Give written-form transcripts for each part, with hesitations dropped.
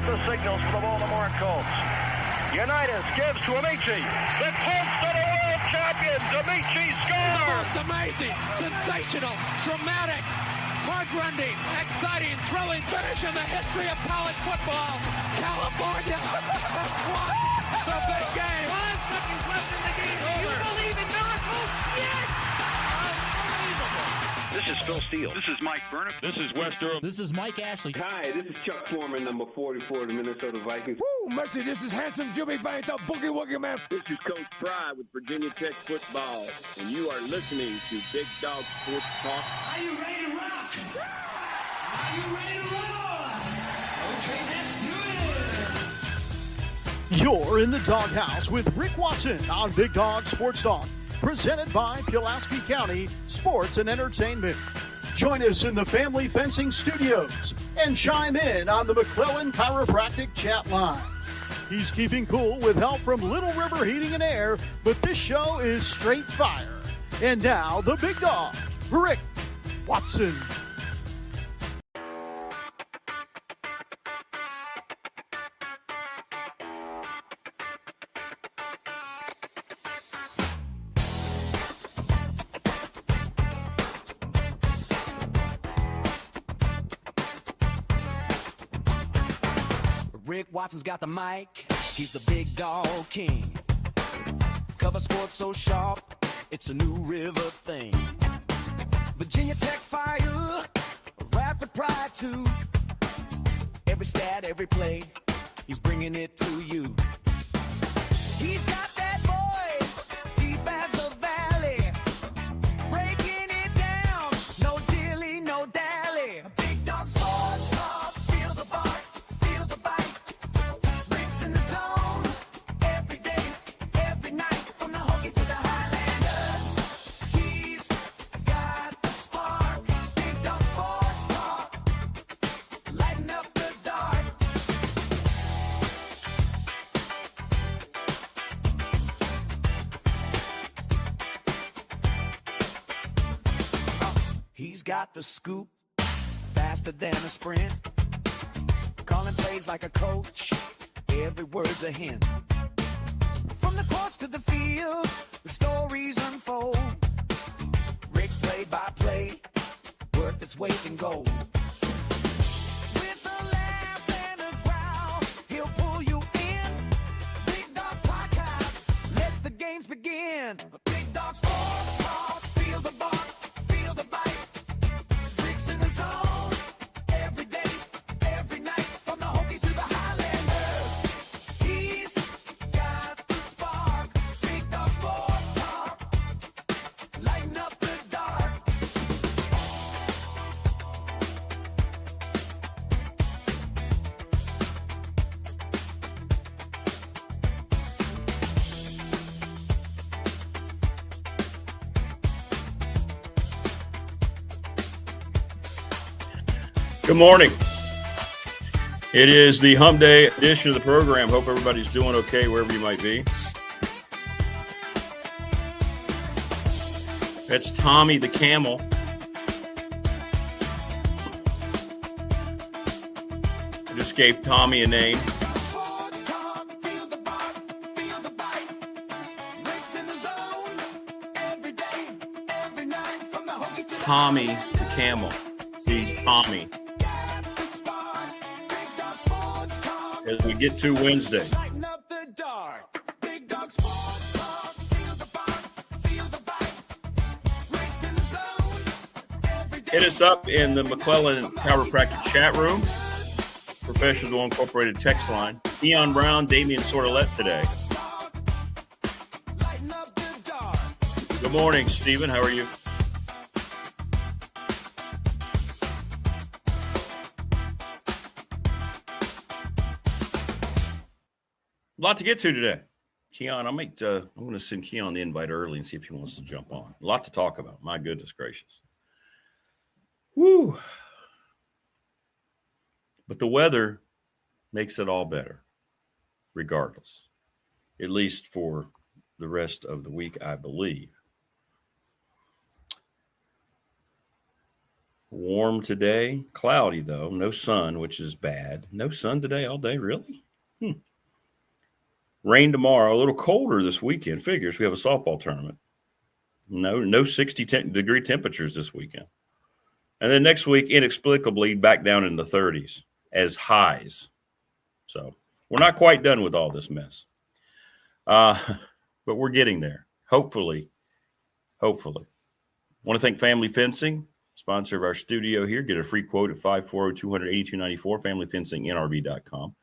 the signals for the Baltimore Colts. Unitas gives to Amici. The Colts are the world champions. Amici scores. It's amazing, sensational, dramatic, heart-rending, exciting, thrilling finish in the history of college football. California won the big game. 5 seconds left in the game. Do you believe in miracles? Yes! This is Phil Steele. This is Mike Burnham. This is Wes Durham. This is Mike Ashley. Hi, this is Chuck Foreman, number 44 of the Minnesota Vikings. Woo, mercy, this is handsome Jimmy Vane, the Boogie Woogie Man. This is Coach Fry with Virginia Tech football, and you are listening to Big Dog Sports Talk. Are you ready to rock? Are you ready to roll? Okay, let's do it. You're in the doghouse with Rick Watson on Big Dog Sports Talk, presented by Pulaski County Sports and Entertainment. Join us in the Family Fencing Studios and chime in on the McClellan Chiropractic chat line. He's keeping cool with help from Little River Heating and Air, but this show is straight fire. And now, the big dog, Rick Watson. Rick Watson's got the mic, he's the big dog king. Cover sports so sharp, it's a New River thing. Virginia Tech fire, Radford pride too. Every stat, every play, he's bringing it to you. He's got that voice, deep as the valley, breaking it down, no dilly, no dally. Big dog sports talk, feel the bark, feel the bite. Rick's in the zone, every day, every night, from the Hokies to the Highlanders. He's got the spark, Big dog sports talk, lighten up the dark. He's got the scoop, faster than a sprint. Calling plays like a coach, every word's a hint. From the courts to the fields, the stories unfold. Rick's play-by-play, worth its weight in gold. With a laugh and a growl, he'll pull you in. Big Dog's podcast, let the games begin. Big Dog Sports Talk, feel the bark, feel the bite. Rick's in the zone, every day, every night, from the Hokies to the Highlanders. He's got the spark, Big Dog Sports Talk, lighten up the dark. Good morning. It is the Hump-Day edition of the program. Hope everybody's doing okay wherever you might be. That's Tommy the Camel. I just gave Tommy a name. Sports Talk, feel the bark, feel the bite. Rick's in the zone, every day, every night, from the Hokies to the Tommy the Camel. He's Tommy. As we get to Wednesday. Lighten up the dark. Big Dog Sports Talk. Feel the bark, feel the bite. Rick's in the zone. Every day. Hit us up in the McClellan Chiropractic chat room. Professional Incorporated text line. Kion Brown, Damien Sordelett today. Lighten up the dark. Good morning, Stephen. How are you? A lot to get to today. Kion, I'm going to send Kion the invite early and see if he wants to jump on. A lot to talk about. My goodness gracious. Woo. But the weather makes it all better, regardless. At least for the rest of the week, I believe. Warm today. Cloudy, though. No sun, which is bad. No sun today all day, really? Rain tomorrow. A little colder this weekend. Figures we have a softball tournament. No 60-degree temperatures this weekend. And then next week, inexplicably, back down in the 30s as highs. So we're not quite done with all this mess. But we're getting there. Hopefully. Want to thank Family Fencing, sponsor of our studio here. Get a free quote at 540-200-8294, familyfencingnrv.com.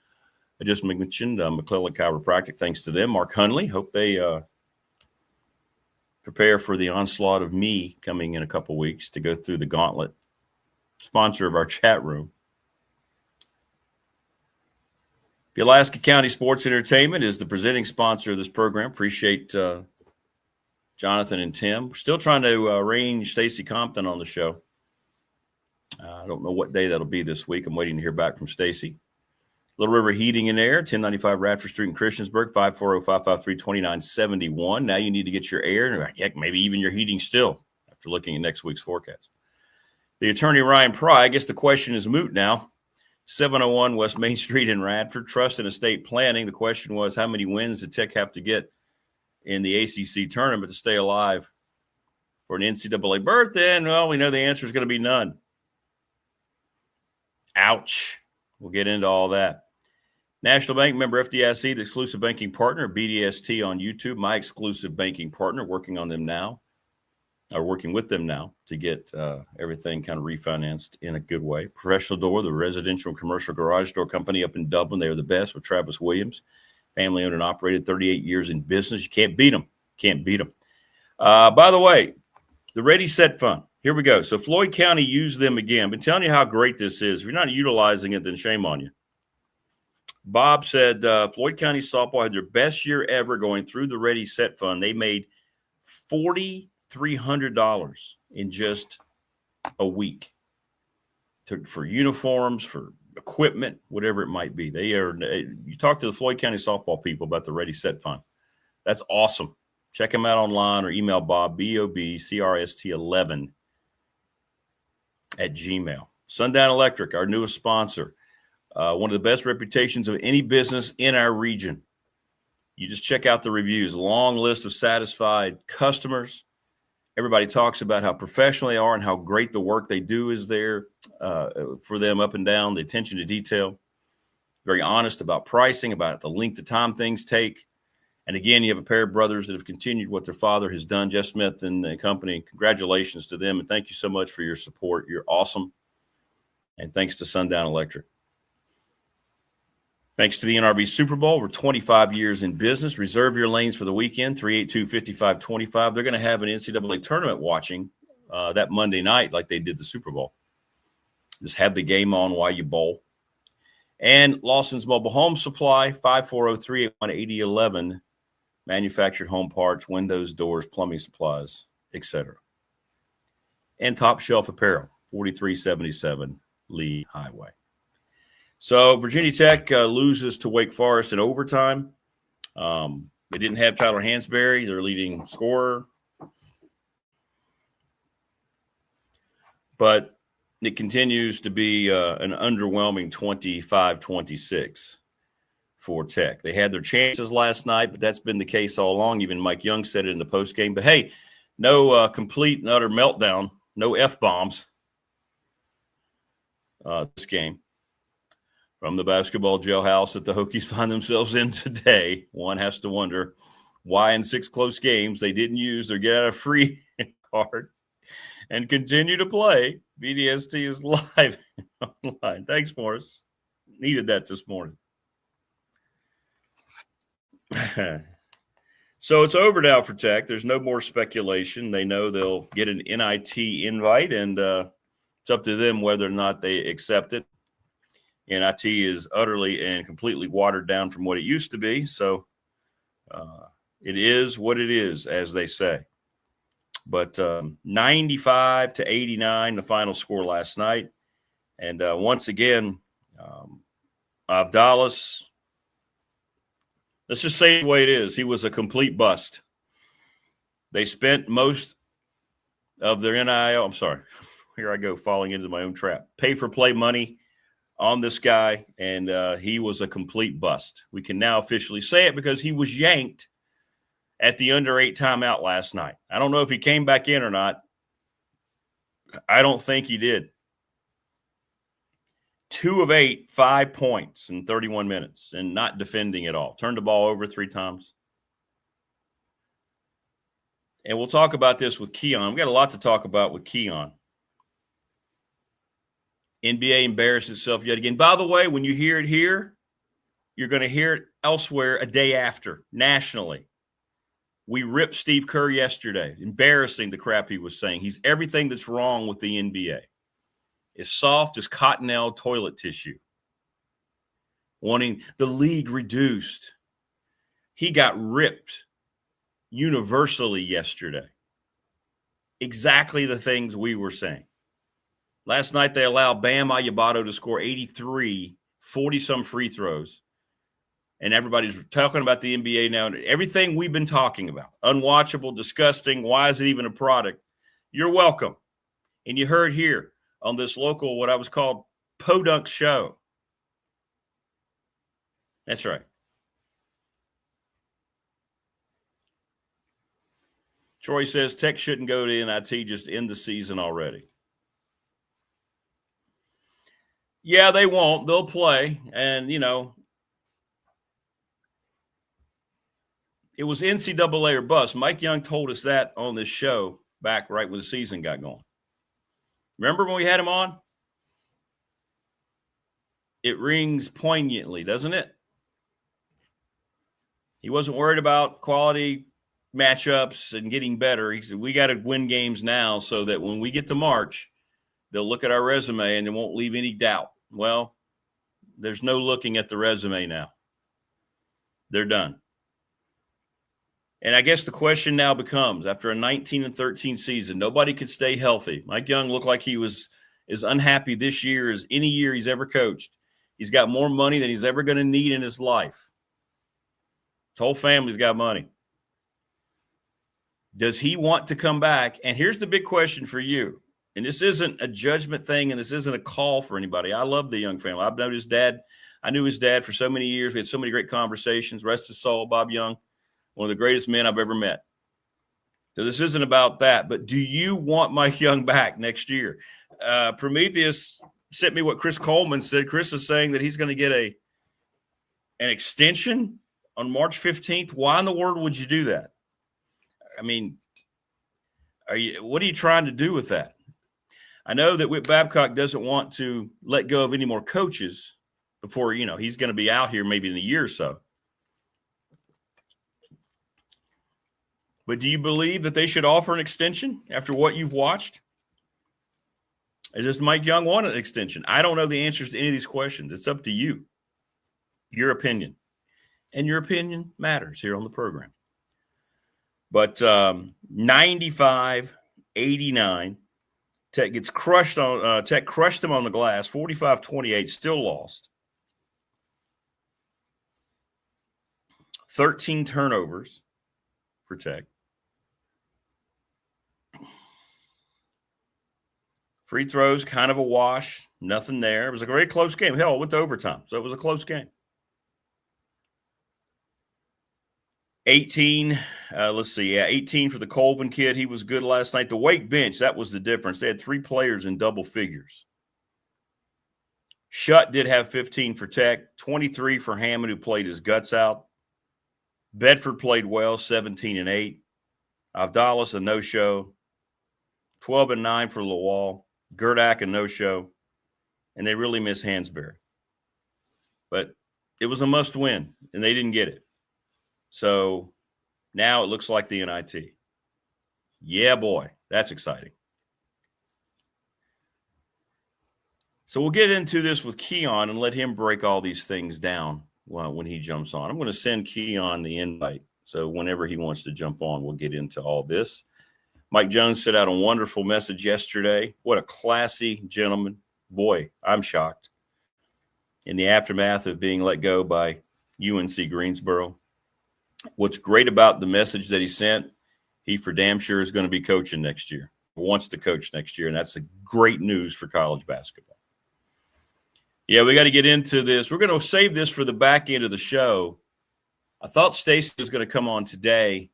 I just mentioned McClellan Chiropractic. Thanks to them. Mark Hunley. Hope they prepare for the onslaught of me coming in a couple weeks to go through the gauntlet. Sponsor of our chat room. Pulaski County Sports Entertainment is the presenting sponsor of this program. Appreciate Jonathan and Tim. We're still trying to arrange Stacy Compton on the show. I don't know what day that'll be this week. I'm waiting to hear back from Stacy. Little River Heating and Air, 1095 Radford Street in Christiansburg, 540-553-2971. Now you need to get your air, heck, maybe even your heating still after looking at next week's forecast. The attorney Ryan Pry, I guess the question is moot now. 701 West Main Street in Radford, Trust and Estate Planning. The question was, how many wins did Tech have to get in the ACC tournament to stay alive for an NCAA berth? And, well, we know the answer is going to be none. Ouch. We'll get into all that. National Bank member FDIC, the exclusive banking partner, BDST on YouTube, my exclusive banking partner, working with them now to get everything kind of refinanced in a good way. Professional Door, the residential and commercial garage door company up in Dublin. They are the best with Travis Williams. Family owned and operated, 38 years in business. You can't beat them. By the way, the Ready Set Fund. Here we go. So Floyd County used them again. I've been telling you how great this is. If you're not utilizing it, then shame on you. Bob said Floyd County softball had their best year ever going through the Ready Set Fund. They made $4,300 in just a week for uniforms, for equipment, whatever it might be. You talk to the Floyd County softball people about the Ready Set Fund. That's awesome. Check them out online or email Bob, BOBCRST11 at Gmail. Sundown Electric, our newest sponsor. One of the best reputations of any business in our region. You just check out the reviews. Long list of satisfied customers. Everybody talks about how professional they are and how great the work they do is there for them up and down, the attention to detail. Very honest about pricing, about the length of time things take. And again, you have a pair of brothers that have continued what their father has done, Jeff Smith and the company. Congratulations to them, and thank you so much for your support. You're awesome. And thanks to Sundown Electric. Thanks to the NRV Super Bowl. We're 25 years in business. Reserve your lanes for the weekend, 382-5525. They're going to have an NCAA tournament watching that Monday night like they did the Super Bowl. Just have the game on while you bowl. And Lawson's Mobile Home Supply, 540-381-8011. Manufactured home parts, windows, doors, plumbing supplies, etc. And Top Shelf Apparel, 4377 Lee Highway. So Virginia Tech loses to Wake Forest in overtime. They didn't have Tyler Hansberry, their leading scorer. But it continues to be an underwhelming 25-26 for Tech. They had their chances last night, but that's been the case all along. Even Mike Young said it in the postgame. But, hey, no complete and utter meltdown, no F-bombs this game. From the basketball jailhouse that the Hokies find themselves in today, one has to wonder why in 6 close games they didn't use their get-out-of-free card and continue to play. BDST is live online. Thanks, Morris. Needed that this morning. So it's over now for Tech. There's no more speculation. They know they'll get an NIT invite, and it's up to them whether or not they accept it. NIT is utterly and completely watered down from what it used to be. So it is what it is, as they say. But 95-89, the final score last night. And once again, Abdallas, let's just say the way it is. He was a complete bust. They spent most of their NIL. I'm sorry. here I go falling into my own trap. Pay-for-play money on this guy, and he was a complete bust. We can now officially say it because he was yanked at the under 8 timeout last night. I don't know if he came back in or not. I don't think he did. 2 of 8, 5 points in 31 minutes, and not defending at all. Turned the ball over 3 times. And we'll talk about this with Kion. We got a lot to talk about with Kion. NBA embarrassed itself yet again. By the way, when you hear it here, you're going to hear it elsewhere a day after, nationally. We ripped Steve Kerr yesterday, embarrassing the crap he was saying. He's everything that's wrong with the NBA. As soft as cottonelle toilet tissue. Wanting the league reduced. He got ripped universally yesterday. Exactly the things we were saying. Last night they allowed Bam Adebayo to score 83, 40-some free throws. And everybody's talking about the NBA now. Everything we've been talking about. Unwatchable, disgusting. Why is it even a product? You're welcome. And you heard here on this local, what I was called Podunk show. That's right. Troy says Tech shouldn't go to NIT, just end the season already. Yeah, they won't. They'll play. And, you know, it was NCAA or bust. Mike Young told us that on this show back right when the season got going. Remember when we had him on? It rings poignantly, doesn't it? He wasn't worried about quality matchups and getting better. He said, we got to win games now so that when we get to March, they'll look at our resume and they won't leave any doubt. Well, there's no looking at the resume now. They're done. And I guess the question now becomes, after a 19-13 season, nobody could stay healthy. Mike Young looked like he was as unhappy this year as any year he's ever coached. He's got more money than he's ever going to need in his life. His whole family's got money. Does he want to come back? And here's the big question for you. And this isn't a judgment thing, and this isn't a call for anybody. I love the Young family. I've known his dad. I knew his dad for so many years. We had so many great conversations. Rest his soul, Bob Young, one of the greatest men I've ever met. So this isn't about that. But do you want Mike Young back next year? Prometheus sent me what Chris Coleman said. Chris is saying that he's going to get an extension on March 15th. Why in the world would you do that? I mean, what are you trying to do with that? I know that Whit Babcock doesn't want to let go of any more coaches before, you know, he's going to be out here maybe in a year or so. But do you believe that they should offer an extension after what you've watched? Or does Mike Young want an extension? I don't know the answers to any of these questions. It's up to you, your opinion. And your opinion matters here on the program. But 95-89, Tech gets crushed on. Tech crushed them on the glass. 45-28, still lost. 13 turnovers for Tech. Free throws, kind of a wash. Nothing there. It was a very close game. Hell, it went to overtime, so it was a close game. 18 for the Colvin kid. He was good last night. The Wake bench, that was the difference. They had 3 players in double figures. Shutt did have 15 for Tech, 23 for Hammond, who played his guts out. Bedford played well, 17-8. Avdalas, a no-show. 12-9 for Lawal. Gerdak, a no-show. And they really miss Hansberry. But it was a must-win, and they didn't get it. So now it looks like the NIT. Yeah, boy, that's exciting. So we'll get into this with Kion and let him break all these things down when he jumps on. I'm going to send Kion the invite. So whenever he wants to jump on, we'll get into all this. Mike Jones sent out a wonderful message yesterday. What a classy gentleman. Boy, I'm shocked. In the aftermath of being let go by UNC Greensboro. What's great about the message that he sent, he for damn sure is going to be coaching next year. wants to coach next year, and that's great news for college basketball. Yeah, we got to get into this. We're going to save this for the back end of the show. I thought Stacey was going to come on today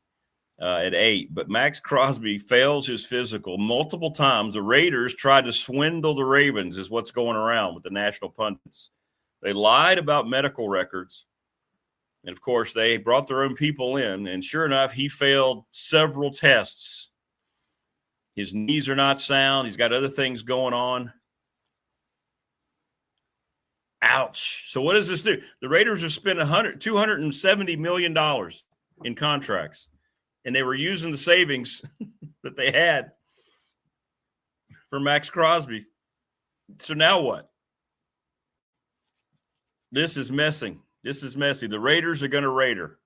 at 8, but Max Crosby fails his physical multiple times. The Raiders tried to swindle the Ravens is what's going around with the national pundits. They lied about medical records. And, of course, they brought their own people in, and sure enough, he failed several tests. His knees are not sound. He's got other things going on. Ouch. So what does this do? The Raiders have spent $270 million in contracts, and they were using the savings that they had for Max Crosby. So now what? This is messy. The Raiders are going to Raider.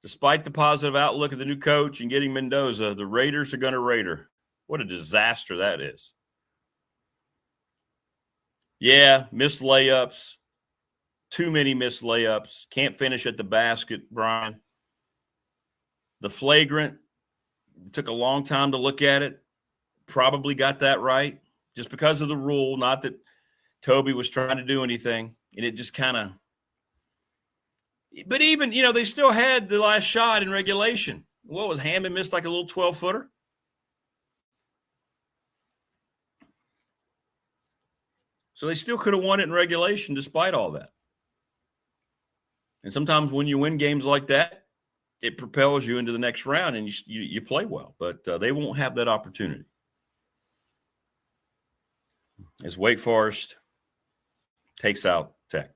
Despite the positive outlook of the new coach and getting Mendoza, the Raiders are going to Raider. What a disaster that is. Yeah, missed layups. Too many missed layups. Can't finish at the basket, Brian. The flagrant, it took a long time to look at it. Probably got that right. Just because of the rule, not that Toby was trying to do anything. And it just kind of – but even, they still had the last shot in regulation. What was Hammond missed like a little 12-footer? So they still could have won it in regulation despite all that. And sometimes when you win games like that, it propels you into the next round and you play well. But they won't have that opportunity. As Wake Forest takes out Tech.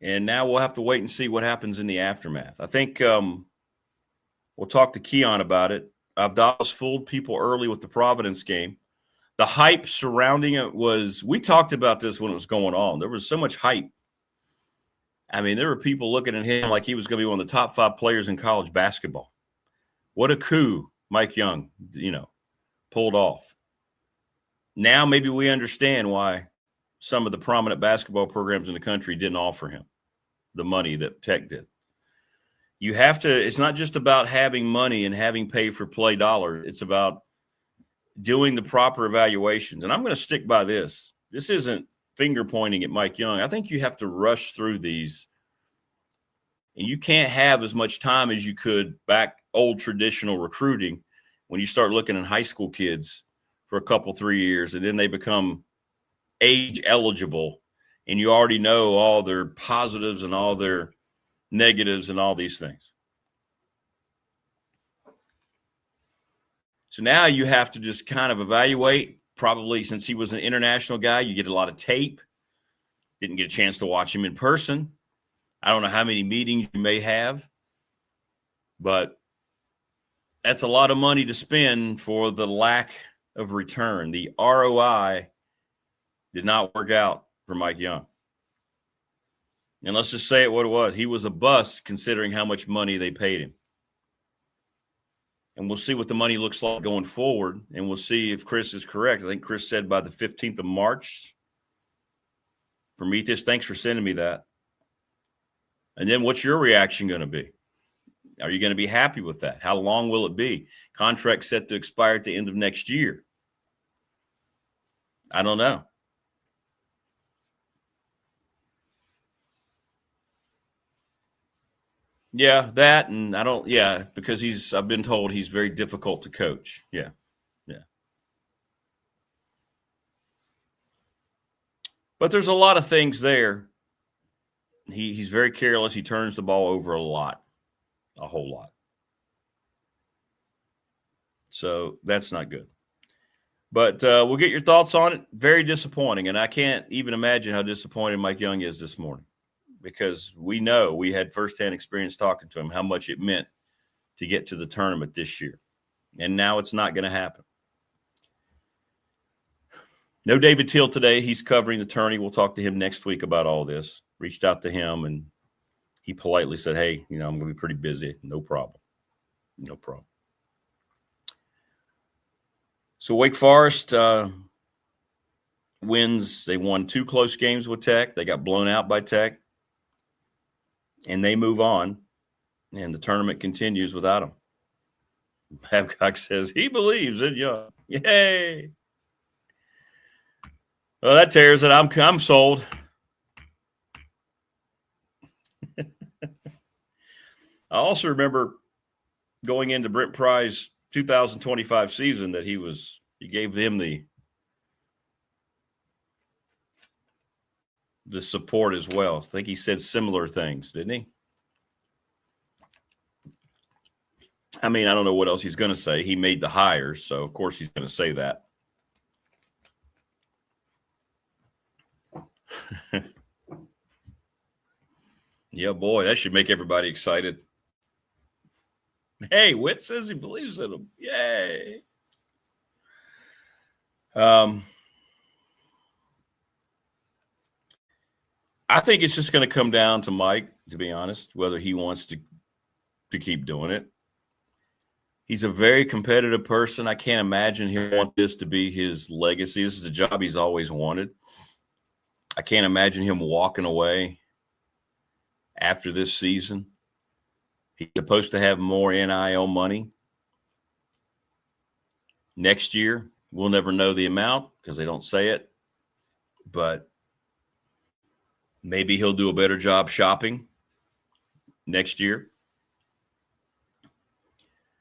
And now we'll have to wait and see what happens in the aftermath. I think we'll talk to Kion about it. Abdallas fooled people early with the Providence game. The hype surrounding it we talked about this when it was going on. There was so much hype. I mean, there were people looking at him like he was going to be one of the top 5 players in college basketball. What a coup Mike Young, pulled off. Now maybe we understand why some of the prominent basketball programs in the country didn't offer him the money that Tech did. You have to – it's not just about having money and having pay-for-play dollars. It's about doing the proper evaluations. And I'm going to stick by this. This isn't finger-pointing at Mike Young. I think you have to rush through these. And you can't have as much time as you could back old traditional recruiting when you start looking at high school kids for a couple, 3 years, and then they become – age eligible, and you already know all their positives and all their negatives and all these things. So now you have to just kind of evaluate. Probably since he was an international guy, you get a lot of tape. Didn't get a chance to watch him in person. I don't know how many meetings you may have, but that's a lot of money to spend for the lack of return. The ROI did not work out for Mike Young. And let's just say it what it was. He was a bust considering how much money they paid him. And we'll see what the money looks like going forward, and we'll see if Chris is correct. I think Chris said by the 15th of March. Prometheus, thanks for sending me that. And then what's your reaction going to be? Are you going to be happy with that? How long will it be? Contract set to expire at the end of next year. I don't know. Yeah, that, and because I've been told he's very difficult to coach. Yeah. But there's a lot of things there. He's very careless. He turns the ball over a whole lot. So that's not good. But we'll get your thoughts on it. Very disappointing, and I can't even imagine how disappointed Mike Young is this morning. Because we had firsthand experience talking to him, how much it meant to get to the tournament this year. And now it's not going to happen. No David Teal today. He's covering the tourney. We'll talk to him next week about all this. Reached out to him, and he politely said, hey, I'm going to be pretty busy. No problem. So Wake Forest wins. They won 2 close games with Tech. They got blown out by Tech. And they move on, and the tournament continues without them. Babcock says he believes in Young. Yay. Well, that tears it. I'm sold. I also remember going into Brent Pry's 2025 season that he gave them the support as well. I think he said similar things, didn't he? I mean, I don't know what else he's going to say. He made the hires, so of course he's going to say that. Yeah, boy, that should make everybody excited. Hey, Witt says he believes in him. Yay. I think it's just going to come down to Mike, to be honest, whether he wants to keep doing it. He's a very competitive person. I can't imagine he want this to be his legacy. This is a job he's always wanted. I can't imagine him walking away after this season. He's supposed to have more NIL money next year. We'll never know the amount because they don't say it, but maybe he'll do a better job shopping next year.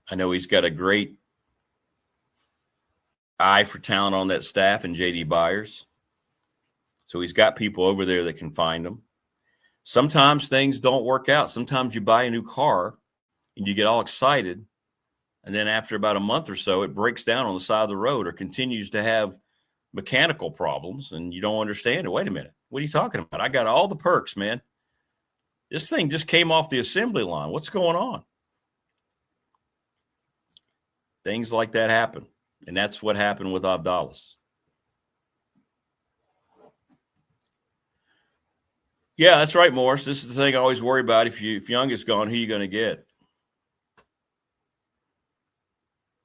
I know he's got a great eye for talent on that staff and J.D. Byers. So he's got people over there that can find them. Sometimes things don't work out. Sometimes you buy a new car and you get all excited, and then after about a month or so, it breaks down on the side of the road or continues to have mechanical problems, and you don't understand it. Wait a minute. What are you talking about? I got all the perks, man. This thing just came off the assembly line. What's going on? Things like that happen, and that's what happened with Abdallas. Yeah, that's right, Morris. This is the thing I always worry about. If Young is gone, who are you going to get?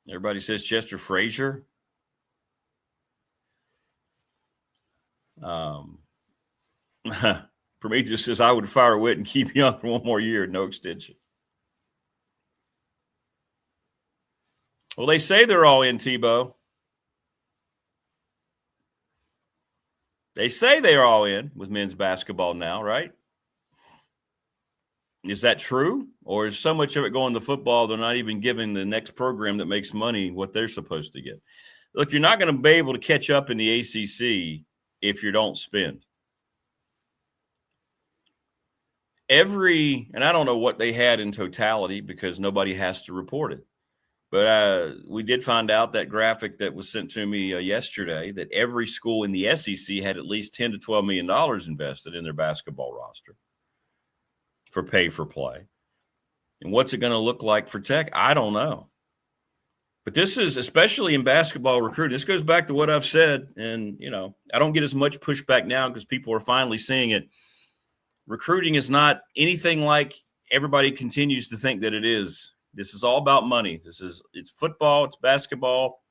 Everybody says Chester Frazier. Prometheus says, I would fire Witt and keep Young for one more year, no extension. Well, they say they're all in, Tebow. They say they're all in with men's basketball now, right? Is that true? Or is so much of it going to football, they're not even giving the next program that makes money what they're supposed to get? Look, you're not going to be able to catch up in the ACC if you don't spend. And I don't know what they had in totality because nobody has to report it. But we did find out that graphic that was sent to me yesterday that every school in the SEC had at least $10 to $12 million invested in their basketball roster for pay for play. And what's it going to look like for Tech? I don't know. But this is, especially in basketball recruiting, this goes back to what I've said. And, I don't get as much pushback now because people are finally seeing it. Recruiting is not anything like everybody continues to think that it is. This is all about money. It's football, it's basketball.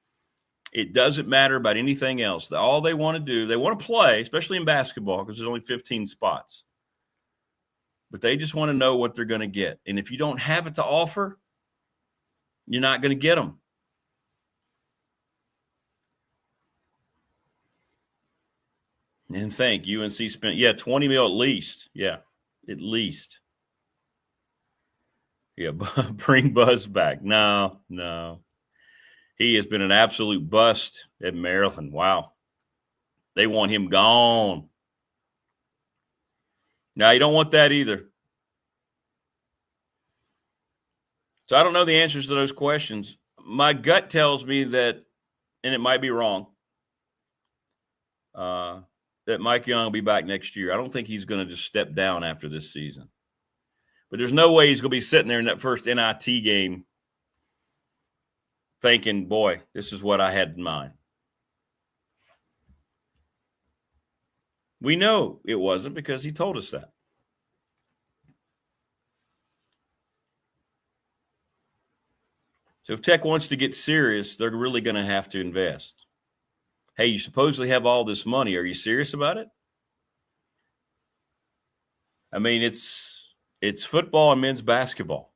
It doesn't matter about anything else. All they want to do, they want to play, especially in basketball, because there's only 15 spots. But they just want to know what they're going to get. And if you don't have it to offer, you're not going to get them. And think UNC spent, $20 million at least. Yeah, at least. Yeah, bring Buzz back. No. He has been an absolute bust at Maryland. Wow. They want him gone. Now, you don't want that either. So I don't know the answers to those questions. My gut tells me that, and it might be wrong, that Mike Young will be back next year. I don't think he's going to just step down after this season. But there's no way he's going to be sitting there in that first NIT game thinking, boy, this is what I had in mind. We know it wasn't because he told us that. So if Tech wants to get serious, they're really going to have to invest. Hey, you supposedly have all this money. Are you serious about it? I mean, it's football and men's basketball.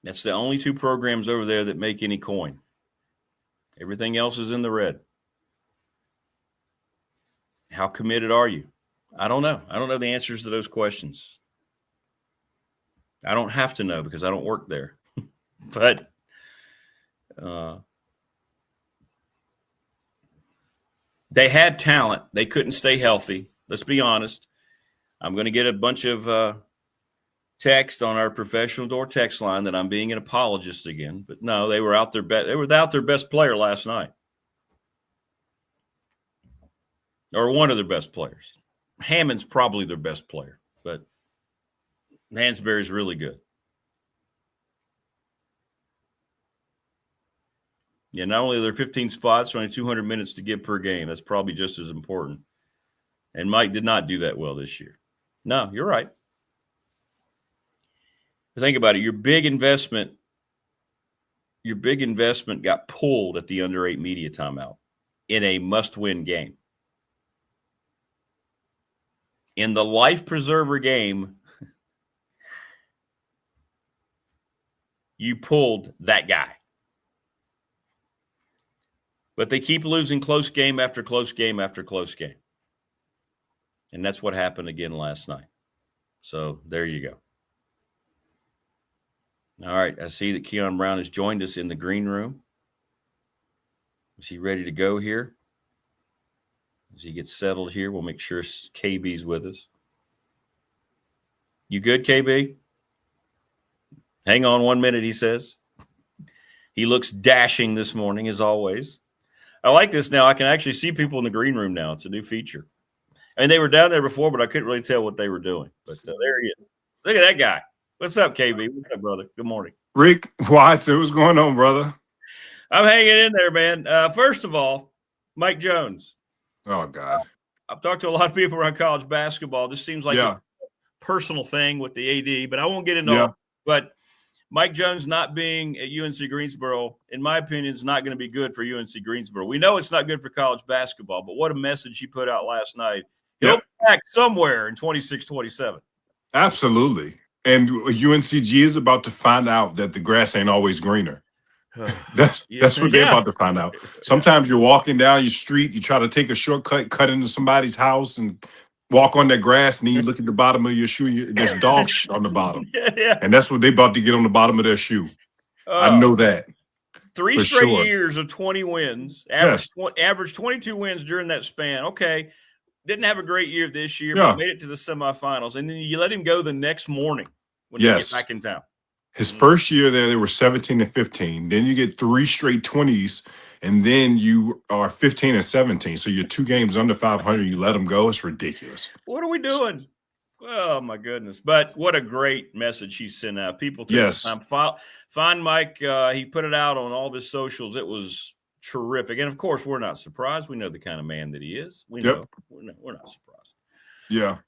That's the only two programs over there that make any coin. Everything else is in the red. How committed are you? I don't know. I don't know the answers to those questions. I don't have to know because I don't work there. But they had talent. They couldn't stay healthy. Let's be honest. I'm going to get a bunch of text on our professional door text line that I'm being an apologist again. But no, they were out their best. They were without their best player last night, or one of their best players. Hammond's probably their best player, but Hansberry's really good. Yeah, not only are there 15 spots, only 200 minutes to give per game. That's probably just as important. And Mike did not do that well this year. No, you're right. Think about it. Your big investment got pulled at the under 8 media timeout in a must-win game. In the life preserver game, you pulled that guy. But they keep losing close game after close game after close game. And that's what happened again last night. So there you go. All right, I see that Kion Brown has joined us in the green room. Is he ready to go here? As he gets settled here, we'll make sure KB's with us. You good, KB? Hang on 1 minute, he says. He looks dashing this morning, as always. I like this now. I can actually see people in the green room now. It's a new feature. I mean, they were down there before, but I couldn't really tell what they were doing. But there he is. Look at that guy. What's up, KB? What's up, brother? Good morning. Rick Watson, what's going on, brother? I'm hanging in there, man. First of all, Mike Jones. Oh, God. I've talked to a lot of people around college basketball. This seems like a personal thing with the AD, but I won't get into all. But Mike Jones not being at UNC Greensboro, in my opinion, is not going to be good for UNC Greensboro. We know it's not good for college basketball, but what a message he put out last night. He'll be back somewhere in 26-27. Absolutely. And UNCG is about to find out that the grass ain't always greener. That's what they're about to find out. Sometimes you're walking down your street, you try to take a shortcut, cut into somebody's house, and walk on that grass, and then you look at the bottom of your shoe, there's dog shit on the bottom. And that's what they're about to get on the bottom of their shoe. I know that. 3 straight years of 20 wins, average 22 wins during that span. Okay, didn't have a great year this year, but made it to the semifinals. And then you let him go the next morning when you get back in town. His first year there, they were 17-15. Then you get 3 straight 20s, and then you are 15-17. So you're 2 games under 500. You let him go. It's ridiculous. What are we doing? Oh, my goodness. But what a great message he sent out. People took the time. Find Mike. He put it out on all of his socials. It was terrific. And, of course, we're not surprised. We know the kind of man that he is. We know. We're not surprised. Yeah.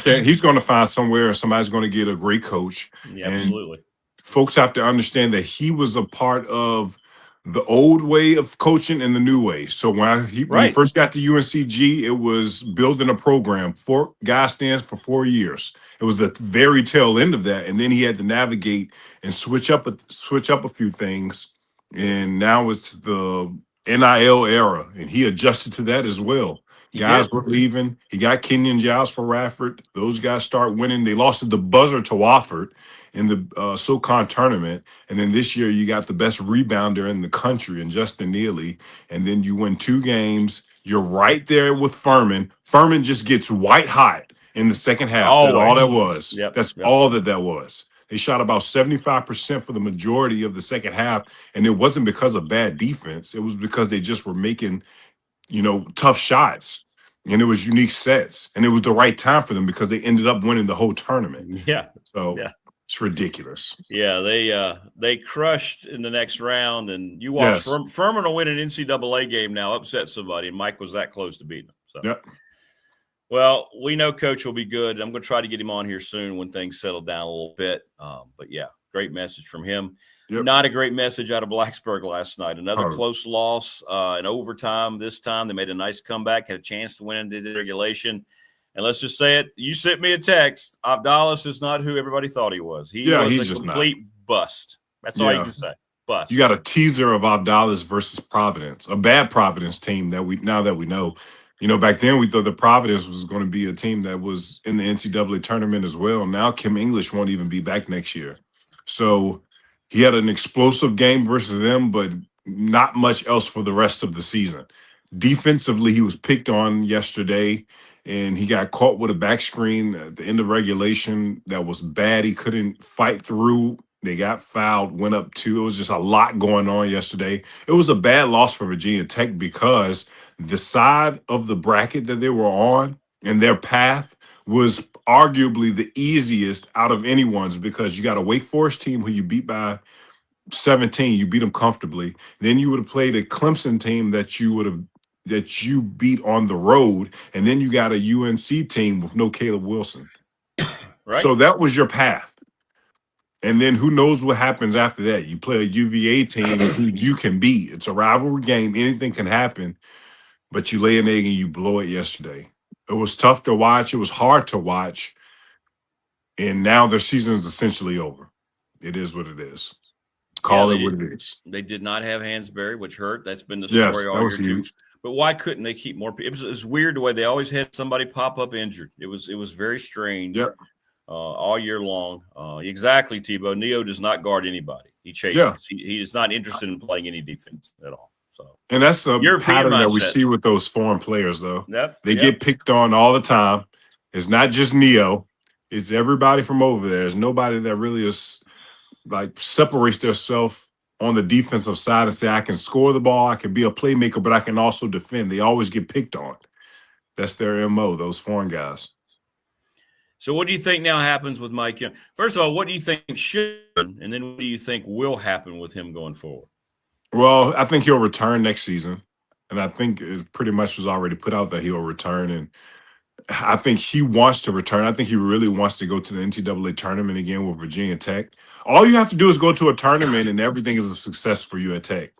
He's going to find somewhere, somebody's going to get a great coach. Yeah, absolutely. Folks have to understand that he was a part of the old way of coaching and the new way. So when he first got to UNCG, it was building a program. 4 guy stands for 4 years. It was the very tail end of that, and then he had to navigate and switch up a few things. And now it's the NIL era, and he adjusted to that as well. Guys were leaving. He got Kenyon Giles for Radford. Those guys start winning. They lost at the buzzer to Wofford in the SoCon tournament. And then this year you got the best rebounder in the country in Justin Neely. And then you win 2 games. You're right there with Furman. Furman just gets white hot in the second half. That's all that was. That's all that was. They shot about 75% for the majority of the second half. And it wasn't because of bad defense. It was because they just were making tough shots, and it was unique sets, and it was the right time for them because they ended up winning the whole tournament. So it's ridiculous. They crushed in the next round, and you watch Furman will win an NCAA game now, upset somebody, and Mike was that close to beating them. So, well, we know Coach will be good. I'm going to try to get him on here soon when things settle down a little bit. But great message from him. Not a great message out of Blacksburg last night. Another close loss in overtime this time. They made a nice comeback, had a chance to win into the regulation. And let's just say it. You sent me a text. Avdalis is not who everybody thought he was. He was a complete bust. That's all you Yeah. can say. Bust. You got a teaser of Abdallas versus Providence, a bad Providence team that we know. You know, back then we thought that Providence was going to be a team that was in the NCAA tournament as well. Now Kim English won't even be back next year. So he had an explosive game versus them, but not much else for the rest of the season. Defensively, he was picked on yesterday, and he got caught with a back screen at the end of regulation that was bad. He couldn't fight through. They got fouled, went up 2. It was just a lot going on yesterday. It was a bad loss for Virginia Tech because the side of the bracket that they were on and their path was arguably the easiest out of anyone's, because you got a Wake Forest team who you beat by 17. You beat them comfortably. Then you would have played a Clemson team that you beat on the road, and then you got a UNC team with no Caleb Wilson. Right. So that was your path. And then who knows what happens after that? You play a UVA team who you can beat. It's a rivalry game. Anything can happen. But you lay an egg and you blow it yesterday. It was tough to watch. It was hard to watch. And now their season is essentially over. It is what it is. Call it what it is. They did not have Hansberry, which hurt. That's been the story all year too. But why couldn't they keep more people? It was weird the way they always had somebody pop up injured. It was very strange. Yep. All year long. Exactly, Tebow. Neo does not guard anybody. He chases. Yeah. He is not interested in playing any defense at all. So, and that's a European pattern that we mindset. see with those foreign players, though. Yep. They get picked on all the time. It's not just Neo. It's everybody from over there. There's nobody that really is like separates themselves on the defensive side and say, I can score the ball, I can be a playmaker, but I can also defend. They always get picked on. That's their MO, those foreign guys. So what do you think now happens with Mike Young? First of all, what do you think should happen? And then what do you think will happen with him going forward? Well, I think he'll return next season. And I think it pretty much was already put out that he'll return. And I think he wants to return. I think he really wants to go to the NCAA tournament again with Virginia Tech. All you have to do is go to a tournament and everything is a success for you at Tech.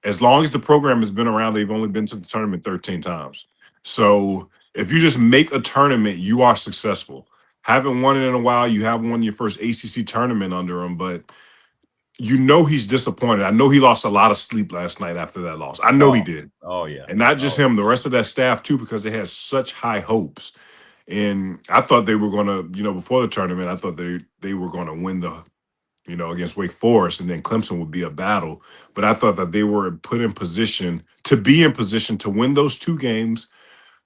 As long as the program has been around, they've only been to the tournament 13 times. So if you just make a tournament, you are successful. Haven't won it in a while. You haven't won your first ACC tournament under him, but you know he's disappointed. I know he lost a lot of sleep last night after that loss. I know he did. Oh, yeah. And not just him, the rest of that staff too, because they had such high hopes. And I thought they were going to, before the tournament, I thought they were going to win the, against Wake Forest, and then Clemson would be a battle. But I thought that they were put in position to win those 2 games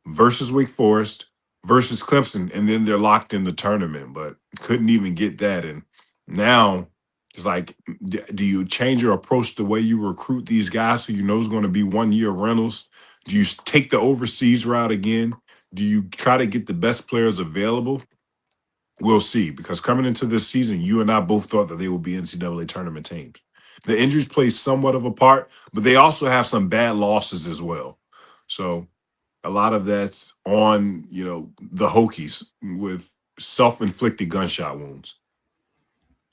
versus Wake Forest, versus Clemson, and then they're locked in the tournament, but couldn't even get that. And now it's like, do you change your approach the way you recruit these guys who you know is going to be 1-year rentals? Do you take the overseas route again? Do you try to get the best players available? We'll see, because coming into this season, you and I both thought that they would be NCAA tournament teams. The injuries play somewhat of a part, but they also have some bad losses as well. So a lot of that's on, the Hokies with self-inflicted gunshot wounds.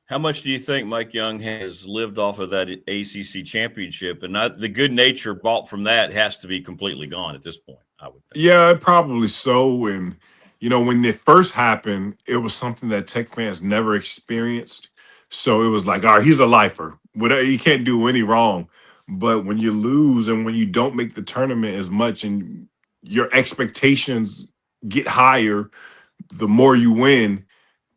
How much do you think Mike Young has lived off of that ACC championship? And the good nature bought from that has to be completely gone at this point, I would think. Yeah, probably so. And, when it first happened, it was something that Tech fans never experienced. So it was like, all right, he's a lifer. He can't do any wrong. But when you lose and when you don't make the tournament as much and your expectations get higher, the more you win,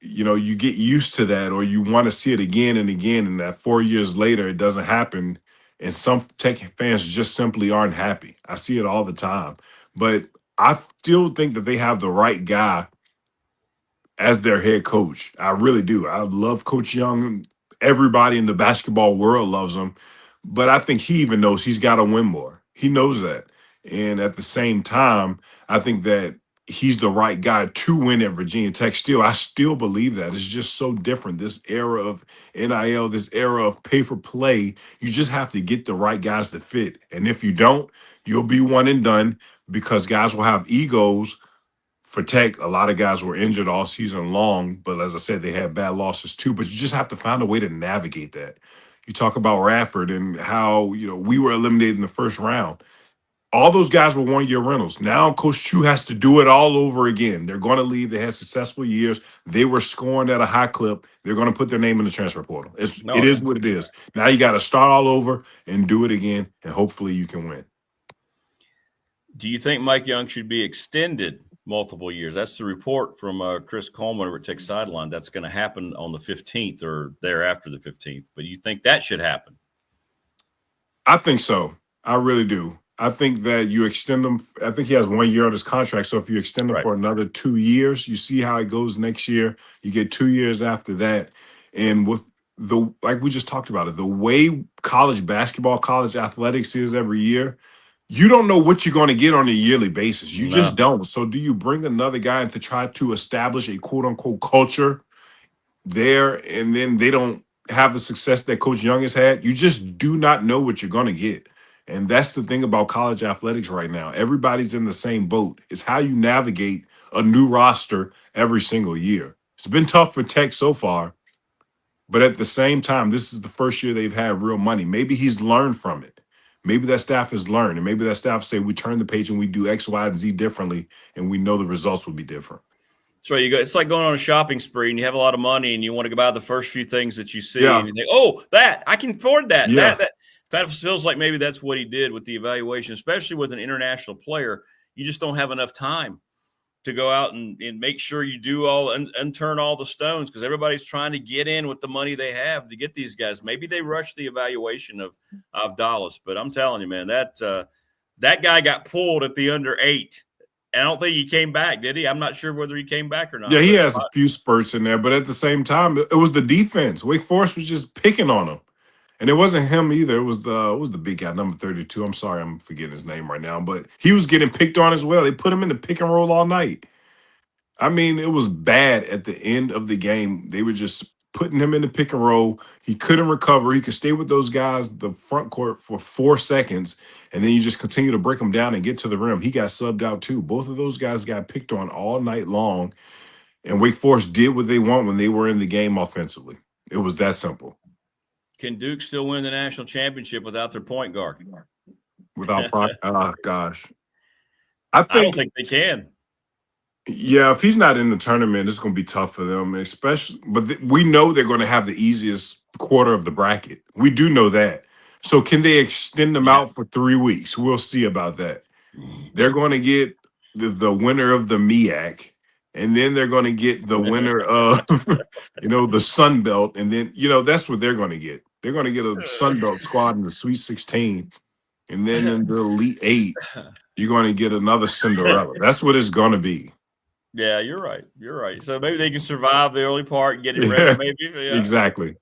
you get used to that, or you want to see it again and again. And that 4 years later, it doesn't happen. And some Tech fans just simply aren't happy. I see it all the time. But I still think that they have the right guy as their head coach. I really do. I love Coach Young. Everybody in the basketball world loves him. But I think he even knows he's got to win more. He knows that. And at the same time, I think that he's the right guy to win at Virginia Tech still. I still believe that. It's just so different. This era of NIL, this era of pay for play, you just have to get the right guys to fit. And if you don't, you'll be one and done, because guys will have egos. For Tech, a lot of guys were injured all season long, but as I said, they had bad losses too. But you just have to find a way to navigate that. You talk about Radford and how, we were eliminated in the first round. All those guys were 1-year rentals. Now Coach Chu has to do it all over again. They're going to leave. They had successful years. They were scoring at a high clip. They're going to put their name in the transfer portal. It is what it is. Now you got to start all over and do it again, and hopefully you can win. Do you think Mike Young should be extended multiple years? That's the report from Chris Coleman over at Tech Sideline. That's going to happen on the 15th or thereafter the 15th. But you think that should happen? I think so. I really do. I think that you extend him. I think he has 1 year on his contract. So if you extend him for another 2 years, you see how it goes next year. You get 2 years after that. And with like we just talked about it, the way college basketball, college athletics is every year, you don't know what you're going to get on a yearly basis. You just don't. So do you bring another guy in to try to establish a quote unquote culture there, and then they don't have the success that Coach Young has had? You just do not know what you're going to get. And that's the thing about college athletics right now. Everybody's in the same boat. It's how you navigate a new roster every single year. It's been tough for Tech so far, but at the same time, this is the first year they've had real money. Maybe he's learned from it. Maybe that staff has learned, and maybe that staff say we turn the page and we do X, Y, and Z differently, and we know the results will be different. So it's like going on a shopping spree, and you have a lot of money, and you want to go buy the first few things that you see, and you think, "Oh, that I can afford that." That feels like maybe that's what he did with the evaluation, especially with an international player. You just don't have enough time to go out and make sure you do all and turn all the stones, because everybody's trying to get in with the money they have to get these guys. Maybe they rush the evaluation of Dallas, but I'm telling you, man, that guy got pulled at the under 8. And I don't think he came back, did he? I'm not sure whether he came back or not. Yeah, he has a few spurts in there, but at the same time, it was the defense. Wake Forest was just picking on him. And it wasn't him either. It was the big guy, number 32. I'm sorry, I'm forgetting his name right now, but he was getting picked on as well. They put him in the pick and roll all night. I mean, it was bad at the end of the game. They were just putting him in the pick and roll. He couldn't recover. He could stay with those guys, the front court, for 4 seconds, and then you just continue to break him down and get to the rim. He got subbed out too. Both of those guys got picked on all night long, and Wake Forest did what they want when they were in the game offensively. It was that simple. Can Duke still win the national championship without their point guard? Without oh gosh. I don't think they can. Yeah, if he's not in the tournament, it's going to be tough for them, especially. But we know they're going to have the easiest quarter of the bracket. We do know that. So can they extend them out for 3 weeks? We'll see about that. They're going to get the winner of the MEAC, and then they're going to get the winner of, the Sun Belt, and then that's what they're going to get. They're going to get a Sun Belt squad in the Sweet 16, and then in the Elite 8, you're going to get another Cinderella. That's what it's going to be. Yeah, you're right. You're right. So maybe they can survive the early part and get it ready. Maybe Exactly.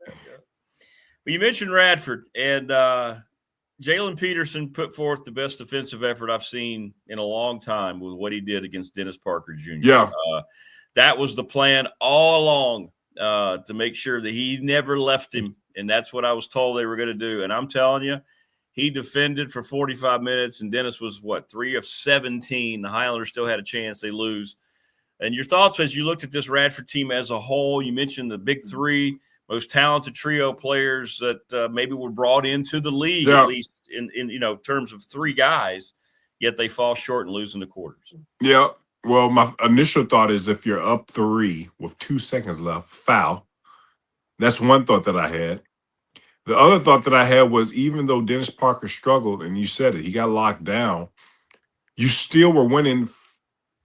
But you mentioned Radford, and Jalen Peterson put forth the best defensive effort I've seen in a long time with what he did against Dennis Parker Jr. Yeah, that was the plan all along, to make sure that he never left him, and that's what I was told they were going to do. And I'm telling you, he defended for 45 minutes, and Dennis was 3 of 17. The Highlanders still had a chance; they lose. And your thoughts as you looked at this Radford team as a whole? You mentioned the big 3, most talented trio players that maybe were brought into the league, at least in terms of 3 guys, yet they fall short and lose in the quarters. Yeah. Well, my initial thought is if you're up 3 with 2 seconds left, foul. That's one thought that I had. The other thought that I had was, even though Dennis Parker struggled, and you said it, he got locked down, you still were winning.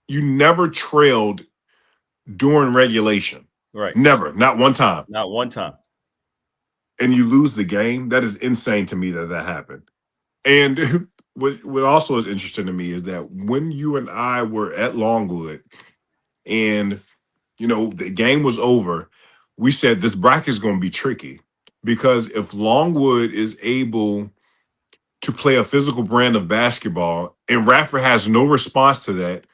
You never trailed during regulation. Right. Never. Not one time. Not one time. And you lose the game. That is insane to me that happened. And what also is interesting to me is that when you and I were at Longwood and, the game was over, we said this bracket is going to be tricky, because if Longwood is able to play a physical brand of basketball and Radford has no response to that,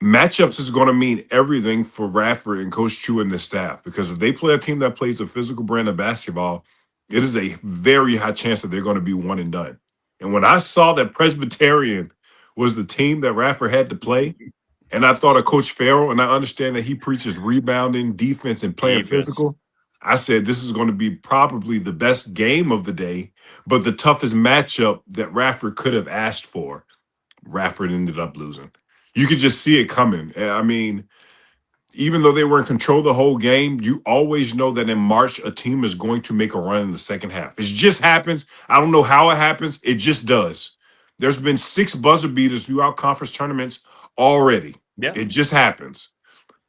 matchups is going to mean everything for Radford and Coach Chu and the staff, because if they play a team that plays a physical brand of basketball, it is a very high chance that they're going to be one and done. And when I saw that Presbyterian was the team that Radford had to play, and I thought of Coach Farrell, and I understand that he preaches rebounding, defense, and playing physical, I said this is going to be probably the best game of the day, but the toughest matchup that Radford could have asked for. Radford ended up losing. You could just see it coming. I mean, even though they were in control the whole game, you always know that in March, a team is going to make a run in the second half. It just happens. I don't know how it happens. It just does. There's been 6 buzzer beaters throughout conference tournaments already. Yeah. It just happens.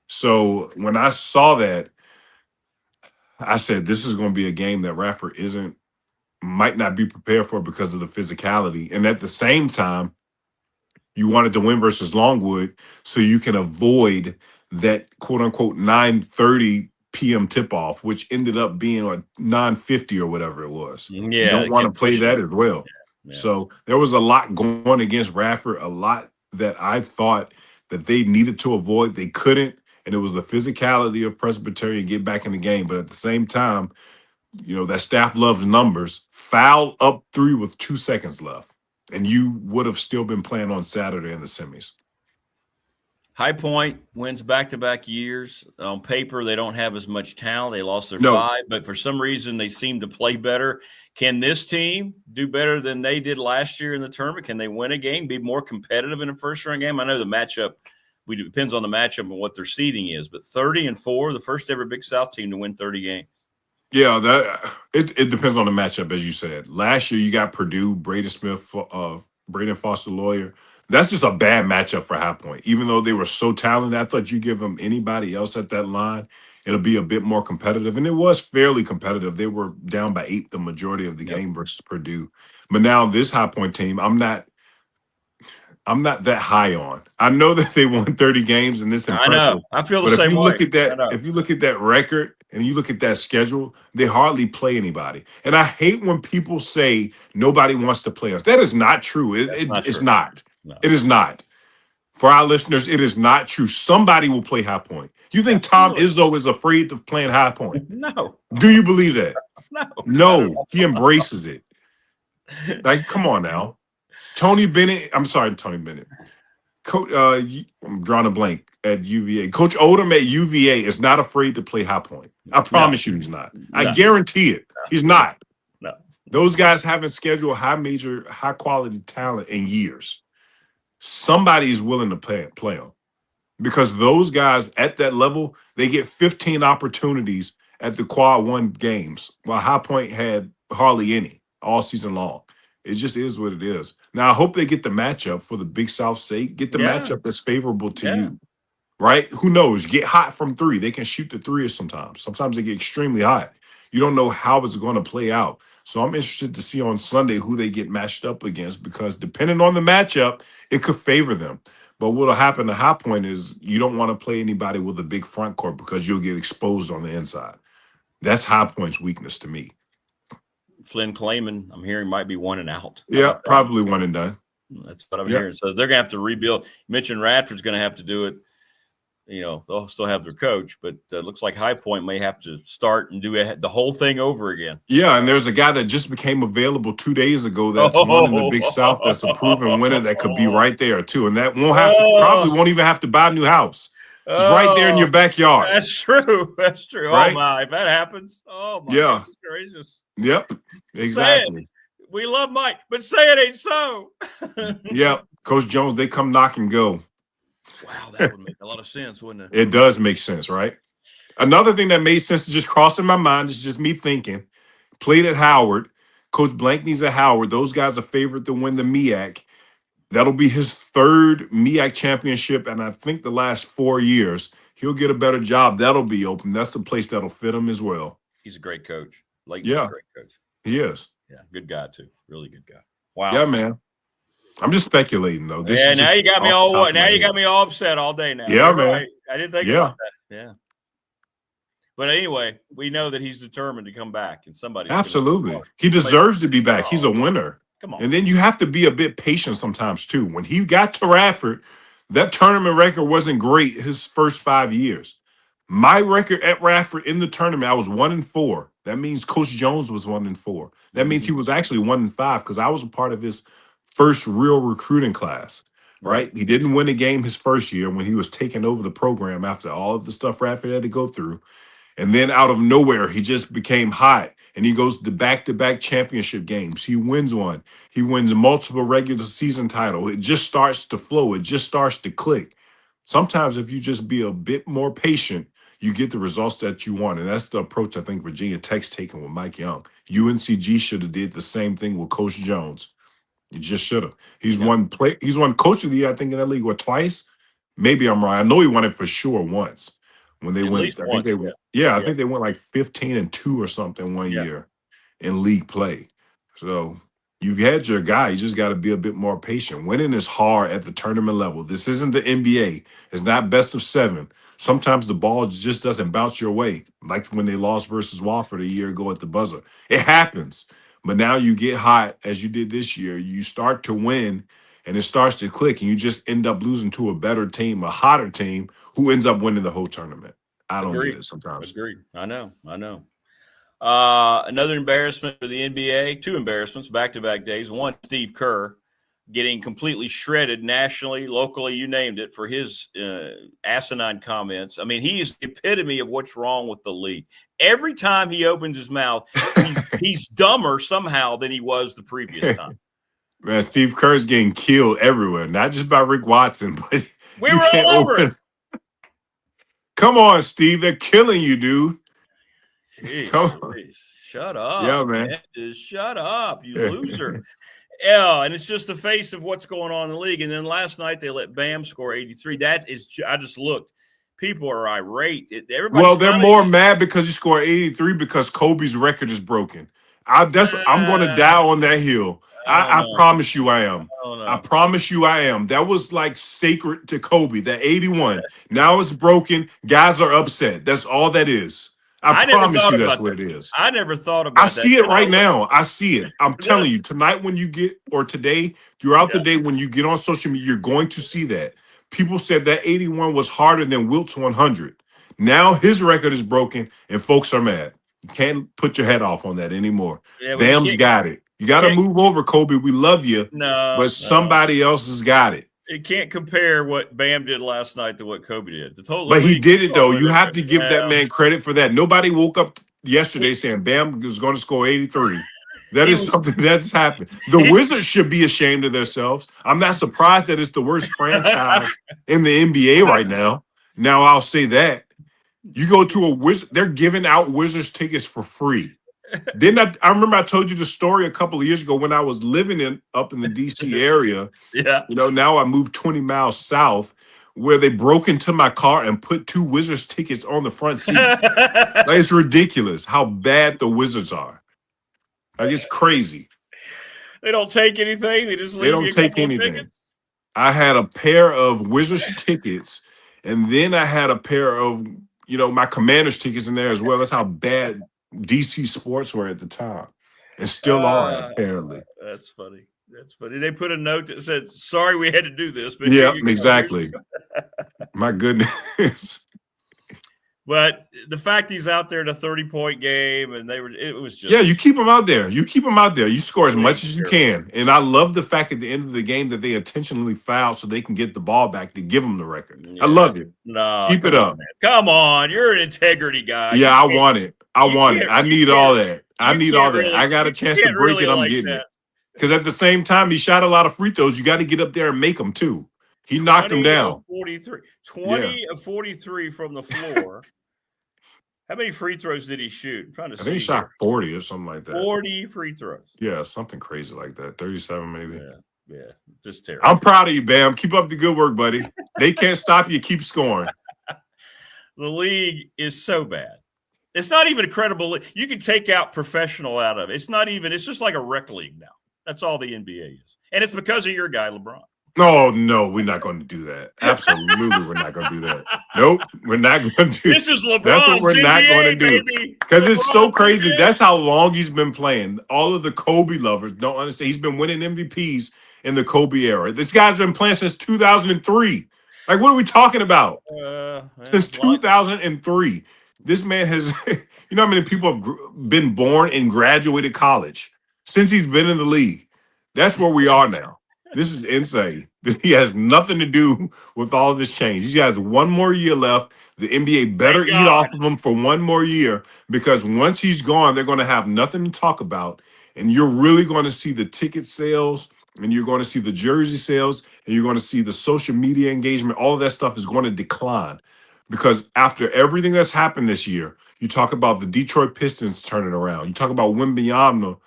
So when I saw that, I said, this is going to be a game that Radford might not be prepared for because of the physicality. And at the same time, you wanted to win versus Longwood so you can avoid that quote-unquote 9:30 p.m. tip-off, which ended up being like 9:50 or whatever it was. Yeah, you don't want to play that as well. Yeah. So there was a lot going against Radford, a lot that I thought that they needed to avoid. They couldn't, and it was the physicality of Presbyterian get back in the game. But at the same time, that staff loves numbers. Foul up 3 with 2 seconds left, and you would have still been playing on Saturday in the semis. High Point wins back-to-back years. On paper, they don't have as much talent. They lost their 5, but for some reason, they seem to play better. Can this team do better than they did last year in the tournament? Can they win a game, be more competitive in a first-round game? I know the matchup depends on the matchup and what their seeding is, but 30-4, the first ever Big South team to win 30 games. Yeah, it depends on the matchup, as you said. Last year, you got Purdue, Braden Smith, Braden Foster Lawyer. That's just a bad matchup for High Point. Even though they were so talented, I thought you give them anybody else at that line, it'll be a bit more competitive. And it was fairly competitive. They were down by 8 the majority of the game versus Purdue. But now this High Point team, I'm not that high on. I know that they won 30 games and it's impressive. I know. I feel the same way. If you look at that record and you look at that schedule, they hardly play anybody. And I hate when people say nobody wants to play us. That is not true. It's not. No. It is not. For our listeners, it is not true. Somebody will play High Point. You think Tom Izzo is afraid of playing High Point? No. Do you believe that? No. He embraces it. Like, come on now. Tony Bennett. I'm sorry, Tony Bennett. Coach, I'm drawing a blank at UVA. Coach Odom at UVA is not afraid to play High Point. I promise you he's not. I guarantee it. He's not. No. Those guys haven't scheduled high quality talent in years. Somebody is willing to play them because those guys at that level, they get 15 opportunities at the Quad 1 games, while High Point had hardly any all season long. It just is what it is. Now, I hope they get the matchup for the Big South sake. Get the matchup that's favorable to you, right? Who knows? Get hot from 3. They can shoot the 3 sometimes. Sometimes they get extremely hot. You don't know how it's going to play out. So I'm interested to see on Sunday who they get matched up against because depending on the matchup, it could favor them. But what'll happen to High Point is you don't want to play anybody with a big front court because you'll get exposed on the inside. That's High Point's weakness to me. Flynn Clayman, I'm hearing, might be 1 and out. Yeah, probably 1 and done. That's what I'm hearing. So they're going to have to rebuild. You mentioned Radford's going to have to do it. They'll still have their coach, but it looks like High Point may have to start and do the whole thing over again. Yeah, and there's a guy that just became available 2 days ago that's one in the Big South that's a proven winner that could be right there, too. And that probably won't even have to buy a new house. It's right there in your backyard. That's true. That's true. Right? Oh, my. If that happens, oh, my goodness gracious. Yep, exactly. We love Mike, but say it ain't so. Yep. Coach Jones, they come knock and go. Wow, that would make a lot of sense, wouldn't it? It does make sense, right? Another thing that made sense to just crossing my mind is just me thinking. Played at Howard. Coach Blankney's at Howard. Those guys are favored to win the MEAC. That'll be his 3rd MEAC championship, and I think the last 4 years. He'll get a better job. That'll be open. That's a place that'll fit him as well. He's a great coach. Layton's a great coach. He is. Yeah, good guy, too. Really good guy. Wow. Yeah, man. I'm just speculating, though. Now you got me all. Now you got me all upset all day. Now, yeah, man. Right. I didn't think about that. Yeah, but anyway, we know that he's determined to come back, and somebody absolutely he deserves to be back. He's a winner. Come on, and then you have to be a bit patient sometimes too. When he got to Radford, that tournament record wasn't great his first 5 years. My record at Radford in the tournament, I was 1-4. That means Coach Jones was 1-4. That means he was actually 1-5 because I was a part of his first real recruiting class, right? He didn't win a game his first year when he was taking over the program after all of the stuff Radford had to go through. And then out of nowhere, he just became hot. And he goes to back-to-back championship games. He wins one. He wins multiple regular season titles. It just starts to flow. It just starts to click. Sometimes if you just be a bit more patient, you get the results that you want. And that's the approach I think Virginia Tech's taking with Mike Young. UNCG should have did the same thing with Coach Jones. He just should have. He's won Coach of the Year, I think, in that league, twice? Maybe I'm wrong. I know he won it for sure once. When they went, I think they went like 15-2 or something one year in league play. So you've had your guy. You just got to be a bit more patient. Winning is hard at the tournament level. This isn't the NBA. It's not best of 7. Sometimes the ball just doesn't bounce your way, like when they lost versus Wofford a year ago at the buzzer. It happens. But now you get hot, as you did this year. You start to win, and it starts to click, and you just end up losing to a better team, a hotter team, who ends up winning the whole tournament. I don't get it sometimes. Agreed. I know. Another embarrassment for the NBA, 2 embarrassments, back-to-back days. One, Steve Kerr getting completely shredded nationally, locally, you named it, for his asinine comments. I mean, he is the epitome of what's wrong with the league. Every time he opens his mouth, he's dumber somehow than he was the previous time. Man, Steve Kerr's getting killed everywhere, not just by Rick Watson, but we were all over it. Come on, Steve. They're killing you, dude. Jeez, come on. Shut up. Yeah, man. Just shut up, you loser. Yeah, and it's just the face of what's going on in the league. And then last night they let Bam score 83. That is, I just looked. People are irate. Well, they're more mad because he scored 83 because Kobe's record is broken. I'm going to die on that hill. I promise you I am. I promise you I am. That was like sacred to Kobe, that 81. Now it's broken. Guys are upset. That's all that is. I promise you that's what it is. I never thought about that. I see it right now. I see it. I'm telling you, tonight when you get, or today, throughout the day when you get on social media, you're going to see that. People said that 81 was harder than Wilt's 100. Now his record is broken and folks are mad. You can't put your head off on that anymore. Bam's got it. You got to move over, Kobe. We love you. But somebody else has got it. It can't compare what Bam did last night to what Kobe did. But he did it, though. You have to give that man credit for that. Nobody woke up yesterday saying Bam was going to score 83. That is something that's happened. The Wizards should be ashamed of themselves. I'm not surprised that it's the worst franchise in the NBA right now. Now, I'll say that. You go to a Wizard, they're giving out Wizards tickets for free. I remember I told you the story a couple of years ago when I was living up in the DC area. Yeah. You know, now I moved 20 miles south, where they broke into my car and put 2 Wizards tickets on the front seat. Like, it's ridiculous how bad the Wizards are. Like, it's crazy. They don't take anything. They just leave They don't take anything. Tickets? I had a pair of Wizards tickets, and then I had a pair of, my Commanders tickets in there as well. That's how bad DC sports were at the time, and still are, apparently. That's funny. They put a note that said, "Sorry, we had to do this." But yeah, exactly. My goodness. But the fact he's out there in a 30-point game, and it was just you keep him out there. You score as much as you can, and I love the fact at the end of the game that they intentionally fouled so they can get the ball back to give them the record. Yeah. I love it. No, keep it up. Man. Come on, you're an integrity guy. Yeah, I want it. I need all that. I got a chance to break it. I'm getting it. Because at the same time, he shot a lot of free throws. You got to get up there and make them too. He knocked him down. 20 of 43 from the floor. How many free throws did he shoot? I'm trying to see. I think he shot 40 or something like that. 40 free throws. Yeah, something crazy like that. 37 maybe. Yeah, just terrible. I'm proud of you, Bam. Keep up the good work, buddy. They can't stop you. Keep scoring. The league is so bad. It's not even a credible league. You can take out professional out of it. It's just like a rec league now. That's all the NBA is. And it's because of your guy, LeBron. Oh, no, we're not going to do that. Absolutely, we're not going to do that. Nope, we're not going to do that. This is LeBron. That's what we're not going to do. Because it's so crazy. That's how long he's been playing. All of the Kobe lovers don't understand. He's been winning MVPs in the Kobe era. This guy's been playing since 2003. Like, what are we talking about? Since 2003. This man has, you know how many people have been born and graduated college since he's been in the league? That's where we are now. This is insane. He has nothing to do with all of this change. He has one more year left. The NBA better Thank eat God. off of him for one more year, because once he's gone, they're going to have nothing to talk about. And you're really going to see the ticket sales, and you're going to see the jersey sales, and you're going to see the social media engagement. All of that stuff is going to decline, because after everything that's happened this year, you talk about the Detroit Pistons turning around. You talk about Wembanyama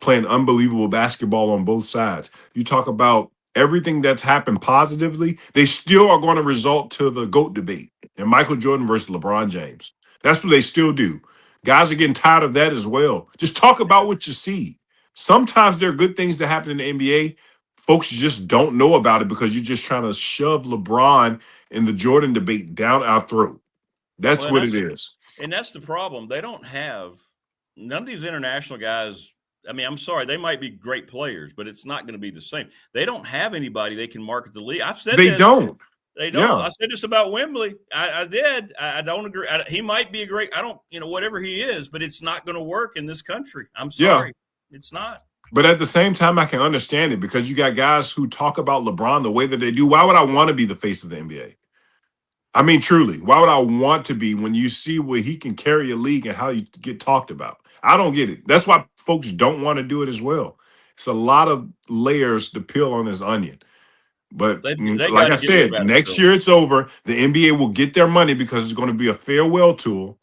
playing unbelievable basketball on both sides. You talk about everything that's happened positively, they still are going to result to the GOAT debate and Michael Jordan versus LeBron James. That's what they still do. Guys are getting tired of that as well. Just talk about what you see. Sometimes there are good things that happen in the NBA. Folks just don't know about it because you're just trying to shove LeBron and the Jordan debate down our throat. That's Well, what it is. And that's the problem. They don't have none of these international guys. I mean, I'm sorry, they might be great players, but it's not going to be the same. They don't have anybody they can market the league. I've said They this. don't. They don't. Yeah. I said this about Wembley. I did. I don't agree. He might be a great. I don't. Whatever he is, but it's not going to work in this country. I'm sorry, it's not. But at the same time, I can understand it, because you got guys who talk about LeBron the way that they do. Why would I want to be the face of the NBA? I mean, truly, why would I want to be when you see where he can carry a league and how you get talked about? I don't get it. That's why folks don't want to do it as well. It's a lot of layers to peel on this onion. But They like I said, next year it's over. The NBA will get their money because it's going to be a farewell tour,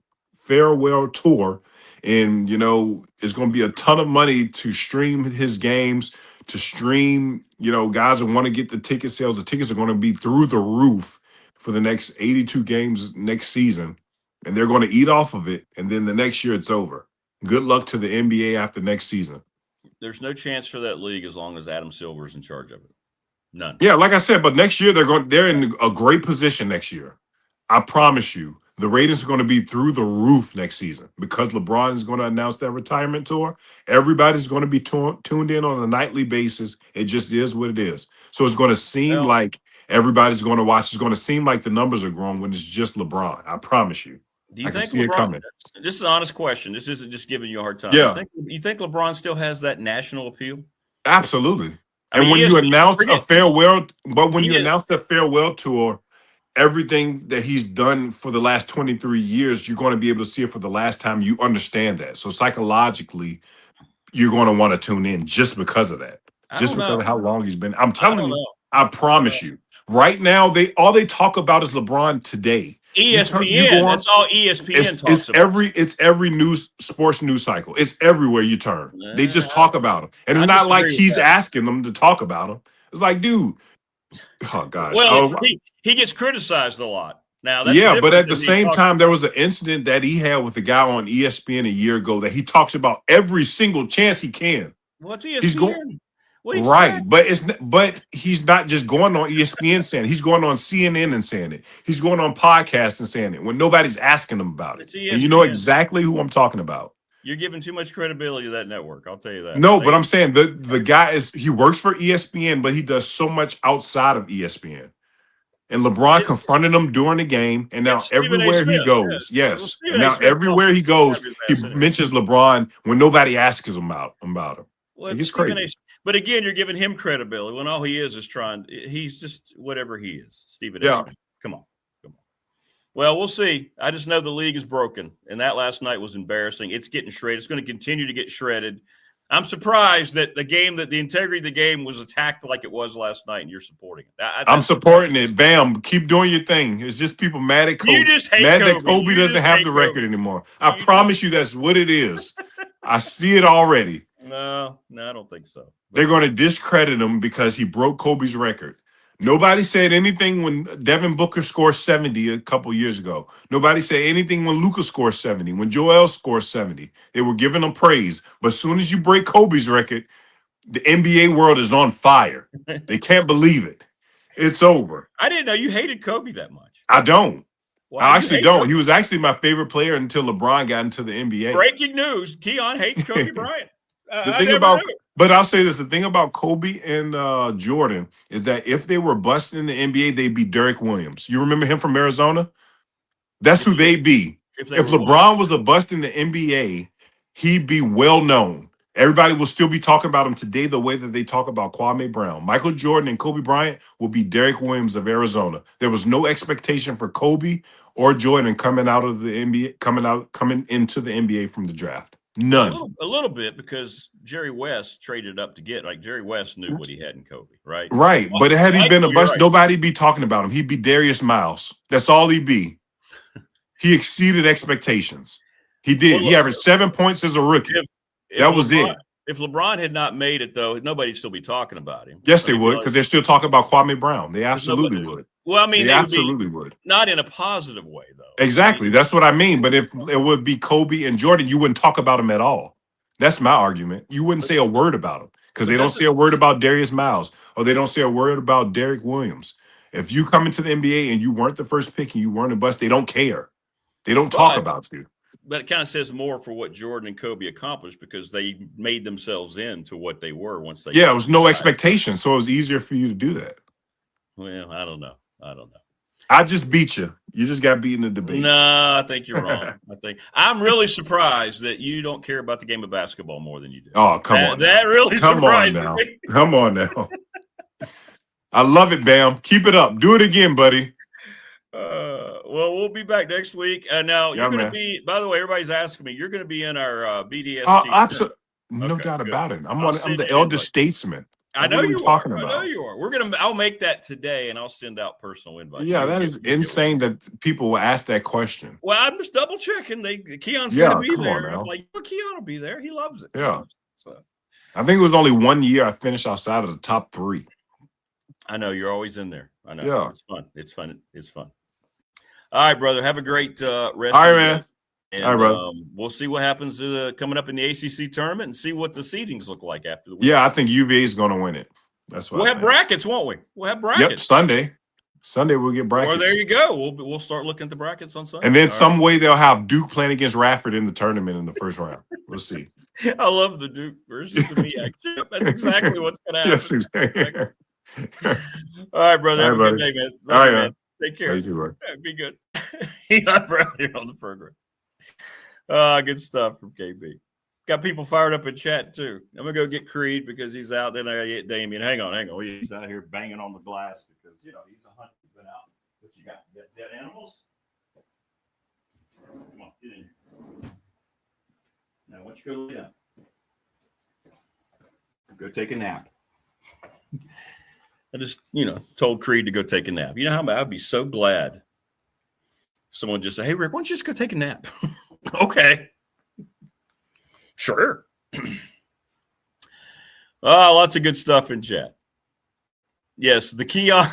and it's going to be a ton of money to stream his games, to stream. Guys that want to get the ticket sales. The tickets are going to be through the roof for the next 82 games next season, and they're going to eat off of it. And then the next year it's over. Good luck to the NBA after next season. There's no chance for that league as long as Adam Silver's in charge of it. None. Yeah, like I said, but next year they're in a great position next year. I promise you, the ratings are going to be through the roof next season because LeBron is going to announce that retirement tour. Everybody's going to be tuned in on a nightly basis. It just is what it is. So it's going to seem like everybody's going to watch. It's going to seem like the numbers are growing when it's just LeBron. I promise you. Do you I think can see it coming. This is an honest question. This isn't just giving you a hard time. Yeah. You think LeBron still has that national appeal? Absolutely. I mean, when you announce a farewell, you announce the farewell tour, everything that he's done for the last 23 years, you're going to be able to see it for the last time. You understand that. So psychologically, you're going to want to tune in just because of that. Just because of how long he's been. I'm telling you, I promise you. Right now, all they talk about is LeBron today. ESPN. That's all ESPN talks about. It's every sports news cycle. It's everywhere you turn. They just talk about him. And it's not like he's asking them to talk about him. It's like, dude. Oh, God. Well, he gets criticized a lot. Now, that's but at the same time, there was an incident that he had with a guy on ESPN a year ago that he talks about every single chance he can. What's ESPN? Right, but he's not just going on ESPN saying it. He's going on CNN and saying it. He's going on podcasts and saying it when nobody's asking him about it. And you know exactly who I'm talking about. You're giving too much credibility to that network. I'll tell you that. No, but I'm saying the guy he works for ESPN, but he does so much outside of ESPN. And LeBron confronted him during the game, and now everywhere he goes, and now everywhere he goes, he mentions LeBron when nobody asks him about him. Well, it's crazy. But again, you're giving him credibility when all he is he's just whatever he is. Stephen A. Smith. Come on. Well, we'll see. I just know the league is broken, and that last night was embarrassing. It's getting shredded. It's going to continue to get shredded. I'm surprised that the integrity of the game was attacked like it was last night, and you're supporting it. I'm supporting it. Bam. Keep doing your thing. It's just people mad at Kobe. You just hate mad Kobe. that Kobe doesn't have the record anymore. I promise you that's what it is. I see it already. No, I don't think so. They're going to discredit him because he broke Kobe's record. Nobody said anything when Devin Booker scored 70 a couple years ago. Nobody said anything when Luka scored 70, when Joel scored 70. They were giving him praise. But as soon as you break Kobe's record, the NBA world is on fire. They can't believe it. It's over. I didn't know you hated Kobe that much. I don't. I actually don't. Kobe? He was actually my favorite player until LeBron got into the NBA. Breaking news. Kion hates Kobe Bryant. But I'll say this, the thing about Kobe and Jordan is that if they were busting in the NBA, they'd be Derek Williams. You remember him from Arizona? That's who they'd be. If LeBron was a bust in the NBA, he'd be well known Everybody will still be talking about him today the way that they talk about Kwame Brown. Michael Jordan and Kobe Bryant will be Derek Williams of Arizona. There was no expectation for Kobe or Jordan coming out of the NBA, coming into the NBA from the draft. None. A little bit, because Jerry West traded up to get, like, Jerry West knew what he had in Kobe, right? Right. But had he been a bust, right. Nobody'd be talking about him. He'd be Darius Miles. That's all he'd be. He exceeded expectations. He did. Well, he averaged 7 points as a rookie. That was it. If LeBron had not made it, though, nobody'd still be talking about him. Yes, they would, because they're still talking about Kwame Brown. They absolutely would. Well, I mean, they absolutely would. Not in a positive way, though. Exactly. That's what I mean. But if it would be Kobe and Jordan, you wouldn't talk about them at all. That's my argument. You wouldn't say a word about them, because they don't say a word about Darius Miles, or they don't say a word about Derek Williams. If you come into the NBA and you weren't the first pick and you weren't a bust, they don't care. They don't talk about you. But it kind of says more for what Jordan and Kobe accomplished, because they made themselves into what they were once they. Yeah, it was no expectation, so it was easier for you to do that. Well, I don't know. I just beat you. You just got beat in the debate. No, I think you're wrong. I'm really surprised that you don't care about the game of basketball more than you do. Oh, come on. That really surprised me. Come on now. I love it, Bam. Keep it up. Do it again, buddy. Well, we'll be back next week. Now, you're going to be, by the way, everybody's asking me, you're going to be in our BDST. Absolutely. No doubt about it. I'm the elder statesman. I know you are. I know you are. I'll make that today, and I'll send out personal invites. Yeah, that is insane that people will ask that question. Well, I'm just double checking. Keon's going to be there. I'm like, well, Kion will be there. He loves it. Yeah. I think it was only 1 year I finished outside of the top 3. I know you're always in there. I know. Yeah. It's fun. All right, brother. Have a great rest. All right, man. And, all right, brother. We'll see what happens coming up in the ACC tournament, and see what the seedings look like after the week. Yeah, I think UVA is going to win it. That's what we'll have brackets, won't we? We'll have brackets. Yep, Sunday we'll get brackets. Well, there you go. We'll start looking at the brackets on Sunday. And then way they'll have Duke playing against Radford in the tournament in the first round. We'll see. I love the Duke versus the MEAC. That's exactly what's going to happen. Yes, exactly. All right, brother. Have a good day, man. All right, man. Take care. Be good. Kion Brown here on the program. Good stuff from KB. Got people fired up in chat too. I'm gonna go get Creed because he's out. Then I get Damien. Hang on. He's out here banging on the glass because he's a hunter. He's been out. What you got? You got dead animals? Come on, get in here. Now, why don't you go lay down? Go take a nap. I just, told Creed to go take a nap. You know how I'd be so glad someone just say, "Hey, Rick, why don't you just go take a nap?" Okay. Sure. Lots of good stuff in chat. Yes, the Kion,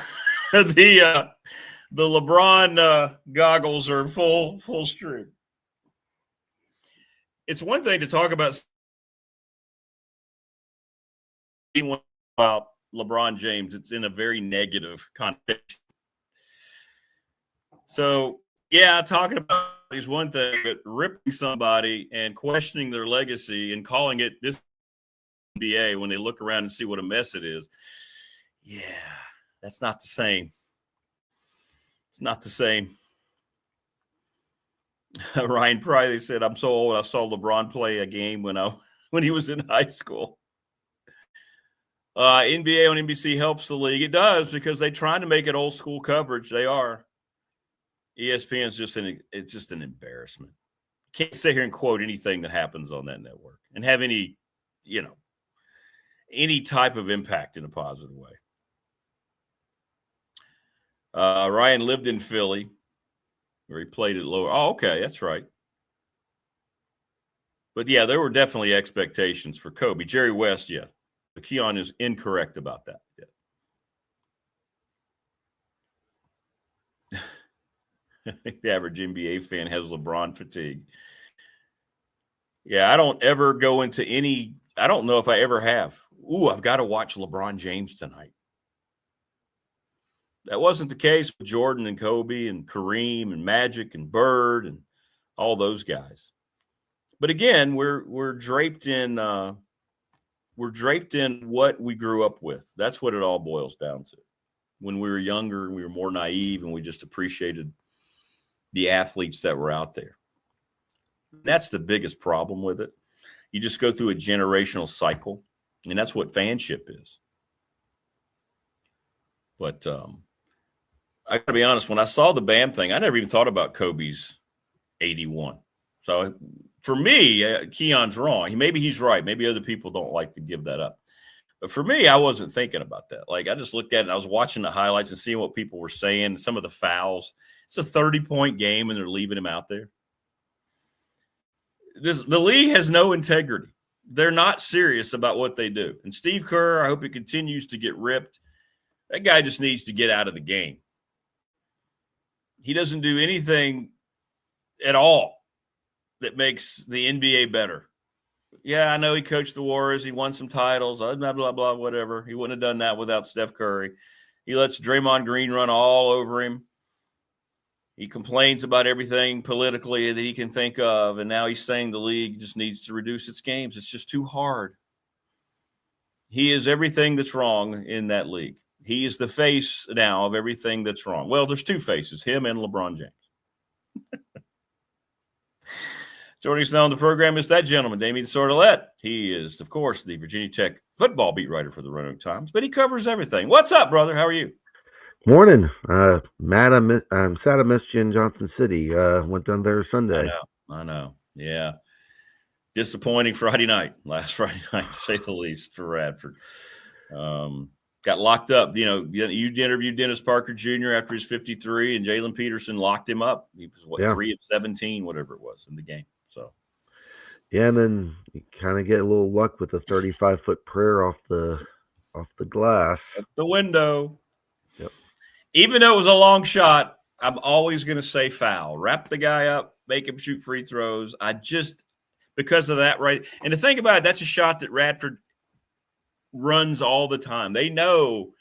the LeBron goggles are full stream. It's one thing to talk about LeBron James. It's in a very negative context. So, yeah, talking about is one thing, but ripping somebody and questioning their legacy and calling it this NBA when they look around and see what a mess it is, yeah, that's not the same. It's not the same. Ryan Priley said, "I'm so old. I saw LeBron play a game when he was in high school." NBA on NBC helps the league. It does, because they're trying to make it old school coverage. They are. ESPN is just an embarrassment. Can't sit here and quote anything that happens on that network and have any type of impact in a positive way. Ryan lived in Philly, where he played at lower. Oh, okay, that's right. But yeah, there were definitely expectations for Kobe. Jerry West, yeah. But Kion is incorrect about that. Yeah. The average NBA fan has LeBron fatigue. Yeah, I don't ever go into I don't know if I ever have. I've got to watch LeBron James tonight. That wasn't the case with Jordan and Kobe and Kareem and Magic and Bird and all those guys. But again, we're draped in what we grew up with. That's what it all boils down to. When we were younger, we were more naive, and we just appreciated the athletes that were out there. That's the biggest problem with it. You just go through a generational cycle, and that's what fanship is. But I got to be honest, when I saw the BAM thing, I never even thought about Kobe's 81. So for me, Keon's wrong. Maybe he's right. Maybe other people don't like to give that up. But for me, I wasn't thinking about that. Like, I just looked at it and I was watching the highlights and seeing what people were saying, some of the fouls. It's a 30-point game and they're leaving him out there. The league has no integrity. They're not serious about what they do. And Steve Kerr, I hope he continues to get ripped. That guy just needs to get out of the game. He doesn't do anything at all that makes the NBA better. Yeah, I know he coached the Warriors. He won some titles, blah, blah, blah, whatever. He wouldn't have done that without Steph Curry. He lets Draymond Green run all over him. He complains about everything politically that he can think of, and now he's saying the league just needs to reduce its games. It's just too hard. He is everything that's wrong in that league. He is the face now of everything that's wrong. Well, there's two faces, him and LeBron James. Joining us now on the program is that gentleman, Damien Sordelett. He is, of course, the Virginia Tech football beat writer for the Roanoke Times, but he covers everything. What's up, brother? How are you? Morning. Matt, I'm sad I missed you in Johnson City. Went down there Sunday. I know. Yeah. Disappointing last Friday night, to say the least, for Radford. Got locked up. You interviewed Dennis Parker Jr. after his 53, and Jalen Peterson locked him up. He was, 3 of 17, whatever it was, in the game. So, yeah, and then you kind of get a little luck with the 35-foot prayer off the glass. At the window. Yep. Even though it was a long shot, I'm always going to say foul. Wrap the guy up, make him shoot free throws. Because of that, right? And to think about it, that's a shot that Radford runs all the time. They know,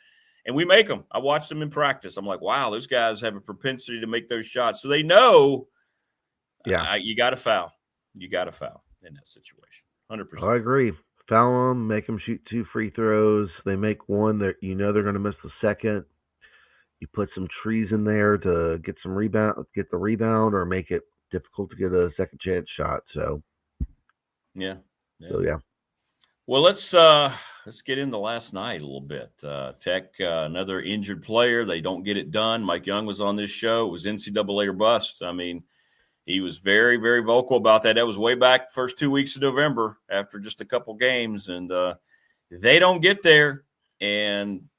and we make them. I watched them in practice. I'm like, wow, those guys have a propensity to make those shots. So they know, you got to foul. You got to foul in that situation. 100%. I agree. Foul them, make them shoot 2 free throws. They make one that they're going to miss the second. You put some trees in there to get the rebound, or make it difficult to get a second chance shot. So, yeah. So, yeah. Well, let's get into last night a little bit. Tech, another injured player. They don't get it done. Mike Young was on this show. It was NCAA or bust. I mean, he was very, very vocal about that. That was way back first 2 weeks of November after just a couple games, and they don't get there. And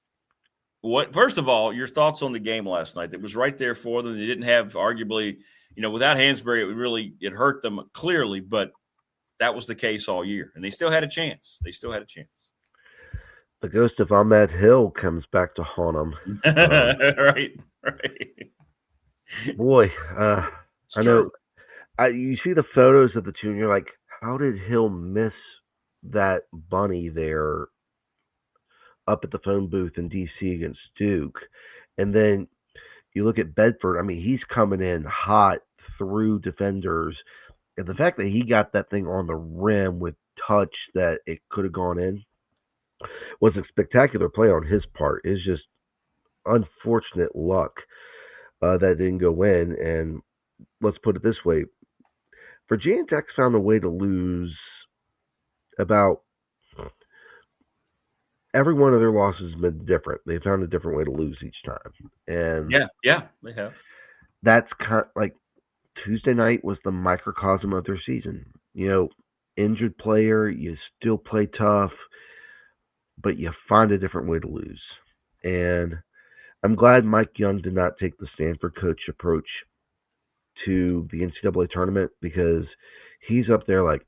first of all, your thoughts on the game last night? It was right there for them. They didn't have, arguably, without Hansberry, it hurt them clearly, but that was the case all year, and they still had a chance. The ghost of Ahmed Hill comes back to haunt them. Right. Boy, I know. You see the photos of the two, and you're like, how did Hill miss that bunny there up at the phone booth in D.C. against Duke? And then you look at Bedford. I mean, he's coming in hot through defenders. And the fact that he got that thing on the rim with touch that it could have gone in was a spectacular play on his part. It's just unfortunate luck that didn't go in. And let's put it this way. Virginia Tech found a way to lose about every one of their losses has been different. They found a different way to lose each time. And yeah, they have. That's kind of like Tuesday night was the microcosm of their season. Injured player, you still play tough, but you find a different way to lose. And I'm glad Mike Young did not take the Stanford coach approach to the NCAA tournament, because he's up there like,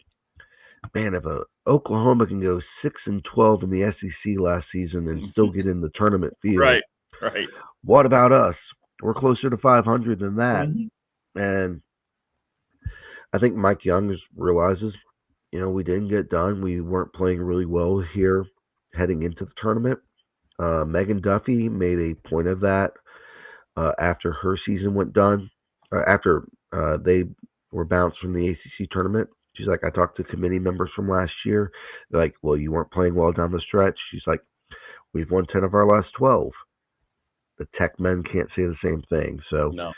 man, if Oklahoma can go 6-12 in the SEC last season and still get in the tournament field, right. What about us? We're closer to 500 than that. Mm-hmm. And I think Mike Young realizes, we didn't get done. We weren't playing really well here heading into the tournament. Megan Duffy made a point of that after her season went done. After they were bounced from the ACC tournament. She's like, I talked to committee members from last year. They're like, well, you weren't playing well down the stretch. She's like, we've won 10 of our last 12. The Tech men can't say the same thing. So, no.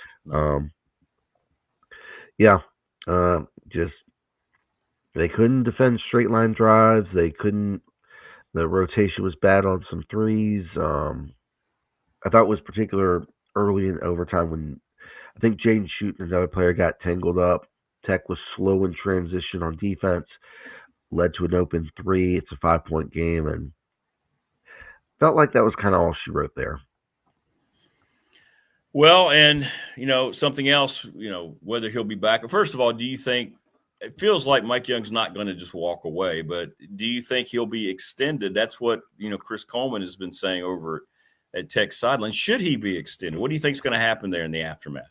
Just They couldn't defend straight line drives. They couldn't. The rotation was bad on some threes. I thought it was particular early in overtime when I think Jaden Shooten, another player, got tangled up. Tech was slow in transition on defense, led to an open three. It's a 5-point game, and felt like that was kind of all she wrote there. Well, and, something else, whether he'll be back. First of all, do you think – it feels like Mike Young's not going to just walk away, but do you think he'll be extended? That's what, Chris Coleman has been saying over at Tech sideline. Should he be extended? What do you think is going to happen there in the aftermath?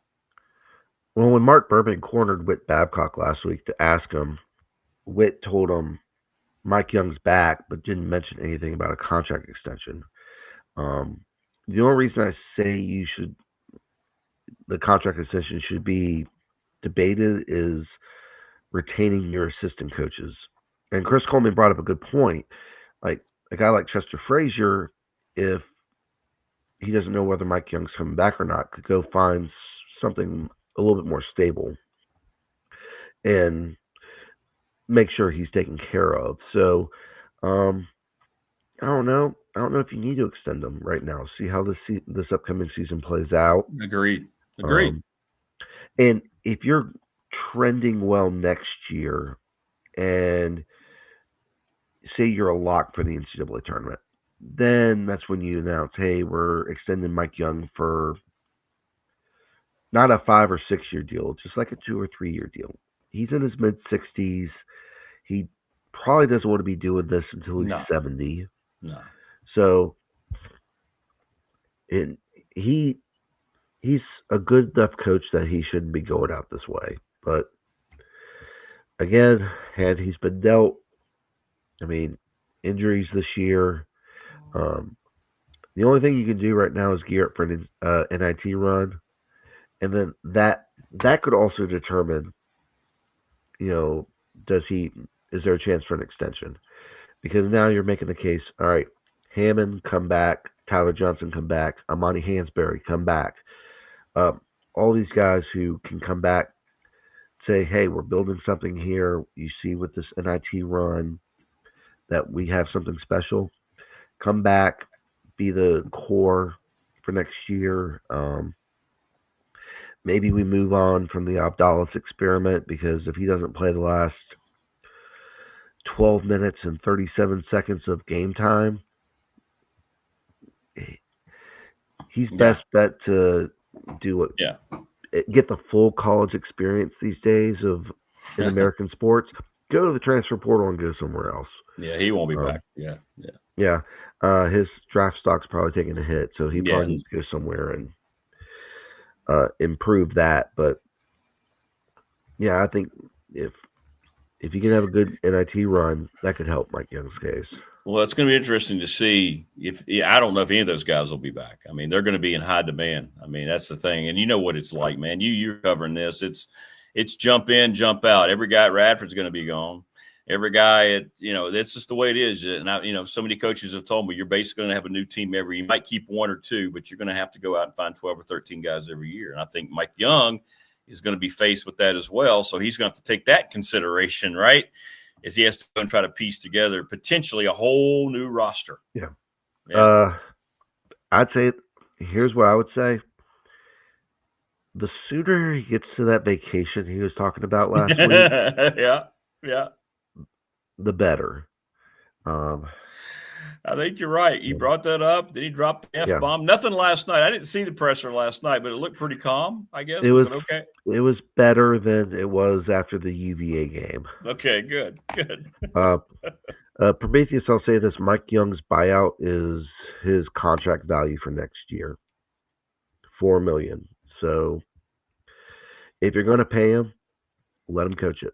Well, when Mark Berman cornered Whit Babcock last week to ask him, Whit told him Mike Young's back, but didn't mention anything about a contract extension. The only reason I say the contract extension should be debated is retaining your assistant coaches. And Chris Coleman brought up a good point. Like a guy like Chester Frazier, if he doesn't know whether Mike Young's coming back or not, could go find something a little bit more stable and make sure he's taken care of. So I don't know. I don't know if you need to extend them right now. See how this upcoming season plays out. Agreed. And if you're trending well next year and say you're a lock for the NCAA tournament, then that's when you announce, hey, we're extending Mike Young for not a 5 or 6 year deal, just like a 2 or 3 year deal. He's in his mid-60s. He probably doesn't want to be doing this until he's 70. No. So he's a good enough coach that he shouldn't be going out this way. But again, had he's been dealt, injuries this year. The only thing you can do right now is gear up for an NIT run. And then that could also determine, is there a chance for an extension? Because now you're making the case, all right, Hammond, come back. Tyler Johnson, come back. Amani Hansberry, come back. All these guys who can come back, say, hey, we're building something here. You see with this NIT run that we have something special. Come back, be the core for next year. Maybe we move on from the Abdallas experiment, because if he doesn't play the last 12 minutes and 37 seconds of game time, he's best bet to do it. Yeah. Get the full college experience these days in American sports. Go to the transfer portal and go somewhere else. Yeah, he won't be back. Yeah. His draft stock's probably taking a hit, so he probably needs to go somewhere and improve that. But I think if you can have a good NIT run, that could help Mike Young's case. Well, it's going to be interesting to see I don't know if any of those guys will be back. They're going to be in high demand. That's the thing. And you know what it's like, man. You're covering this. It's jump in, jump out. Every guy at Radford's going to be gone. Every guy that's just the way it is. And so many coaches have told me you're basically going to have a new team every year. You might keep 1 or 2, but you're going to have to go out and find 12 or 13 guys every year. And I think Mike Young is going to be faced with that as well. So he's going to have to take that consideration, right? As he has to go and try to piece together potentially a whole new roster. Yeah. I'd say, here's what I would say. The sooner he gets to that vacation he was talking about last week. Yeah. The better. I think you're right. He brought that up. Then he dropped the F-bomb. Nothing last night. I didn't see the presser last night, but it looked pretty calm, I guess. Was it okay? It was better than it was after the UVA game. Okay, good. Prometheus, I'll say this. Mike Young's buyout is his contract value for next year. $4 million. So if you're going to pay him, let him coach it.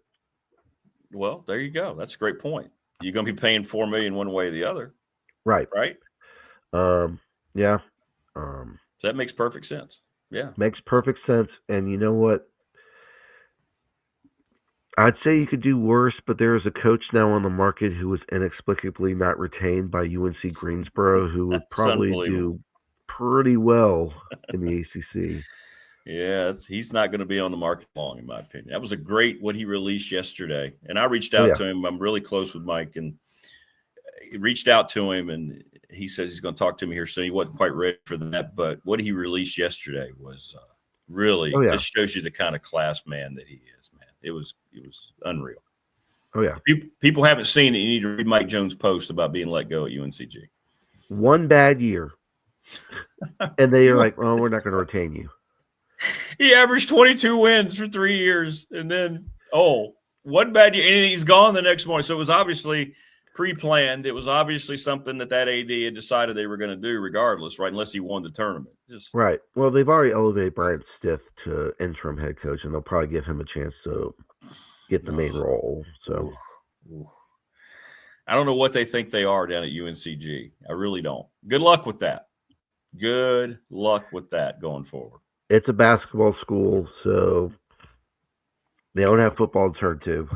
Well, there you go. That's a great point. You're going to be paying $4 million one way or the other. Right. Yeah. So that makes perfect sense. Yeah. Makes perfect sense. And you know what? I'd say you could do worse, but there is a coach now on the market who was inexplicably not retained by UNC Greensboro, who would probably do pretty well in the ACC. Yeah, he's not going to be on the market long, in my opinion. That was a great what he released yesterday. And I reached out to him. I'm really close with Mike, and he reached out to him, and he says he's going to talk to me here soon. He wasn't quite ready for that, but what he released yesterday was really just shows you the kind of class man that he is, man. It was unreal. Oh, yeah. If people haven't seen it, you need to read Mike Jones' post about being let go at UNCG. One bad year. And they are like, we're not going to retain you. He averaged 22 wins for 3 years, and then, one bad year, and he's gone the next morning. So it was obviously pre-planned. It was obviously something that AD had decided they were going to do regardless, right, unless he won the tournament. Right. Well, they've already elevated Brian Stiff to interim head coach, and they'll probably give him a chance to get the main role. So I don't know what they think they are down at UNCG. I really don't. Good luck with that. Good luck with that going forward. It's a basketball school, so they don't have football to turn to.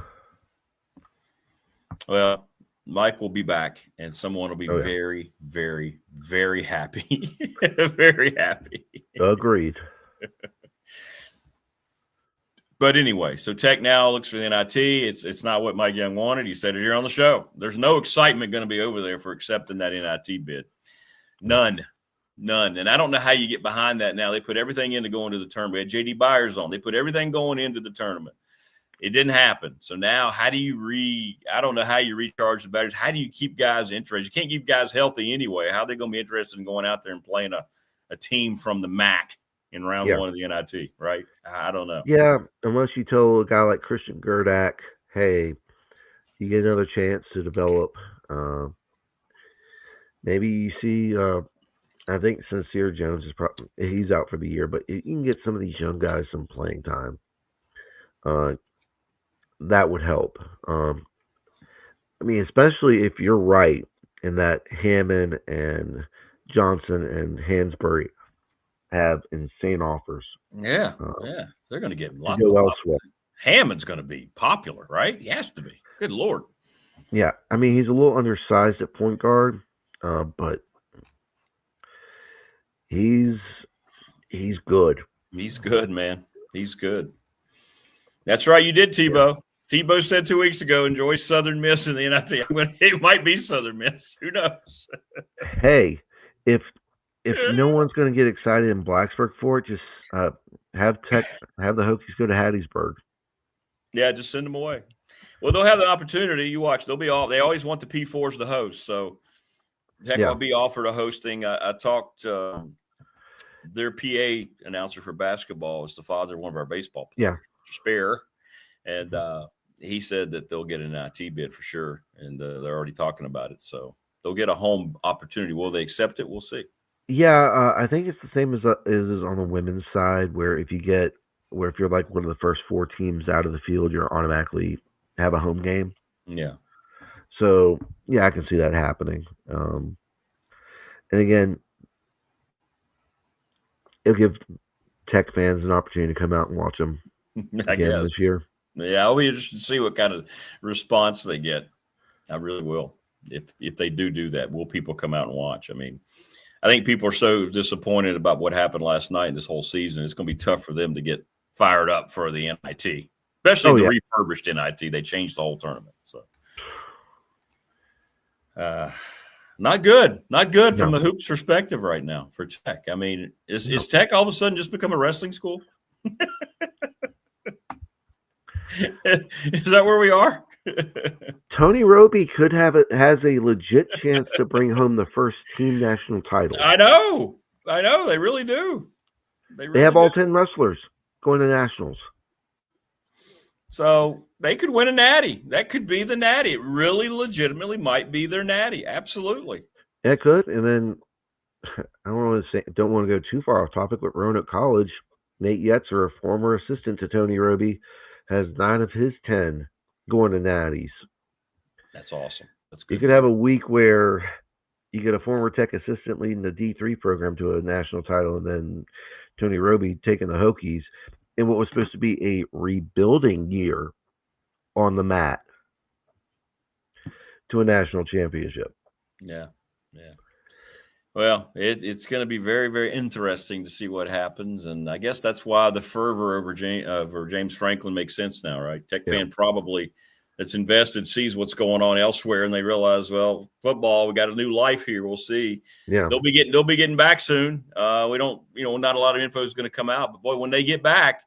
Well, Mike will be back, and someone will be very, very, very happy. Very happy. Agreed. But anyway, so Tech now looks for the NIT. It's not what Mike Young wanted. He said it here on the show. There's no excitement going to be over there for accepting that NIT bid. None. And I don't know how you get behind that now. They put everything into going to the tournament. We had J.D. Byers on. They put everything going into the tournament. It didn't happen. So now how do you I don't know how you recharge the batteries. How do you keep guys interested? You can't keep guys healthy anyway. How are they going to be interested in going out there and playing a team from the MAC in round one of the NIT, right? I don't know. Yeah, unless you tell a guy like Christian Gerdak, hey, you get another chance to develop. Maybe you see I think Sincere Jones he's out for the year, but you can get some of these young guys some playing time. That would help. I mean, especially if you're right in that Hammond and Johnson and Hansberry have insane offers. Yeah. They're going to get lots of elsewhere. Hammond's going to be popular, right? He has to be. Good Lord. Yeah. I mean, he's a little undersized at point guard, but he's good. He's good, man. He's good. That's right. You did, Tebow. Yeah. Tebow said 2 weeks ago, enjoy Southern Miss in the NIT. It might be Southern Miss. Who knows? Hey, if no one's going to get excited in Blacksburg for it, just have the Hokies go to Hattiesburg. Yeah, just send them away. Well, they'll have the opportunity. You watch. They always want the P4s to host. So Tech will be offered a hosting. I talked their PA announcer for basketball is the father of one of our baseball players, Spare, and he said that they'll get an NIT bid for sure, and they're already talking about it. So they'll get a home opportunity. Will they accept it? We'll see. Yeah, I think it's the same as on the women's side, where if you're like one of the first 4 teams out of the field, you're automatically have a home game. Yeah. So yeah, I can see that happening. And again, it'll give Tech fans an opportunity to come out and watch them again this year. Yeah, I'll be interested to see what kind of response they get. I really will. If they do that, will people come out and watch? I mean, I think people are so disappointed about what happened last night and this whole season. It's going to be tough for them to get fired up for the NIT, especially the refurbished NIT. They changed the whole tournament. So, not good from the hoops perspective right now for Tech. I mean, is Tech all of a sudden just become a wrestling school? Is that where we are? Tony Roby has a legit chance to bring home the first team national title. I know. They really do. They have all 10 wrestlers going to nationals. So they could win a natty. That could be the natty. It really legitimately might be their natty. Absolutely. It could. And then I don't want to go too far off topic, but Roanoke College, Nate Yetzer, a former assistant to Tony Roby, has 9 of his 10 going to natties. That's awesome. That's good. You could have a week where you get a former Tech assistant leading the D3 program to a national title, and then Tony Roby taking the Hokies in what was supposed to be a rebuilding year on the mat to a national championship. Yeah. Well, it's going to be very, very interesting to see what happens, and I guess that's why the fervor over James Franklin makes sense now, right? Tech fan probably that's invested sees what's going on elsewhere, and they realize, well, football, we got a new life here. We'll see. Yeah, they'll be getting back soon. We don't, not a lot of info is going to come out, but boy, when they get back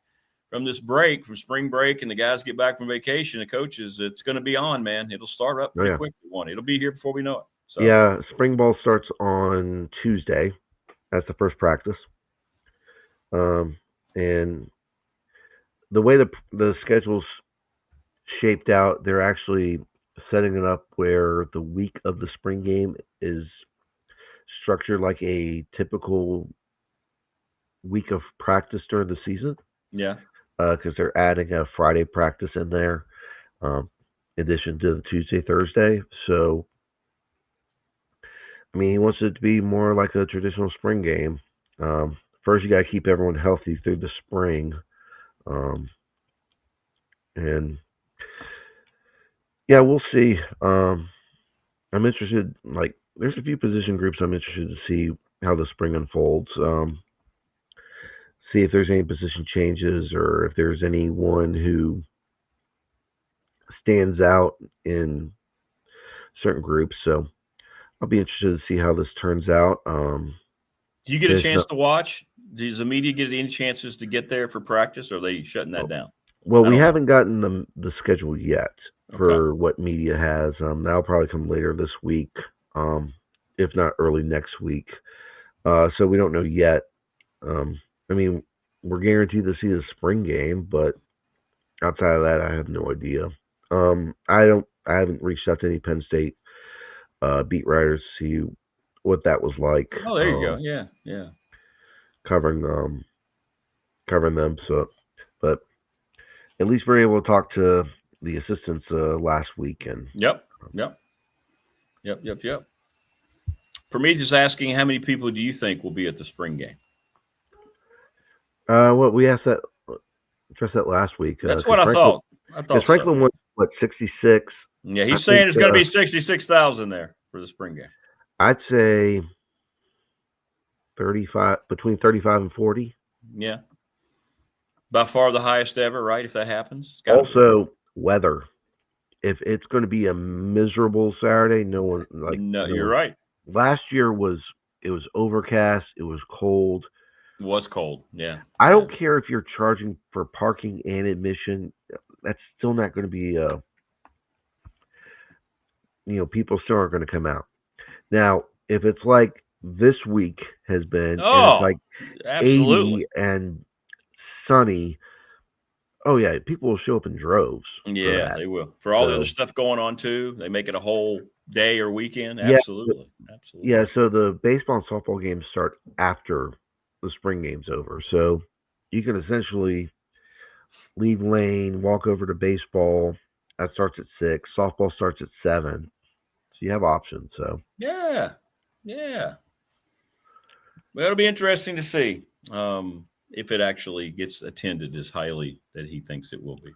from this break, from spring break, and the guys get back from vacation, the coaches, it's going to be on, man. It'll start up pretty quickly. It'll be here before we know it. So. Yeah, spring ball starts on Tuesday. That's the first practice. And the way the schedule's shaped out, they're actually setting it up where the week of the spring game is structured like a typical week of practice during the season. Yeah. Because they're adding a Friday practice in there, in addition to the Tuesday, Thursday. So, I mean, he wants it to be more like a traditional spring game. First, you got to keep everyone healthy through the spring. And, yeah, we'll see. I'm interested, there's a few position groups I'm interested to see how the spring unfolds. See if there's any position changes or if there's anyone who stands out in certain groups. So, I'll be interested to see how this turns out. Do you get a chance to watch? Does the media get any chances to get there for practice, or are they shutting that down? Well, we haven't gotten the schedule yet for what media has. That'll probably come later this week, if not early next week. So we don't know yet. I mean, we're guaranteed to see the spring game, but outside of that, I have no idea. I haven't reached out to any Penn State beat writers to see what that was like. Oh, there you go. Yeah. Covering them. So, but at least we're able to talk to the assistants last week. And Yep. Prometheus asking, how many people do you think will be at the spring game? We addressed that last week. That's what I thought. Franklin was 66. Yeah, he's saying it's going to be 66,000 there for the spring game. I'd say 35, between 35 and 40. Yeah. By far the highest ever, right? If that happens. Also, weather. If it's going to be a miserable Saturday, no one you're right. Last year it was overcast. It was cold. It was cold. Yeah. I don't care if you're charging for parking and admission. That's still not going to be people still aren't going to come out. Now, if it's like this week has been, and it's like absolutely 80 and sunny, oh yeah, people will show up in droves. Yeah, they will. For all the other stuff going on too, they make it a whole day or weekend. Absolutely. Yeah, so the baseball and softball games start after the spring game's over. So you can essentially leave Lane, walk over to baseball. That starts at 6. Softball starts at 7. So you have options. So yeah. Well, it'll be interesting to see if it actually gets attended as highly that he thinks it will be.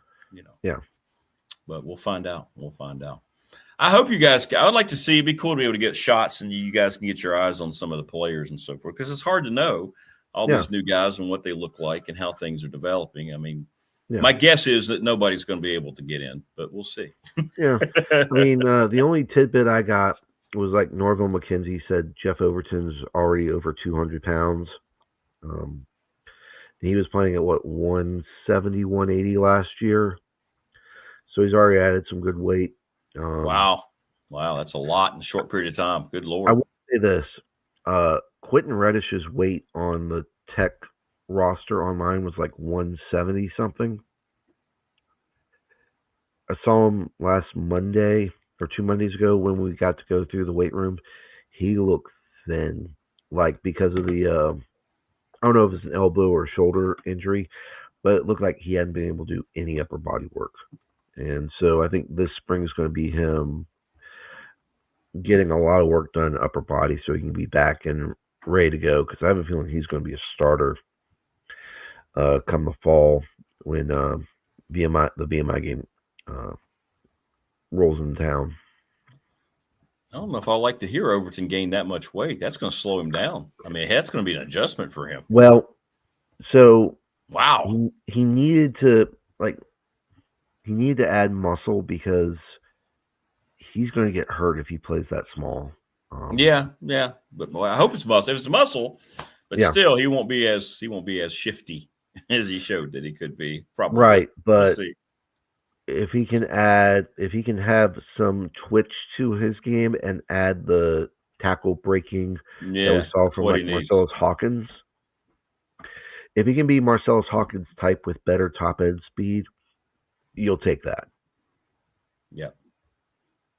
Yeah. But we'll find out. I hope you guys. I would like to see. It'd be cool to be able to get shots, and you guys can get your eyes on some of the players and so forth, because it's hard to know all these new guys and what they look like and how things are developing. I mean. Yeah. My guess is that nobody's going to be able to get in, but we'll see. Yeah. I mean, the only tidbit I got was like Norville McKenzie said Jeff Overton's already over 200 pounds. He was playing at 170, 180 last year. So he's already added some good weight. Wow. That's a lot in a short period of time. Good Lord. I will say this. Quentin Reddish's weight on the Tech roster online was like 170 something. I saw him last Monday or 2 Mondays ago when we got to go through the weight room. He looked thin, like because of the I don't know if it's an elbow or shoulder injury, but it looked like he hadn't been able to do any upper body work. And so I think this spring is going to be him getting a lot of work done upper body so he can be back and ready to go, because I have a feeling he's going to be a starter come the fall when the BMI game rolls in town. I don't know if I like to hear Overton gain that much weight. That's going to slow him down. I mean, that's going to be an adjustment for him. Well, so wow, he needed to add muscle because he's going to get hurt if he plays that small. Yeah, but boy, I hope it's muscle. If it's muscle, but still, he won't be as shifty as he showed that he could be. Probably right, but we'll if he can have some twitch to his game and add the tackle breaking that we saw from like Marcellus Hawkins. If he can be Marcellus Hawkins type with better top end speed, you'll take that. Yeah.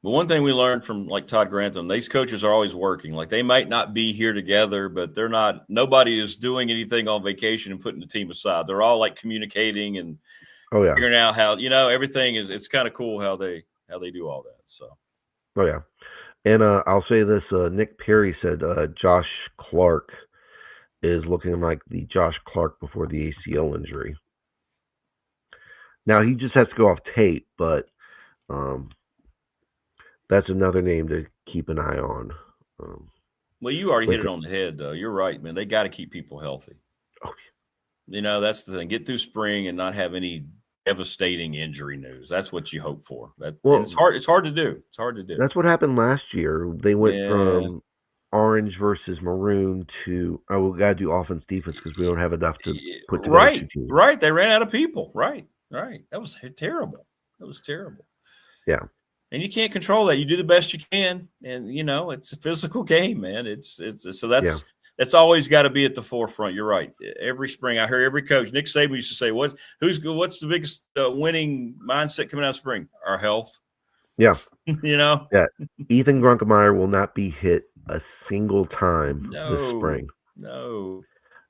But one thing we learned from like Todd Grantham, these coaches are always working. Like they might not be here together, but nobody is doing anything on vacation and putting the team aside. They're all like communicating and figuring out how, everything it's kind of cool how they do all that. So. Oh yeah. And I'll say this, Nick Perry said Josh Clark is looking like the Josh Clark before the ACL injury. Now he just has to go off tape, but that's another name to keep an eye on. Well, you already hit it on the head, though. You're right, man. They got to keep people healthy. Okay. That's the thing. Get through spring and not have any devastating injury news. That's what you hope for. It's hard. It's hard to do. It's hard to do. That's what happened last year. They went from orange versus maroon to we got to do offense defense because we don't have enough to put together. Right. They ran out of people. Right. That was terrible. Yeah. And you can't control that. You do the best you can, and it's a physical game, man. That's always got to be at the forefront. You're right. Every spring, I hear every coach. Nick Saban used to say, "What's the biggest winning mindset coming out of spring? Our health." Yeah. Yeah. Ethan Grunkemeyer will not be hit a single time this spring. No.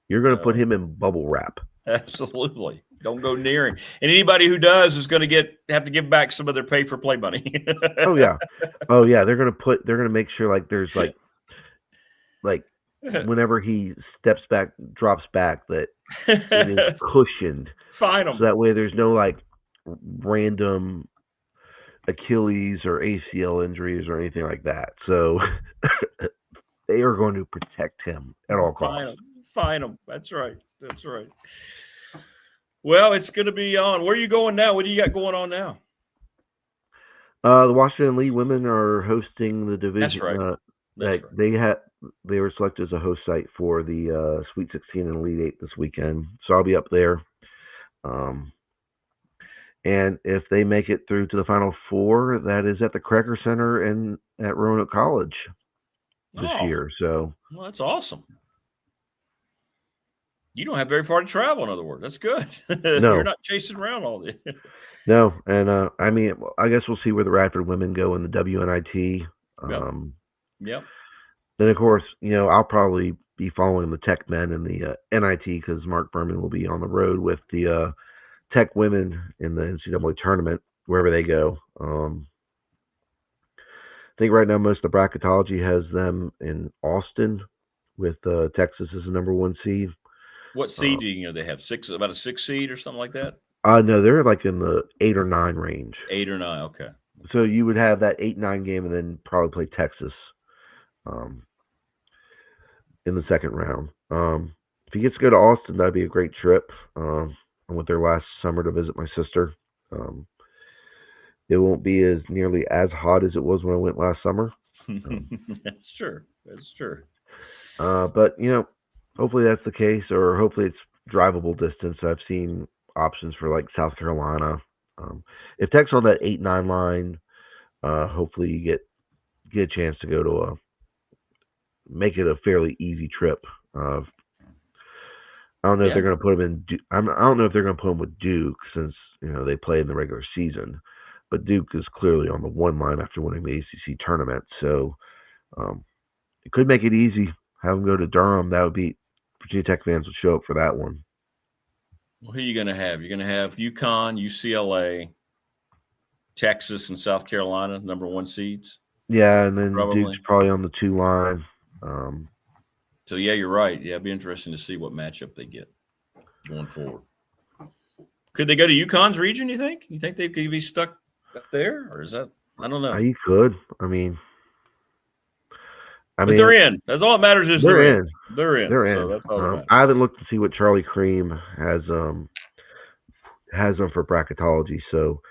You're going to put him in bubble wrap. Absolutely. Don't go near him. And anybody who does is going to have to give back some of their pay for play money. Oh yeah. They're going to make sure like there's like whenever he steps back, drops back, that it is cushioned. Fine him. So that way there's no like random Achilles or ACL injuries or anything like that. So they are going to protect him at all costs. Fine him. That's right. Well, it's going to be on. Where are you going now? What do you got going on now? The Washington Lee women are hosting the division. That's right. That's right. They were selected as a host site for the Sweet 16 and Elite 8 this weekend. So I'll be up there. And if they make it through to the Final Four, that is at the Cracker Center and at Roanoke College this year. So that's awesome. You don't have very far to travel, in other words. That's good. No. You're not chasing around all day. No, and I guess we'll see where the Radford women go in the WNIT. Yep. Then, of course, I'll probably be following the Tech men in the NIT because Mark Berman will be on the road with the Tech women in the NCAA tournament, wherever they go. I think right now most of the bracketology has them in Austin with Texas as the number 1 seed. What seed do they have? About a 6 seed or something like that? No, they're like in the 8 or 9 range. 8 or 9, okay. So you would have that 8-9 game and then probably play Texas in the second round. If he gets to go to Austin, that'd be a great trip. I went there last summer to visit my sister. It won't be nearly as hot as it was when I went last summer. That's true. But hopefully that's the case, or hopefully it's drivable distance. I've seen options for like South Carolina. If Tech's on that 8-9 line, hopefully you get a chance to go to make it a fairly easy trip. I don't know if they're going to put him in. I don't know if they're going to put him with Duke since they play in the regular season, but Duke is clearly on the 1 line after winning the ACC tournament, so it could make it easy. Have them go to Durham. That would be Virginia Tech fans would show up for that one. Well, who are you going to have? You're going to have UConn, UCLA, Texas, and South Carolina, number 1 seeds. Yeah, and then Duke's probably on the 2 line. So, yeah, you're right. Yeah, it'd be interesting to see what matchup they get going forward. Could they go to UConn's region, you think? You think they could be stuck up there? Or is that – I don't know. You could. I mean I but mean, they're in. That's all that matters is they're in. They're in. They're so in. that's all that matters. I haven't looked to see what Charlie Cream has them for bracketology, so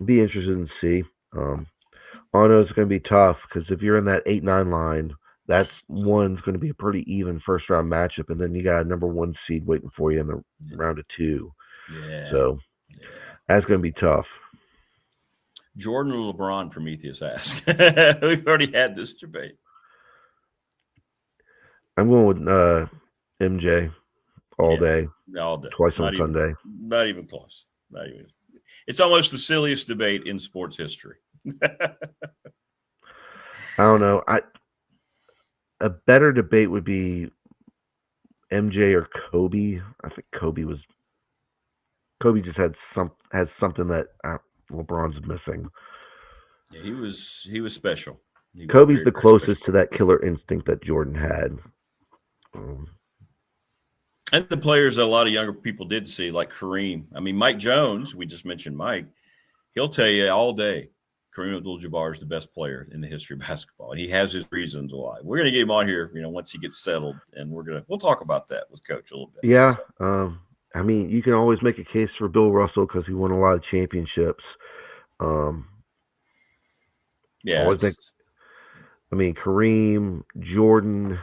be interested to see. I know it's going to be tough because if you're in that 8-9 line, that's one's going to be a pretty even first round matchup, and then you got a number 1 seed waiting for you in the round of 2. Yeah. So that's going to be tough. Jordan or LeBron? Prometheus asked. We've already had this debate. I'm going with MJ all day. All day. Twice on Sunday. Not even close. Not even. It's almost the silliest debate in sports history. I don't know. A better debate would be MJ or Kobe. I think Kobe just has something that LeBron's missing. Yeah, he was special. Kobe's the closest to that killer instinct that Jordan had. And the players that a lot of younger people did see, like Kareem. I mean, Mike Jones, we just mentioned Mike. He'll tell you all day Kareem Abdul-Jabbar is the best player in the history of basketball, and he has his reasons why. We're going to get him on here, once he gets settled, and we'll talk about that with Coach a little bit. Yeah, I mean, you can always make a case for Bill Russell because he won a lot of championships. Yeah, Kareem, Jordan,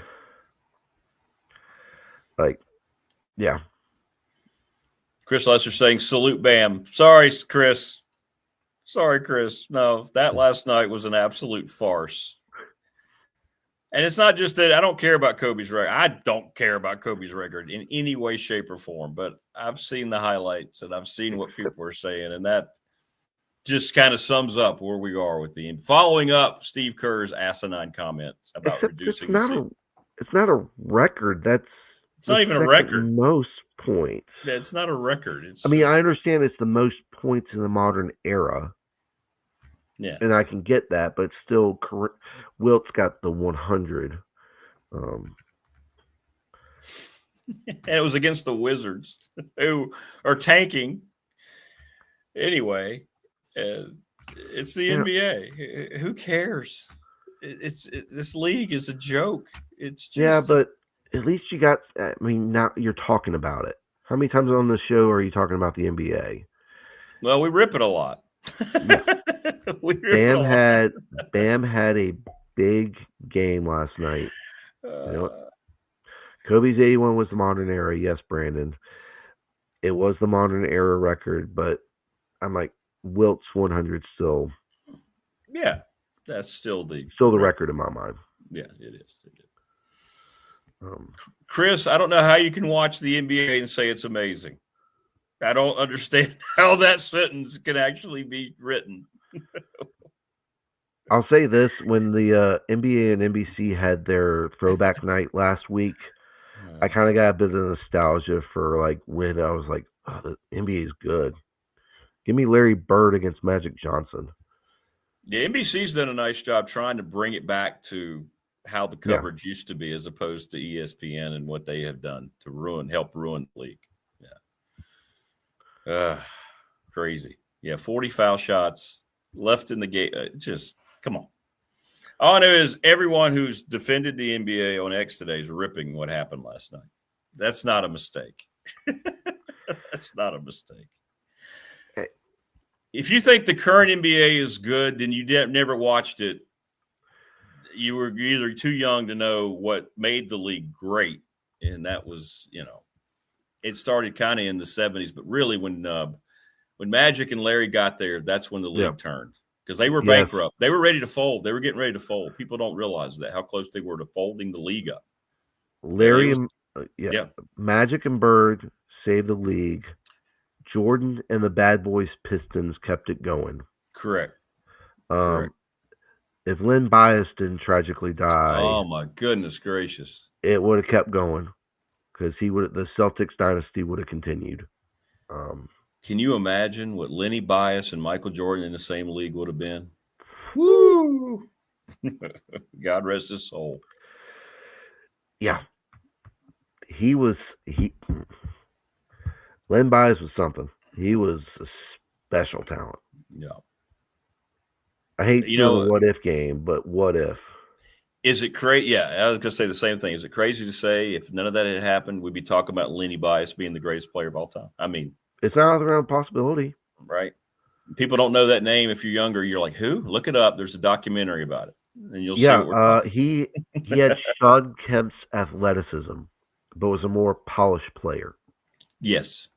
yeah. Chris Lesser saying salute Bam. Sorry, Chris. No, that last night was an absolute farce. And it's not just that I don't care about Kobe's record. I don't care about Kobe's record in any way, shape, or form. But I've seen the highlights and I've seen what people are saying. And that just kind of sums up where we are with the following up Steve Kerr's asinine comments about reducing the season. It's not a record. It's not even a record. Most points. Yeah, it's not a record. I understand it's the most points in the modern era. Yeah. And I can get that, but still, Wilt's got the 100. And it was against the Wizards, who are tanking. Anyway, it's the NBA. Who cares? This league is a joke. It's just... Yeah, but at least you got, now you're talking about it. How many times on the show are you talking about the NBA? Well, we rip it a lot. Yeah. Bam had a big game last night. Kobe's 81 was the modern era. Yes, Brandon. It was the modern era record, but I'm like, Wilt's 100 still. Yeah, that's still the record in my mind. Yeah, it is. Chris, I don't know how you can watch the NBA and say it's amazing. I don't understand how that sentence can actually be written. I'll say this: when the NBA and NBC had their throwback night last week, I kind of got a bit of nostalgia for when I was like, oh, the NBA is good. Give me Larry Bird against Magic Johnson. Yeah, NBC's done a nice job trying to bring it back to how the coverage used to be, as opposed to ESPN and what they have done to help ruin the league. Yeah, crazy. Yeah, 40 foul shots left in the game. Just come on. All I know is everyone who's defended the NBA on X today is ripping what happened last night. That's not a mistake. That's not a mistake. If you think the current NBA is good, then you never watched it. You were either too young to know what made the league great, and that was, it started kind of in the 70s, but really when Magic and Larry got there, that's when the league turned, because they were bankrupt. They were ready to fold. They were getting ready to fold. People don't realize that, how close they were to folding the league up. Magic and Bird saved the league. Jordan and the Bad Boys Pistons kept it going. Correct. If Len Bias didn't tragically die, oh my goodness gracious, it would have kept going, because the Celtics dynasty would have continued. Can you imagine what Lenny Bias and Michael Jordan in the same league would have been? Woo! God rest his soul. Yeah, Len Bias was something. He was a special talent. Yeah. I hate the what if game, but what if? Is it crazy? Yeah, I was going to say the same thing. Is it crazy to say if none of that had happened, we'd be talking about Lenny Bias being the greatest player of all time? I mean, it's not out of the possibility, right? People don't know that name. If you're younger, you're like, who? Look it up. There's a documentary about it, and you'll see what we're talking. He had Sean Kemp's athleticism, but was a more polished player. Yes.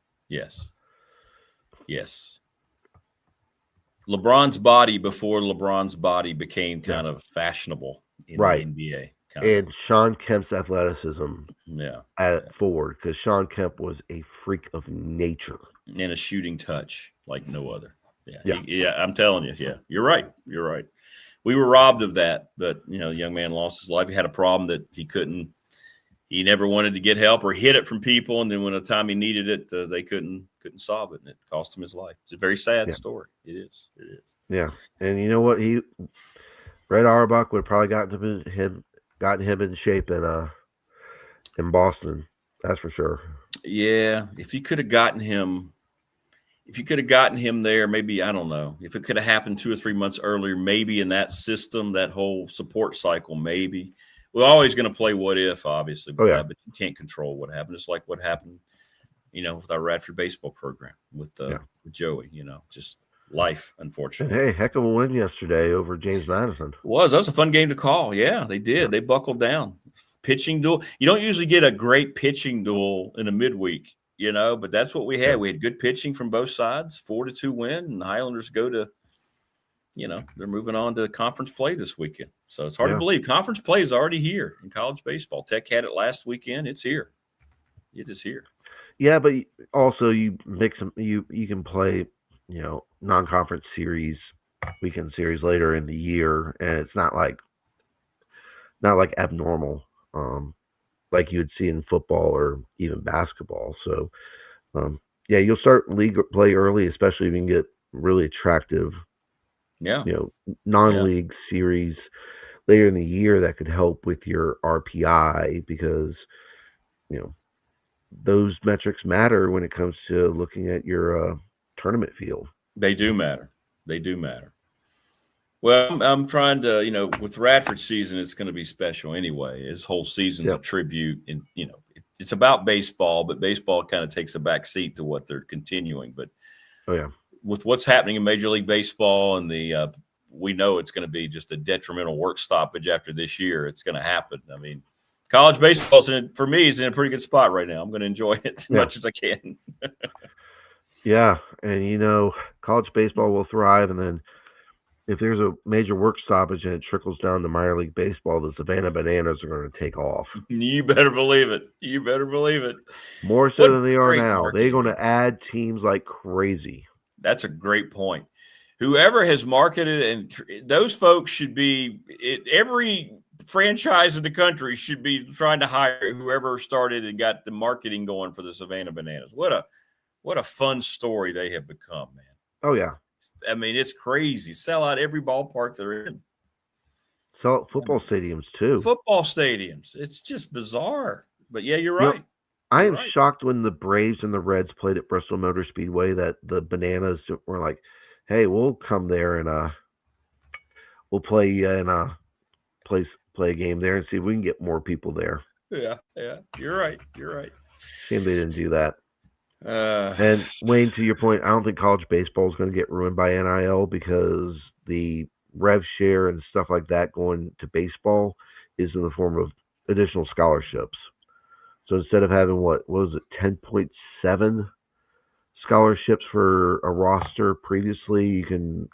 LeBron's body before LeBron's body became kind of fashionable in the NBA. And Sean Kemp's athleticism at forward, because Sean Kemp was a freak of nature. And a shooting touch like no other. Yeah, I'm telling you. Yeah, you're right. We were robbed of that, but, the young man lost his life. He had a problem that he never wanted to get help or hid it from people. And then when the time he needed it, they couldn't solve it. And it cost him his life. It's a very sad story. It is. Yeah. And you know what? Red Auerbach would have probably gotten him in shape in Boston. That's for sure. Yeah. If you could have gotten him there, maybe, I don't know, if it could have happened 2 or 3 months earlier, maybe in that system, that whole support cycle, maybe. We're always going to play what if, obviously, but you can't control what happened. It's like what happened, with our Radford baseball program with Joey, just life, unfortunately. Hey, heck of a win yesterday over James Madison. That was a fun game to call. Yeah, they did. Yeah. They buckled down. Pitching duel. You don't usually get a great pitching duel in a midweek, but that's what we had. We had good pitching from both sides, 4-2 win, and the Highlanders go to, they're moving on to conference play this weekend. So it's hard to believe. Conference play is already here in college baseball. Tech had it last weekend. It's here. It is here. Yeah, but also you mix them. You can play, non-conference series, weekend series later in the year, and it's not like abnormal, like you would see in football or even basketball. So, you'll start league play early, especially if you can get really attractive, non-league series later in the year that could help with your RPI, because, those metrics matter when it comes to looking at your tournament field. They do matter. Well, I'm trying to, with Radford season, it's going to be special anyway. His whole season's a tribute, and it's about baseball, but baseball kind of takes a back seat to what they're continuing. But with what's happening in Major League Baseball and we know it's going to be just a detrimental work stoppage after this year. It's going to happen. I mean, college baseball, for me, is in a pretty good spot right now. I'm going to enjoy it as much as I can. And, college baseball will thrive. And then if there's a major work stoppage and it trickles down to minor league baseball, the Savannah Bananas are going to take off. You better believe it. More so than they are now. They're going to add teams like crazy. That's a great point. Whoever has marketed, and those folks should be every franchise in the country should be trying to hire whoever started and got the marketing going for the Savannah Bananas. What a fun story they have become, man. Oh yeah. I mean, it's crazy. Sell out every ballpark they're in. Sell out football stadiums too. It's just bizarre. But yeah, you're right. I am shocked when the Braves and the Reds played at Bristol Motor Speedway that the Bananas were like, hey, we'll come there and we'll play play a game there and see if we can get more people there. Yeah. You're right. Shame they didn't do that. And Wayne, to your point, I don't think college baseball is going to get ruined by NIL, because the rev share and stuff like that going to baseball is in the form of additional scholarships. So instead of having what was it, 10.7 scholarships for a roster previously, you can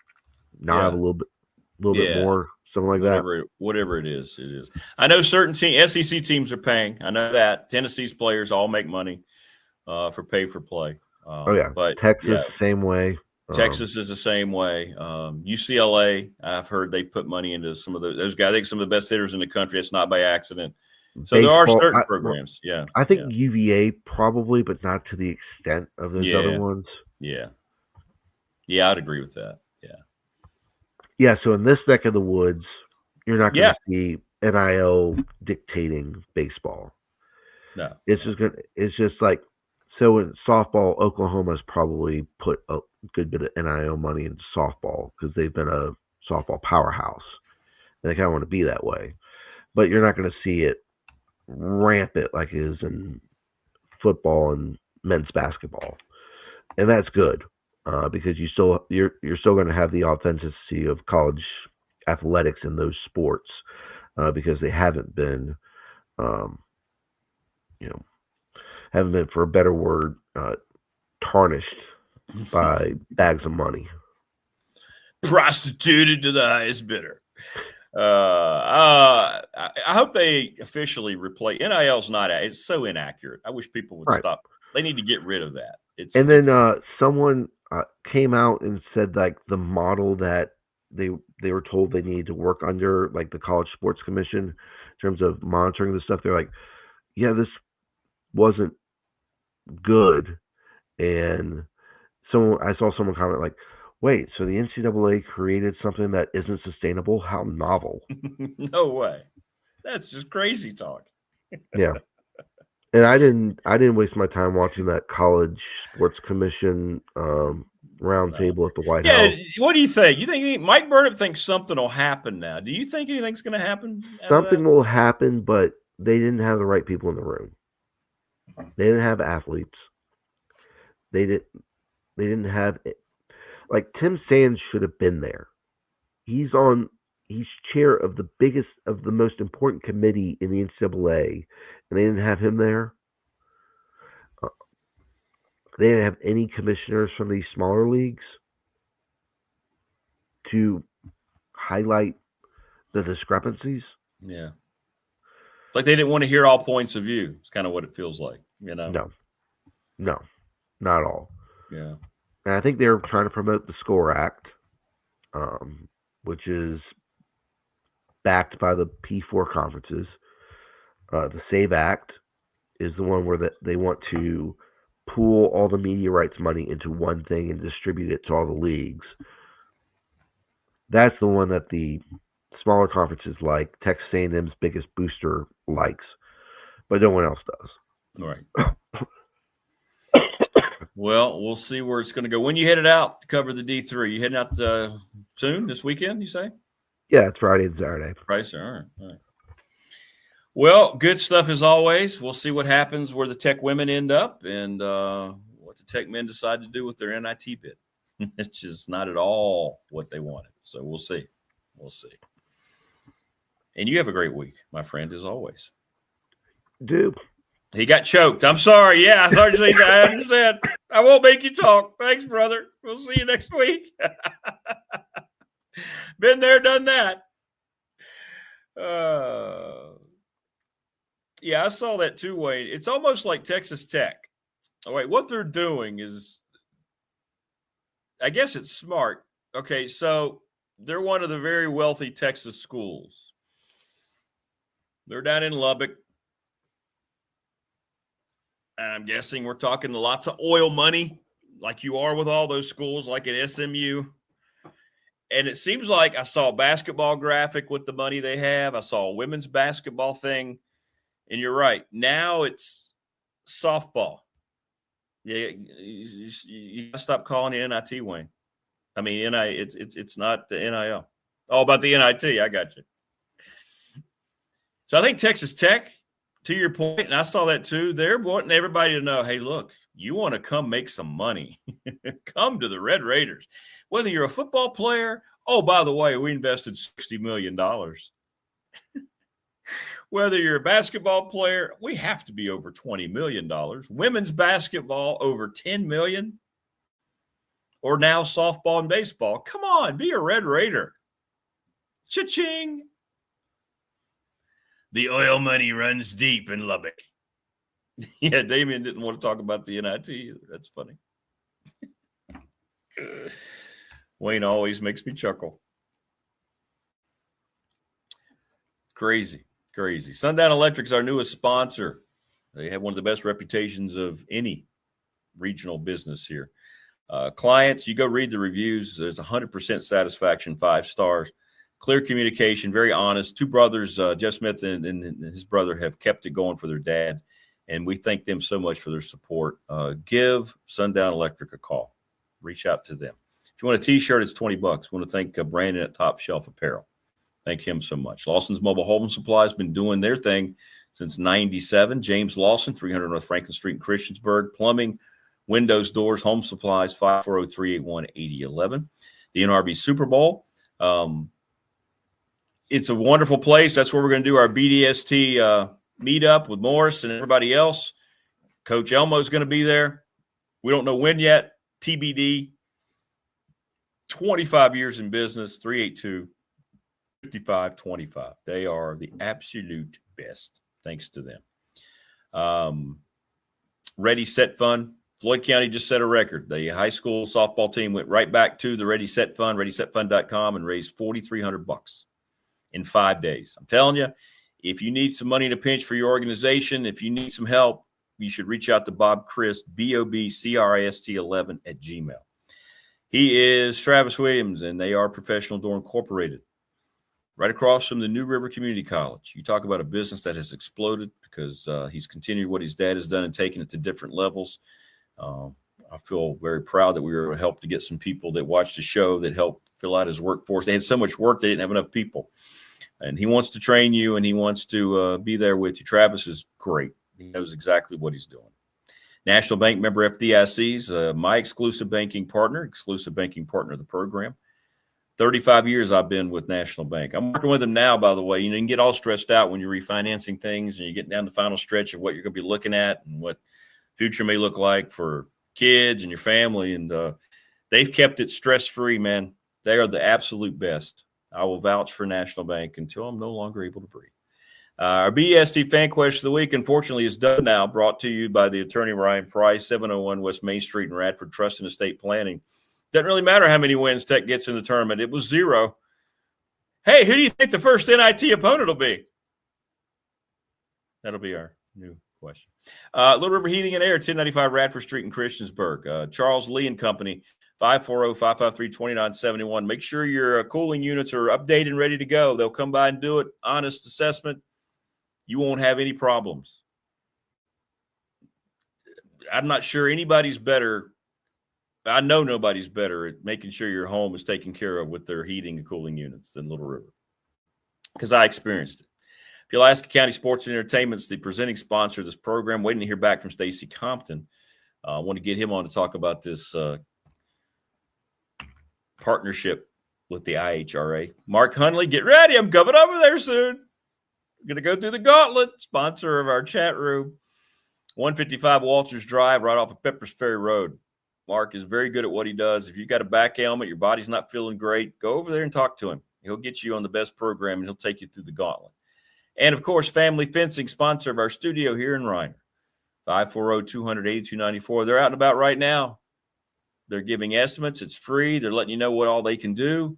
now have a little bit more, something like that. Whatever it is, it is. I know certain SEC teams are paying. I know that Tennessee's players all make money for pay for play. But Texas same way. Texas is the same way. UCLA, I've heard they put money into some of those guys. I think some of the best hitters in the country. It's not by accident. So there are certain programs. I think UVA probably, but not to the extent of those other ones. Yeah, I'd agree with that. Yeah. So in this neck of the woods, you're not going to see NIL dictating baseball. No, it's just like, so in softball, Oklahoma's probably put a good bit of NIL money into softball because they've been a softball powerhouse, and they kind of want to be that way. but you're not going to see it rampant like it is in football and men's basketball, and that's good because you're still going to have the authenticity of college athletics in those sports because they haven't been, for a better word, tarnished by bags of money, prostituted to the highest bidder. I hope they officially replace NIL's not. It's so inaccurate. I wish people would stop. They need to get rid of that. Someone came out and said like the model that they were told they needed to work under, like the College Sports Commission, in terms of monitoring this stuff. They're like, yeah, this wasn't good. And I saw someone comment like, wait, so the NCAA created something that isn't sustainable? How novel. No way. That's just crazy talk. Yeah. And I didn't waste my time watching that College Sports Commission roundtable at the White House. What do you think? You think Mike Burnett thinks something will happen now? Do you think anything's going to happen? Something will happen, but they didn't have the right people in the room. They didn't have athletes. They didn't have it. Like Tim Sands should have been there. He's chair of the most important committee in the NCAA, and they didn't have him there. They didn't have any commissioners from these smaller leagues to highlight the discrepancies. Yeah. It's like they didn't want to hear all points of view. It's kind of what it feels like, No, not at all. Yeah. And I think they're trying to promote the SCORE Act, which is backed by the P4 conferences. The SAVE Act is the one where they want to pool all the media rights money into one thing and distribute it to all the leagues. That's the one that the smaller conferences like Texas A&M's biggest booster likes, but no one else does. Right. Well, we'll see where it's going to go. When you headed out to cover the D3, you heading out soon this weekend, you say? Yeah, it's Friday and Saturday. Friday, all right. Well, good stuff as always. We'll see what happens where the Tech women end up and what the Tech men decide to do with their NIT bid. It's just not at all what they wanted. So we'll see. And you have a great week, my friend, as always. Dude. He got choked. I'm sorry. Yeah, I understand. I won't make you talk. Thanks, brother. We'll see you next week. Been there, done that. Yeah, I saw that too, Wayne. It's almost like Texas Tech. Oh, wait, what they're doing is, I guess it's smart. Okay, so they're one of the very wealthy Texas schools. They're down in Lubbock. And I'm guessing we're talking lots of oil money, like you are with all those schools, like at SMU. And it seems like I saw a basketball graphic with the money they have. I saw a women's basketball thing. And you're right. Now it's softball. Yeah, you gotta stop calling it NIT, Wayne. I mean, it's not the NIL. Oh, about the NIT. I got you. So I think Texas Tech, to your point, and I saw that too, they're wanting everybody to know, hey, look, you want to come make some money. Come to the Red Raiders. Whether you're a football player, oh, by the way, we invested $60 million. Whether you're a basketball player, we have to be over $20 million. Women's basketball, over $10 million. Or now softball and baseball. Come on, be a Red Raider. Cha-ching. The oil money runs deep in Lubbock. Yeah, Damien didn't want to talk about the NIT either. That's funny. Wayne always makes me chuckle. Crazy. Sundown Electric's our newest sponsor. They have one of the best reputations of any regional business here. Clients, you go read the reviews. There's 100% satisfaction, 5 stars. Clear communication, very honest. 2 brothers, Jeff Smith and his brother, have kept it going for their dad, and we thank them so much for their support. Give Sundown Electric a call. Reach out to them. If you want a T-shirt, it's $20. We want to thank Brandon at Top Shelf Apparel. Thank him so much. Lawson's Mobile Home Supply has been doing their thing since 97. James Lawson, 300 North Franklin Street in Christiansburg. Plumbing, windows, doors, home supplies, 540-381-8011. The NRB Super Bowl. It's a wonderful place. That's where we're going to do our BDST meetup with Morris and everybody else. Coach Elmo's going to be there. We don't know when yet. TBD. 25 years in business, 382-5525. They are the absolute best, thanks to them. Ready, Set Fund. Floyd County just set a record. The high school softball team went right back to the Ready Set Fund, ReadySetFund.com, and raised $4,300 in 5 days. I'm telling you, if you need some money in a pinch for your organization, if you need some help, you should reach out to Bob Christ, BOBCRIST11 at Gmail. He is Travis Williams, and they are Professional Door Incorporated, right across from the New River Community College. You talk about a business that has exploded because he's continued what his dad has done and taken it to different levels. I feel very proud that we were able to help to get some people that watched the show that helped fill out his workforce. They had so much work, they didn't have enough people. And he wants to train you, and he wants to be there with you. Travis is great. He knows exactly what he's doing. National Bank member FDIC's my exclusive banking partner of the program. 35 years I've been with National Bank. I'm working with them now, by the way. You can get all stressed out when you're refinancing things and you're getting down the final stretch of what you're going to be looking at and what future may look like for kids and your family. And they've kept it stress-free, man. They are the absolute best. I will vouch for National Bank until I'm no longer able to breathe. Our BST fan question of the week, unfortunately, is done now, brought to you by the attorney Ryan Price, 701 West Main Street in Radford, Trust and Estate Planning. Doesn't really matter how many wins Tech gets in the tournament. It was 0. Hey, who do you think the first NIT opponent will be? That'll be our new question. Little River Heating and Air, 1095 Radford Street in Christiansburg. Charles Lee and Company, 540-553-2971. Make sure your cooling units are updated and ready to go. They'll come by and do it. Honest assessment. You won't have any problems. I'm not sure anybody's better. I know nobody's better at making sure your home is taken care of with their heating and cooling units than Little River, because I experienced it. Pulaski County Sports and Entertainment is the presenting sponsor of this program. Waiting to hear back from Stacy Compton. I want to get him on to talk about this partnership with the IHRA. Mark Hunley, get ready. I'm coming over there soon. I'm going to go through the gauntlet, sponsor of our chat room. 155 Walters Drive, right off of Peppers Ferry Road. Mark is very good at what he does. If you've got a back ailment, your body's not feeling great, go over there and talk to him. He'll get you on the best program, and he'll take you through the gauntlet. And, of course, Family Fencing, sponsor of our studio here in Reiner. 540-200-8294. They're out and about right now. They're giving estimates. It's free. They're letting you know what all they can do.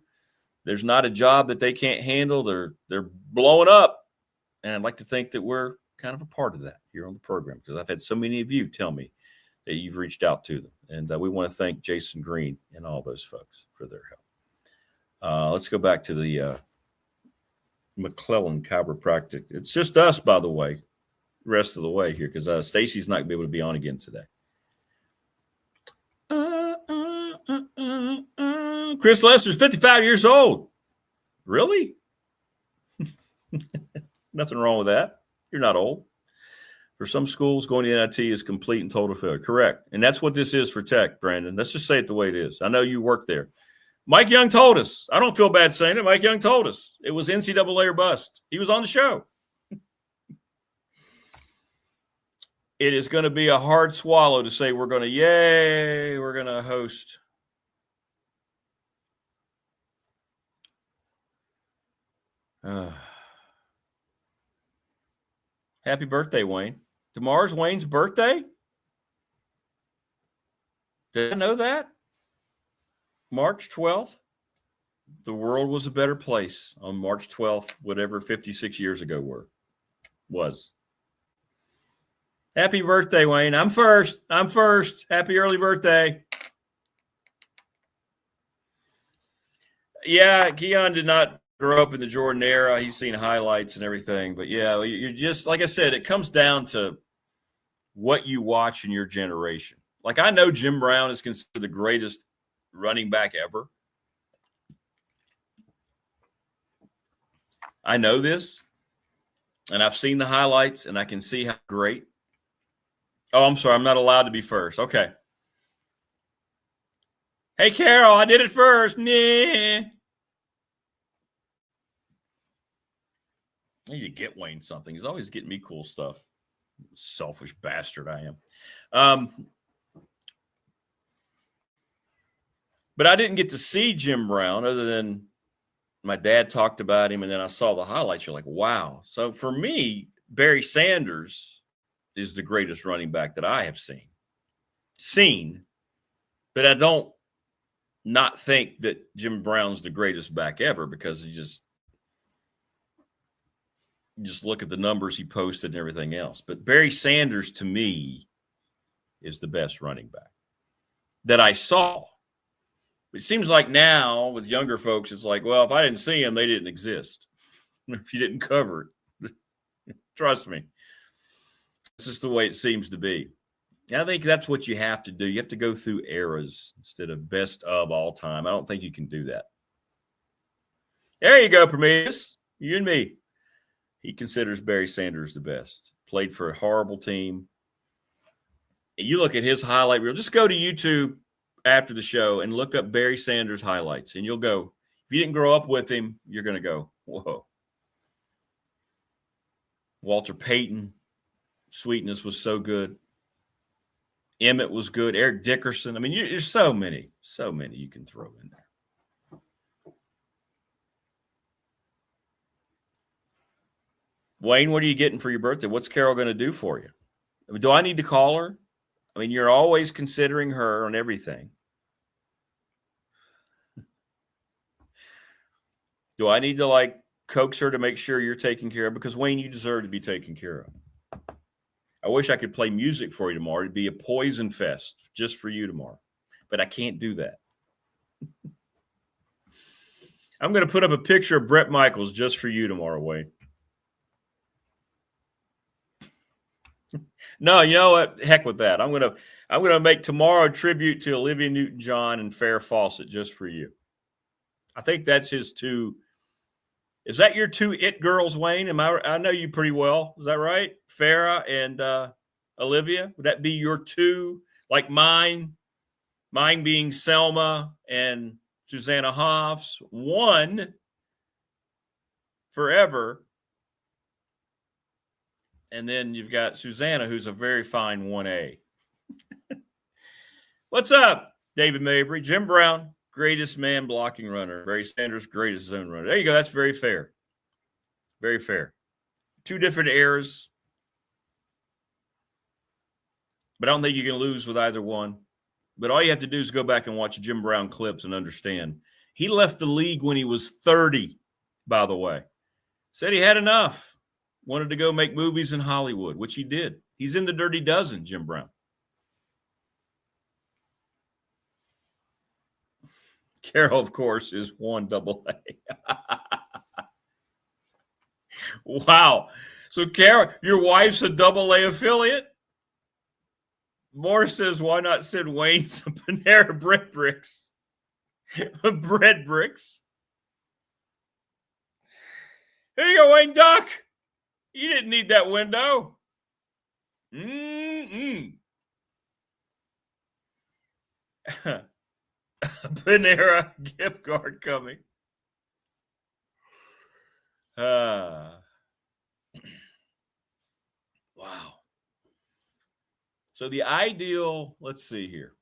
There's not a job that they can't handle. They're blowing up. And I'd like to think that we're kind of a part of that here on the program, because I've had so many of you tell me that you've reached out to them. And we want to thank Jason Green and all those folks for their help. Let's go back to the McClellan Chiropractic. It's just us, by the way, the rest of the way here, because Stacy's not going to be able to be on again today. Chris Lester's 55 years old. Really? Nothing wrong with that. You're not old. For some schools, going to the NIT is complete and total failure. Correct. And that's what this is for Tech, Brandon. Let's just say it the way it is. I know you work there. Mike Young told us. I don't feel bad saying it. Mike Young told us. It was NCAA or bust. He was on the show. It is going to be a hard swallow to say we're going to host. Happy birthday, Wayne. Tomorrow's Wayne's birthday? Did I know that? March 12th? The world was a better place on March 12th, whatever 56 years ago was. Happy birthday, Wayne. I'm first. Happy early birthday. Yeah, Kion did not grow up in the Jordan era. He's seen highlights and everything. But, yeah, you're just, like I said, it comes down to what you watch in your generation. Like, I know Jim Brown is considered the greatest running back ever. I know this, and I've seen the highlights, and I can see how great. Oh, I'm sorry. I'm not allowed to be first. Okay. Hey, Carol, I did it first. Nah. I need to get Wayne something. He's always getting me cool stuff. Selfish bastard I am. But I didn't get to see Jim Brown other than my dad talked about him, and then I saw the highlights. You're like, wow. So for me, Barry Sanders is the greatest running back that I have seen. But I don't not think that Jim Brown's the greatest back ever, because you just look at the numbers he posted and everything else. But Barry Sanders, to me, is the best running back that I saw. It seems like now with younger folks, it's like, well, if I didn't see them, they didn't exist. If you didn't cover it, trust me, this is the way it seems to be. And I think that's what you have to do. You have to go through eras instead of best of all time. I don't think you can do that. There you go, Prometheus. You and me. He considers Barry Sanders the best. Played for a horrible team. And you look at his highlight reel. Just go to YouTube after the show and look up Barry Sanders highlights, and you'll go, if you didn't grow up with him, you're going to go, whoa. Walter Payton, Sweetness was so good. Emmett was good. Eric Dickerson. I mean, there's so many you can throw in there. Wayne, what are you getting for your birthday? What's Carol going to do for you? I mean, do I need to call her? I mean, you're always considering her on everything. Do I need to coax her to make sure you're taken care of? Because Wayne, you deserve to be taken care of. I wish I could play music for you tomorrow. It'd be a poison fest just for you tomorrow, but I can't do that. I'm going to put up a picture of Bret Michaels just for you tomorrow, Wayne. No, you know what? Heck with that. I'm gonna make tomorrow a tribute to Olivia Newton-John and Farrah Fawcett just for you. I think that's his two. Is that your two it girls, Wayne? I know you pretty well. Is that right? Farrah and Olivia. Would that be your two? Like mine being Selma and Susanna Hoffs. One forever. And then you've got Susanna, who's a very fine 1A. What's up, David Mabry? Jim Brown, greatest man blocking runner. Barry Sanders, greatest zone runner. There you go. That's very fair. Very fair. Two different eras. But I don't think you can lose with either one. But all you have to do is go back and watch Jim Brown clips and understand. He left the league when he was 30, by the way. Said he had enough. Wanted to go make movies in Hollywood, which he did. He's in the Dirty Dozen, Jim Brown. Carol, of course, is 1AA. Wow. So, Carol, your wife's a AA affiliate? Morris says, why not send Wayne some Panera bread bricks? Bread bricks. Here you go, Wayne Duck. You didn't need that window. Panera gift card coming. Wow. So the ideal, let's see here.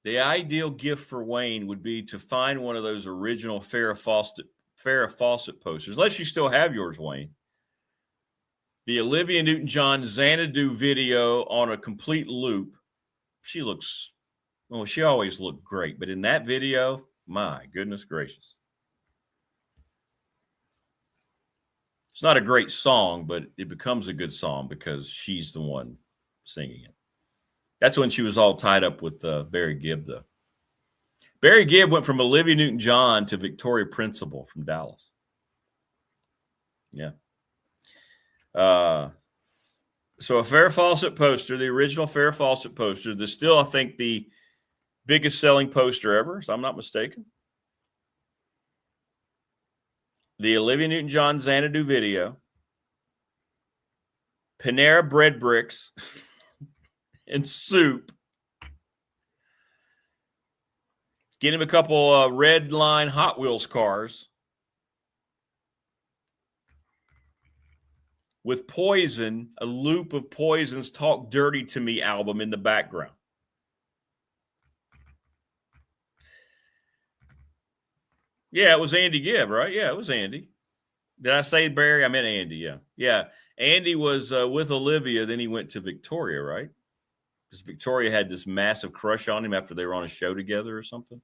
The ideal gift for Wayne would be to find one of those original Farrah Fawcett posters, unless you still have yours, Wayne. The Olivia Newton-John Xanadu video on a complete loop. She always looked great, but in that video, my goodness gracious. It's not a great song, but it becomes a good song because she's the one singing it. That's when she was all tied up with Barry Gibb, though. Barry Gibb went from Olivia Newton-John to Victoria Principal from Dallas. Yeah. So a Farrah Fawcett poster, the original Farrah Fawcett poster, that's still, I think, the biggest selling poster ever, so I'm not mistaken. the Olivia Newton-John Xanadu video, Panera bread bricks, and soup. Get him a couple red line Hot Wheels cars with Poison, a loop of Poison's Talk Dirty to Me album in the background. Yeah, it was Andy Gibb, right? Yeah, it was Andy. Did I say Barry? I meant Andy, yeah. Yeah, Andy was with Olivia, then he went to Victoria, right? Because Victoria had this massive crush on him after they were on a show together or something.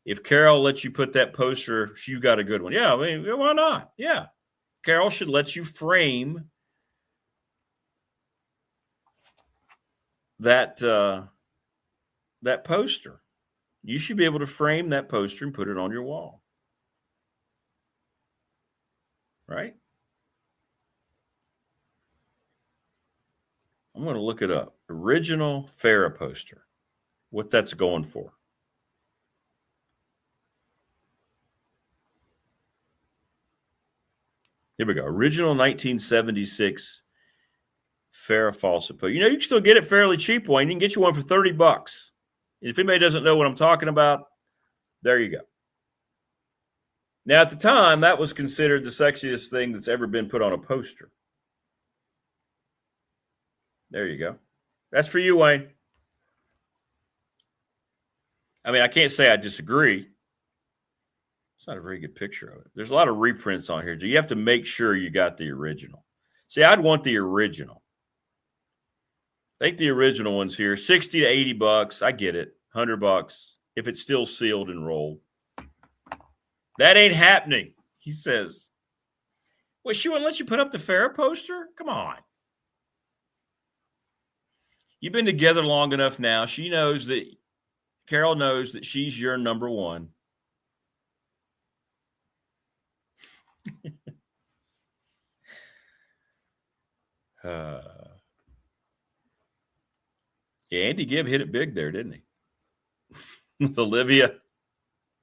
If Carol lets you put that poster, you got a good one. Yeah, I mean, why not? Yeah. Carol should let you frame that that poster. You should be able to frame that poster and put it on your wall. Right? I'm going to look it up. Original Farrah poster. What that's going for. Here we go. Original 1976 Farrah Fawcett poster. You know, you can still get it fairly cheap, Wayne. You can get you one for $30. If anybody doesn't know what I'm talking about, there you go. Now, at the time, that was considered the sexiest thing that's ever been put on a poster. There you go. That's for you, Wayne. I mean, I can't say I disagree. It's not a very good picture of it. There's a lot of reprints on here. You have to make sure you got the original. See, I'd want the original. I think the original one's here. $60 to $80. I get it. $100 if it's still sealed and rolled. That ain't happening, he says. Well, she wouldn't let you put up the Farrah poster? Come on. You've been together long enough now. She knows that, Carol knows that she's your number one. Yeah, Andy Gibb hit it big there, didn't he? With Olivia,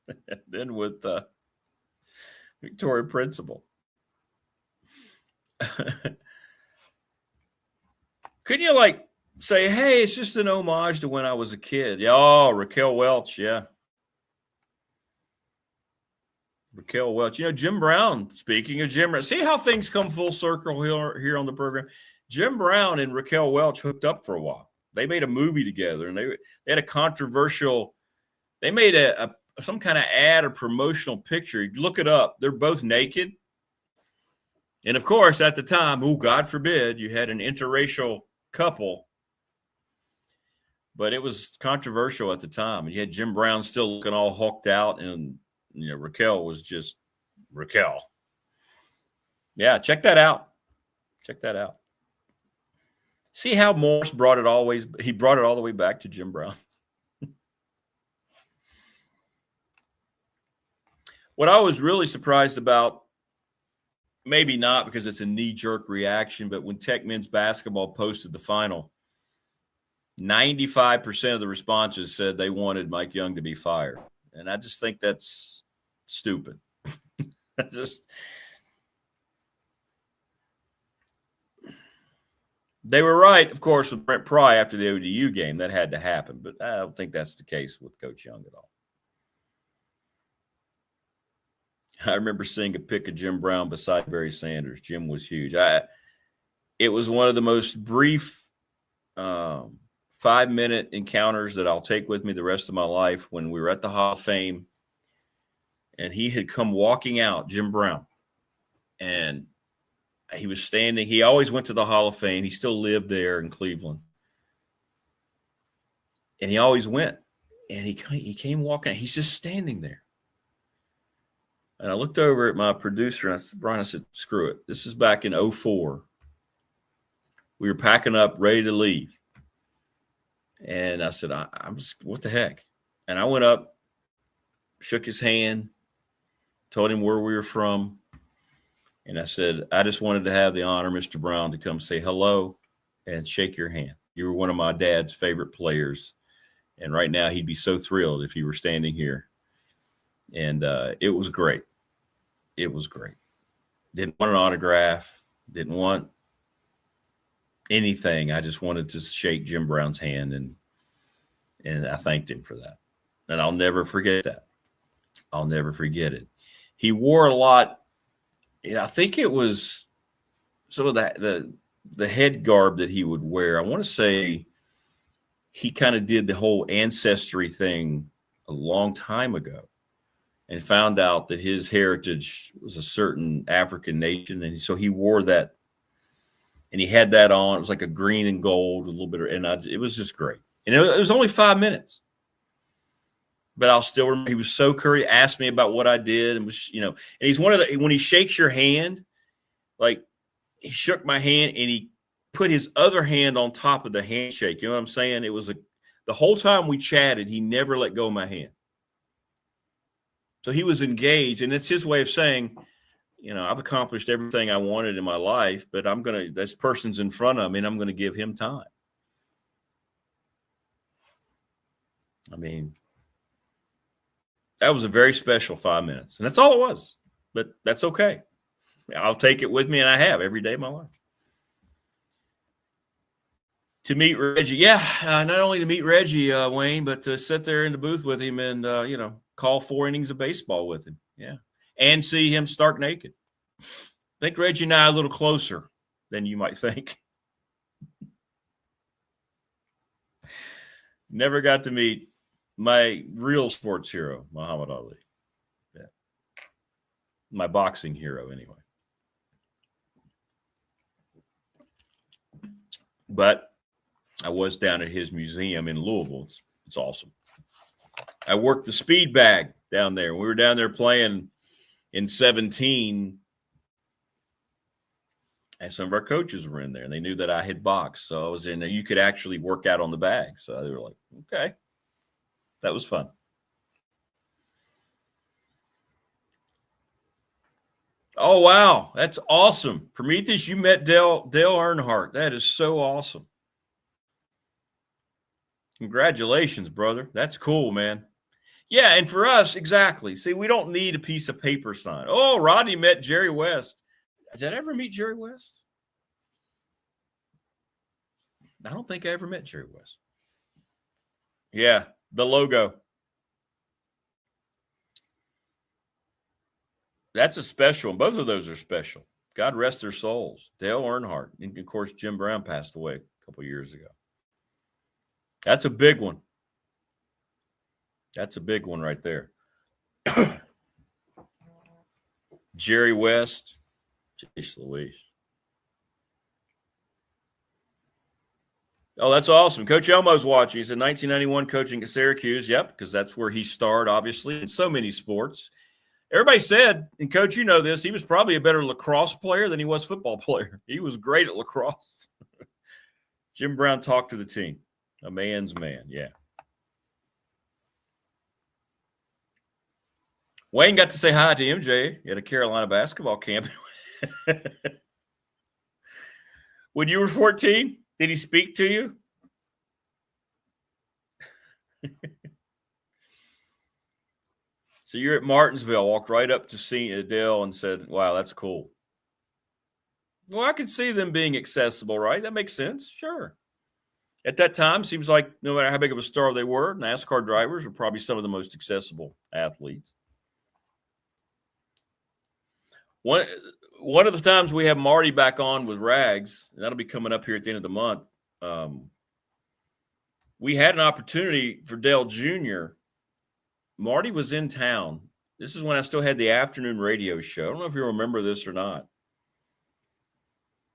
and then with Victoria Principal. Couldn't you say, hey, it's just an homage to when I was a kid? Yeah, oh, Raquel Welch, yeah. Raquel Welch. You know, Jim Brown, speaking of Jim Brown, see how things come full circle here on the program? Jim Brown and Raquel Welch hooked up for a while. They made a movie together, and they had a controversial, they made some kind of ad or promotional picture. You look it up. They're both naked. And, of course, at the time, God forbid, you had an interracial couple. But it was controversial at the time. And you had Jim Brown still looking all hulked out, and Raquel was just Raquel. Yeah, check that out. Check that out. See how Morse brought it all the way back to Jim Brown. What I was really surprised about, maybe not because it's a knee-jerk reaction, but when Tech men's basketball posted the final, 95% of the responses said they wanted Mike Young to be fired. And I just think that's stupid. They were right, of course, with Brent Pry after the ODU game. That had to happen, but I don't think that's the case with Coach Young at all. I remember seeing a pic of Jim Brown beside Barry Sanders. Jim was huge. It was one of the most brief 5-minute encounters that I'll take with me the rest of my life when we were at the Hall of Fame, and he had come walking out, Jim Brown, and he was standing. He always went to the Hall of Fame. He still lived there in Cleveland. And he always went. And he came walking. He's just standing there. And I looked over at my producer, and I said, Brian, I said, screw it. This is back in 2004. We were packing up, ready to leave. And I said, I'm just, what the heck? And I went up, shook his hand, told him where we were from. And I said, I just wanted to have the honor, Mr. Brown, to come say hello and shake your hand. You were one of my dad's favorite players. And right now he'd be so thrilled if you were standing here. And it was great. it was great. Didn't want an autograph, didn't want anything. I just wanted to shake Jim Brown's hand, and I thanked him for that. And I'll never forget that. I'll never forget it. He wore a lot. I think it was some of the head garb that he would wear. I want to say he kind of did the whole ancestry thing a long time ago and found out that his heritage was a certain African nation. And so he wore that, and he had that on. It was like a green and gold, a little bit, it was just great. And it was only 5 minutes. But I'll still remember he was so curious, asked me about what I did, and was, and he's one of the, when he shakes your hand, like he shook my hand and he put his other hand on top of the handshake. You know what I'm saying? It was the whole time we chatted, he never let go of my hand. So he was engaged, and it's his way of saying, I've accomplished everything I wanted in my life, but this person's in front of me, and I'm going to give him time. I mean, that was a very special 5 minutes, and that's all it was, but that's okay. I'll take it with me, and I have every day of my life. To meet Reggie, not only to meet Reggie, Wayne, but to sit there in the booth with him and, call 4 innings of baseball with him, and see him stark naked. I think Reggie and I are a little closer than you might think. Never got to meet my real sports hero, Muhammad Ali. Yeah. My boxing hero, anyway. But I was down at his museum in Louisville. It's awesome. I worked the speed bag down there. We were down there playing in 17, and some of our coaches were in there, and they knew that I had boxed. So I was in there. You could actually work out on the bag. So they were like, okay. That was fun. Oh, wow. That's awesome. Prometheus, you met Dale Earnhardt. That is so awesome. Congratulations, brother. That's cool, man. Yeah, and for us, exactly. See, we don't need a piece of paper signed. Oh, Rodney met Jerry West. Did I ever meet Jerry West? I don't think I ever met Jerry West. Yeah. The logo. That's a special one. Both of those are special. God rest their souls. Dale Earnhardt. And, of course, Jim Brown passed away a couple years ago. That's a big one. That's a big one right there. Jerry West. Jeez Louise. Oh, that's awesome. Coach Elmo's watching. He's in 1991 coaching at Syracuse. Yep, because that's where he starred, obviously, in so many sports. Everybody said, and Coach, you know this, he was probably a better lacrosse player than he was football player. He was great at lacrosse. Jim Brown talked to the team. A man's man, yeah. Wayne got to say hi to MJ at a Carolina basketball camp. When you were 14, did he speak to you? So you're at Martinsville, walked right up to see Adele and said, wow, that's cool. Well, I could see them being accessible, right? That makes sense. Sure. At that time, seems like no matter how big of a star they were, NASCAR drivers were probably some of the most accessible athletes. One of the times we have Marty back on with Rags, and that'll be coming up here at the end of the month, we had an opportunity for Dale Jr. Marty was in town. This is when I still had the afternoon radio show. I don't know if you remember this or not.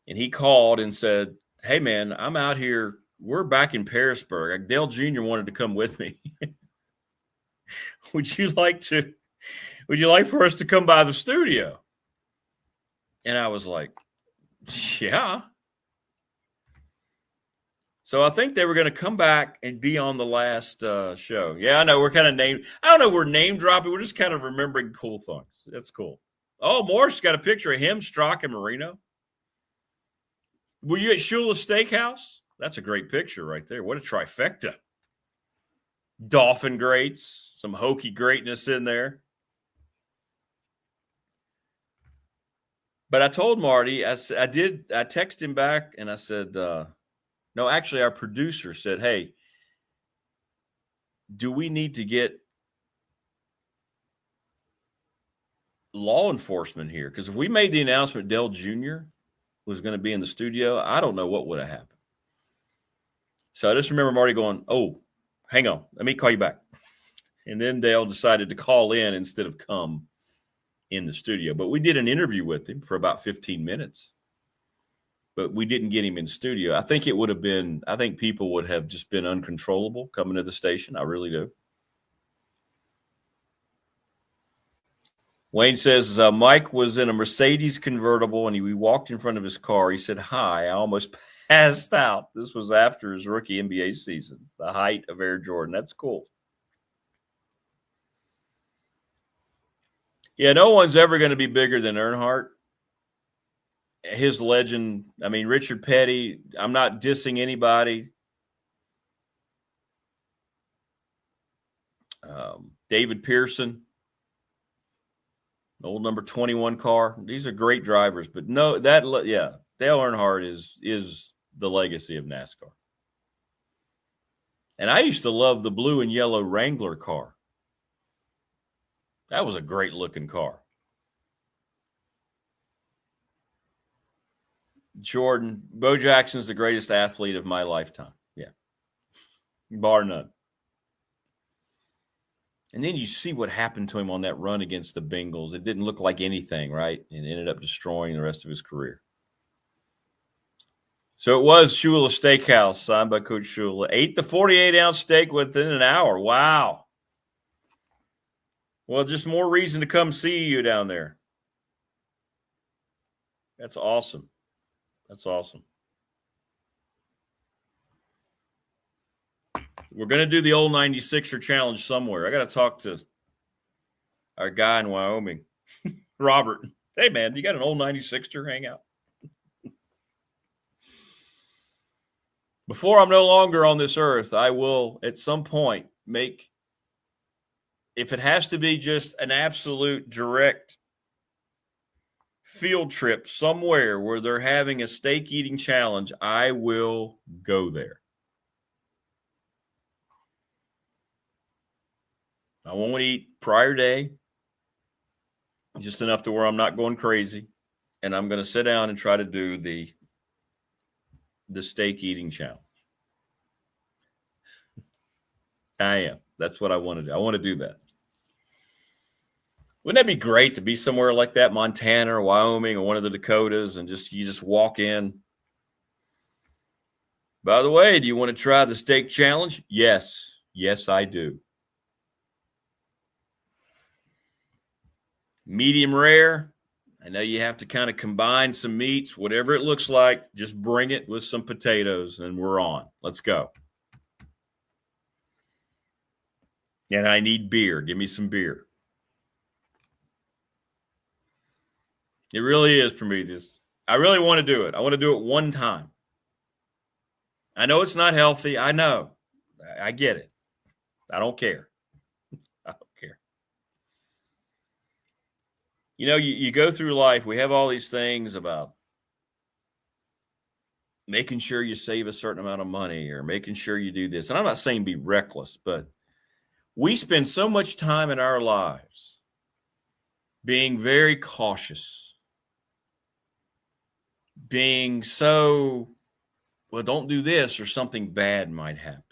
And he called and said, hey, man, I'm out here. We're back in Parisburg. Dale Jr. wanted to come with me. Would you like for us to come by the studio? And I was like, yeah. So I think they were going to come back and be on the last show. Yeah, I know. We're kind of named. I don't know. We're name dropping. We're just kind of remembering cool things. That's cool. Oh, Morris got a picture of him, Strock, and Marino. Were you at Shula's Steakhouse? That's a great picture right there. What a trifecta. Dolphin greats, some Hokie greatness in there. But I told Marty, I texted him back and I said, no, actually our producer said, hey, do we need to get law enforcement here? Because if we made the announcement Dell Jr. was going to be in the studio, I don't know what would have happened. So I just remember Marty going, oh, hang on, let me call you back. And then Dale decided to call in instead of come in the studio. But we did an interview with him for about 15 minutes. But we didn't get him in studio. I think people would have just been uncontrollable coming to the station. I really do. Wayne says, Mike was in a Mercedes convertible and we walked in front of his car. He said, hi, I almost passed out. This was after his rookie NBA season, the height of Air Jordan. That's cool. Yeah, no one's ever going to be bigger than Earnhardt. His legend, I mean, Richard Petty, I'm not dissing anybody. David Pearson, old number 21 car. These are great drivers, but no, Dale Earnhardt is the legacy of NASCAR. And I used to love the blue and yellow Wrangler car. That was a great looking car. Jordan, Bo Jackson's the greatest athlete of my lifetime. Yeah. Bar none. And then you see what happened to him on that run against the Bengals. It didn't look like anything, right? And ended up destroying the rest of his career. So it was Shula Steakhouse, signed by Coach Shula. Ate the 48-ounce steak within an hour. Wow. Well, just more reason to come see you down there. That's awesome. That's awesome. We're going to do the old 96er challenge somewhere. I got to talk to our guy in Wyoming, Robert. Hey, man, you got an old 96er hangout? Before I'm no longer on this earth, I will at some point make, if it has to be just an absolute direct field trip somewhere where they're having a steak eating challenge, I will go there. I won't eat prior day, just enough to where I'm not going crazy. And I'm going to sit down and try to do the steak eating challenge. I am. That's what I want to do. I want to do that. Wouldn't that be great to be somewhere like that, Montana or Wyoming or one of the Dakotas, and you just walk in? By the way, do you want to try the steak challenge? Yes. Yes, I do. Medium rare. I know you have to kind of combine some meats, whatever it looks like. Just bring it with some potatoes, and we're on. Let's go. And I need beer. Give me some beer. It really is, Prometheus. I really want to do it. I want to do it one time. I know it's not healthy. I know. I get it. I don't care. I don't care. You know, you go through life. We have all these things about making sure you save a certain amount of money or making sure you do this. And I'm not saying be reckless, but we spend so much time in our lives being very cautious. Being so, well, don't do this or something bad might happen.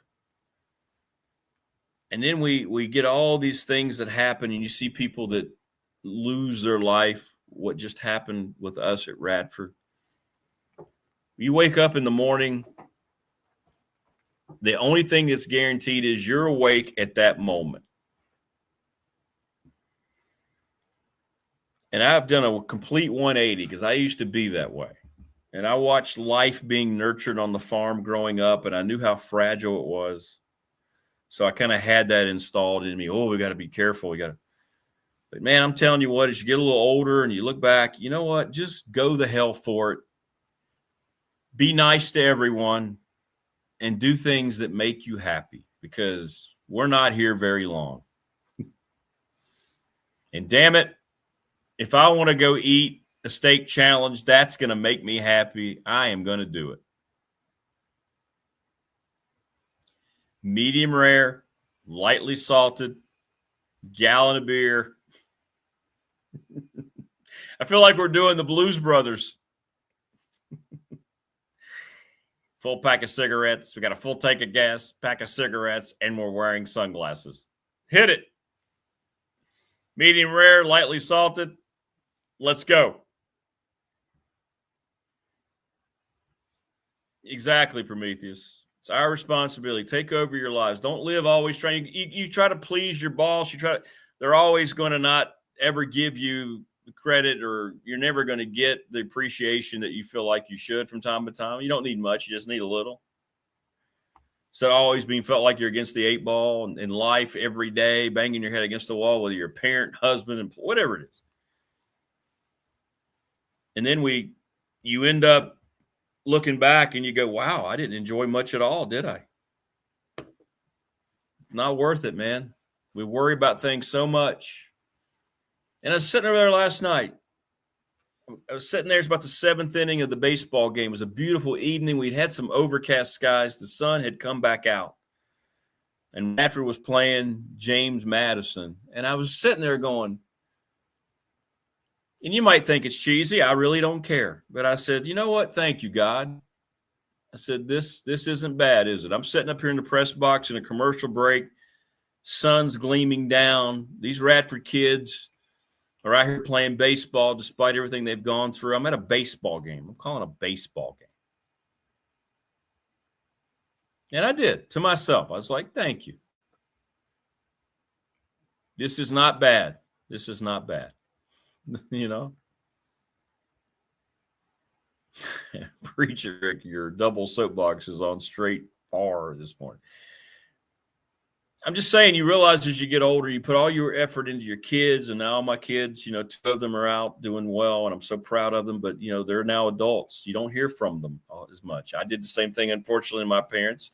And then we get all these things that happen, and you see people that lose their life. What just happened with us at Radford. You wake up in the morning, the only thing that's guaranteed is you're awake at that moment. And I've done a complete 180 because I used to be that way. And I watched life being nurtured on the farm growing up, and I knew how fragile it was. So I kind of had that installed in me. Oh, we got to be careful. But man, I'm telling you what, as you get a little older and you look back, you know what? Just go the hell for it. Be nice to everyone and do things that make you happy, because we're not here very long. And damn it, if I want to go eat a steak challenge, that's going to make me happy, I am going to do it. Medium rare, lightly salted, gallon of beer. I feel like we're doing the Blues Brothers. Full pack of cigarettes. We got a full tank of gas, pack of cigarettes, and we're wearing sunglasses. Hit it. Medium rare, lightly salted. Let's go. Exactly, Prometheus. It's our responsibility. Take over your lives. Don't live always trying. You try to please your boss. They're always going to not ever give you the credit, or you're never going to get the appreciation that you feel like you should from time to time. You don't need much. You just need a little. So always being felt like you're against the 8 ball in life every day, banging your head against the wall, whether you're a parent, husband, and whatever it is. And then you end up looking back and you go, wow, I didn't enjoy much at all, did I? Not worth it, man. We worry about things so much. And I was sitting over there last night. I was sitting there. It's about the 7th inning of the baseball game. It was a beautiful evening. We'd had some overcast skies. The sun had come back out. And Radford was playing James Madison. And I was sitting there going, and you might think it's cheesy. I really don't care. But I said, you know what? Thank you, God. I said, this isn't bad, is it? I'm sitting up here in the press box in a commercial break. Sun's gleaming down. These Radford kids are out here playing baseball despite everything they've gone through. I'm at a baseball game. I'm calling it a baseball game. And I did to myself. I was like, thank you. This is not bad. This is not bad. You know? Preacher, your double soapbox is on straight R this morning. I'm just saying, you realize as you get older, you put all your effort into your kids, and now my kids, 2 of them are out doing well, and I'm so proud of them, but, they're now adults. You don't hear from them as much. I did the same thing, unfortunately, my parents.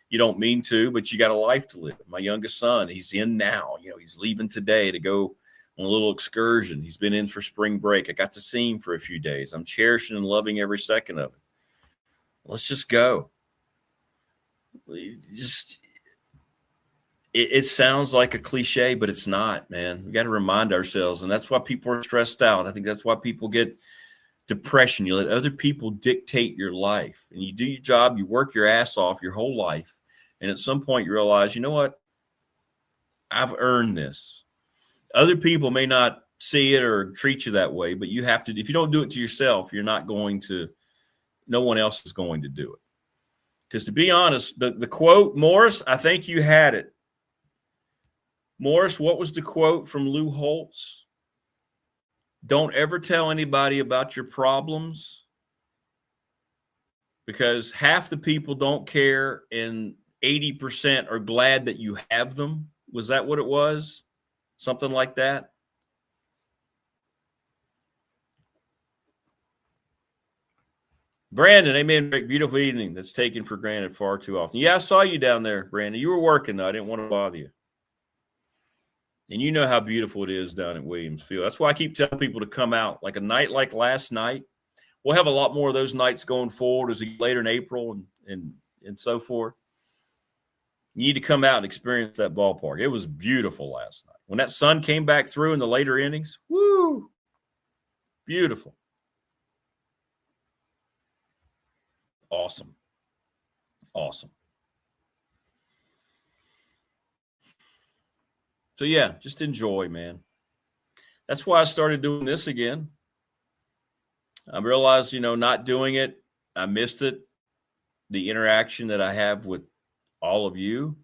You don't mean to, but you got a life to live. My youngest son, he's in now. He's leaving today to go on a little excursion. He's been in for spring break. I got to see him for a few days. I'm cherishing and loving every second of it. Let's just go. It sounds like a cliche, but it's not, man. We got to remind ourselves, and that's why people are stressed out. I think that's why people get depression. You let other people dictate your life, and you do your job, you work your ass off your whole life, and at some point you realize, you know what? I've earned this. Other people may not see it or treat you that way, but you have to. If you don't do it to yourself, you're not going to. No one else is going to do it. Because to be honest, the quote, Morris, I think you had it. Morris, what was the quote from Lou Holtz? Don't ever tell anybody about your problems, because half the people don't care and 80% are glad that you have them. Was that what it was? Something like that? Brandon, amen. Beautiful evening. That's taken for granted far too often. Yeah, I saw you down there, Brandon. You were working, though. I didn't want to bother you. And you know how beautiful it is down at Williams Field. That's why I keep telling people to come out. Like a night like last night, we'll have a lot more of those nights going forward as we get later in April and so forth. You need to come out and experience that ballpark. It was beautiful last night. When that sun came back through in the later innings, woo, beautiful. Awesome. Awesome. So, yeah, just enjoy, man. That's why I started doing this again. I realized, not doing it, I missed it. The interaction that I have with all of you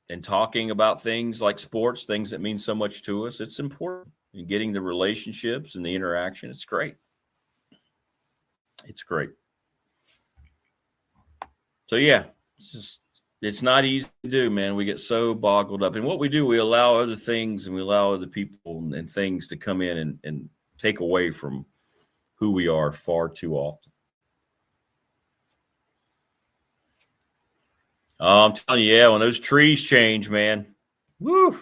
and talking about things like sports, things that mean so much to us. It's important. And getting the relationships and the interaction, it's great. It's great. So, yeah, it's not easy to do, man. We get so boggled up. And what we do, we allow other things and we allow other people and things to come in and take away from who we are far too often. I'm telling you, yeah, when those trees change, man, woo,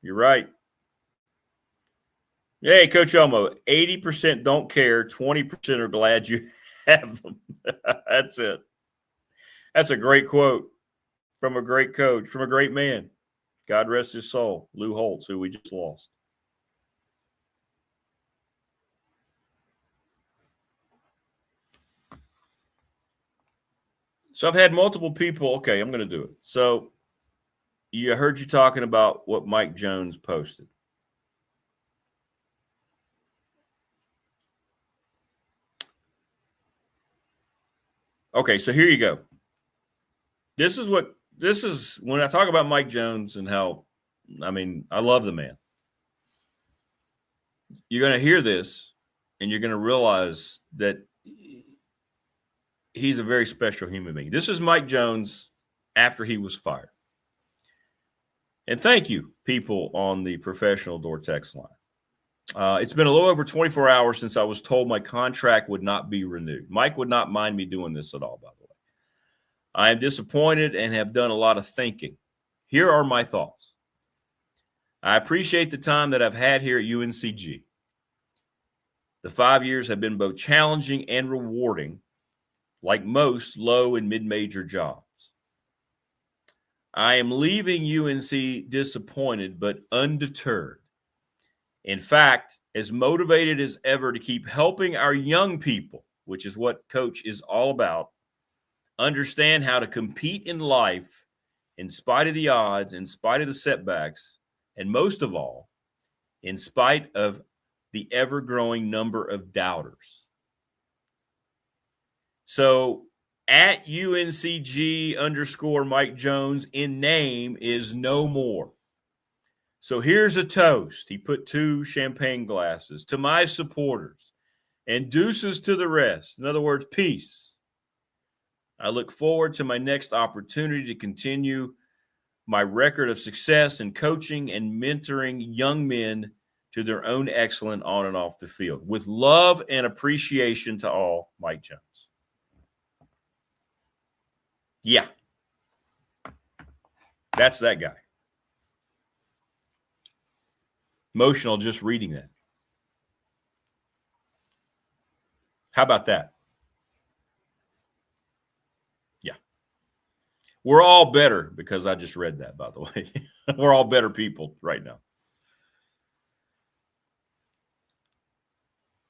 you're right. Hey, Coach Elmo, 80% don't care, 20% are glad you have them. That's it. That's a great quote from a great coach, from a great man. God rest his soul, Lou Holtz, who we just lost. So I've had multiple people. Okay, I'm going to do it. So I heard you talking about what Mike Jones posted. Okay, so here you go. This is when I talk about Mike Jones and how, I mean, I love the man. You're going to hear this and you're going to realize that he's a very special human being. This is Mike Jones after he was fired. And thank you, people on the professional door text line. It's been a little over 24 hours since I was told my contract would not be renewed. Mike would not mind me doing this at all, by the way. I am disappointed and have done a lot of thinking. Here are my thoughts. I appreciate the time that I've had here at UNCG. The 5 years have been both challenging and rewarding, like most low and mid-major jobs. I am leaving UNC disappointed but undeterred. In fact, as motivated as ever to keep helping our young people, which is what Coach is all about, understand how to compete in life in spite of the odds, in spite of the setbacks, and most of all, in spite of the ever-growing number of doubters. So at UNCG_Mike Jones in name is no more. So here's a toast. He put 2 champagne glasses to my supporters and deuces to the rest. In other words, peace. I look forward to my next opportunity to continue my record of success in coaching and mentoring young men to their own excellence on and off the field. With love and appreciation to all, Mike Jones. Yeah. That's that guy. Emotional just reading that. How about that? Yeah. We're all better because I just read that, by the way. We're all better people right now.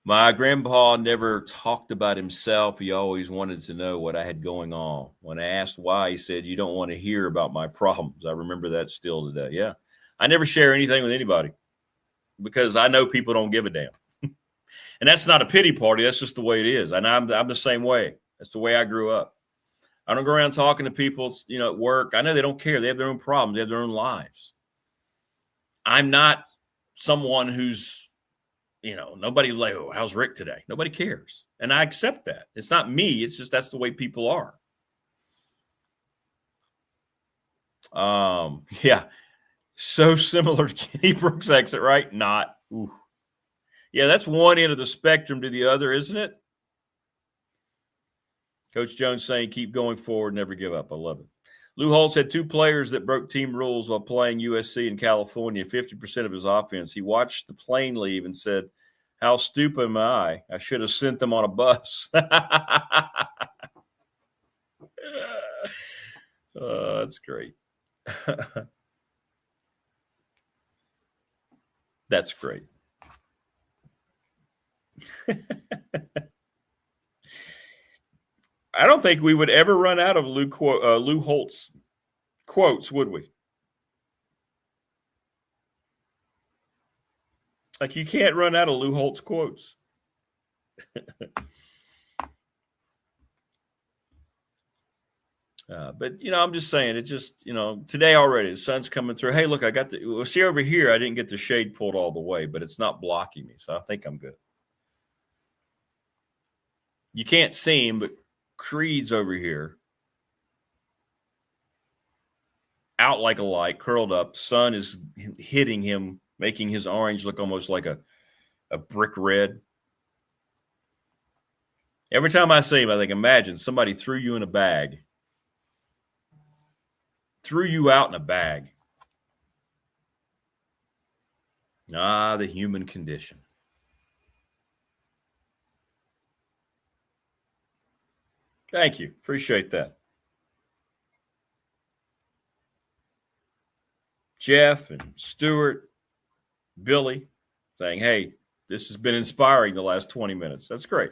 My grandpa never talked about himself. He always wanted to know what I had going on. When I asked why, he said, "You don't want to hear about my problems." I remember that still today. Yeah. I never share anything with anybody because I know people don't give a damn. And that's not a pity party. That's just the way it is. And I'm the same way. That's the way I grew up. I don't go around talking to people, at work. I know they don't care. They have their own problems. They have their own lives. I'm not someone who's, nobody like, "Oh, how's Rick today?" Nobody cares. And I accept that. It's not me. It's just that's the way people are. Yeah. So similar to Kenny Brooks' exit, right? Not. Ooh. Yeah, that's one end of the spectrum to the other, isn't it? Coach Jones saying, keep going forward, never give up. I love it. Lou Holtz had 2 players that broke team rules while playing USC in California, 50% of his offense. He watched the plane leave and said, "How stupid am I? I should have sent them on a bus." That's great. That's great. I don't think we would ever run out of Lou Holtz quotes, would we? Like, you can't run out of Lou Holtz quotes. But, I'm just saying, it just, today already, the sun's coming through. Hey, look, see over here, I didn't get the shade pulled all the way, but it's not blocking me. So I think I'm good. You can't see him, but Creed's over here. Out like a light, curled up. Sun is hitting him, making his orange look almost like a brick red. Every time I see him, I think, imagine somebody threw you in a bag. Threw you out in a bag. The human condition. Thank you. Appreciate that. Jeff and Stuart, Billy saying, hey, this has been inspiring the last 20 minutes. That's great.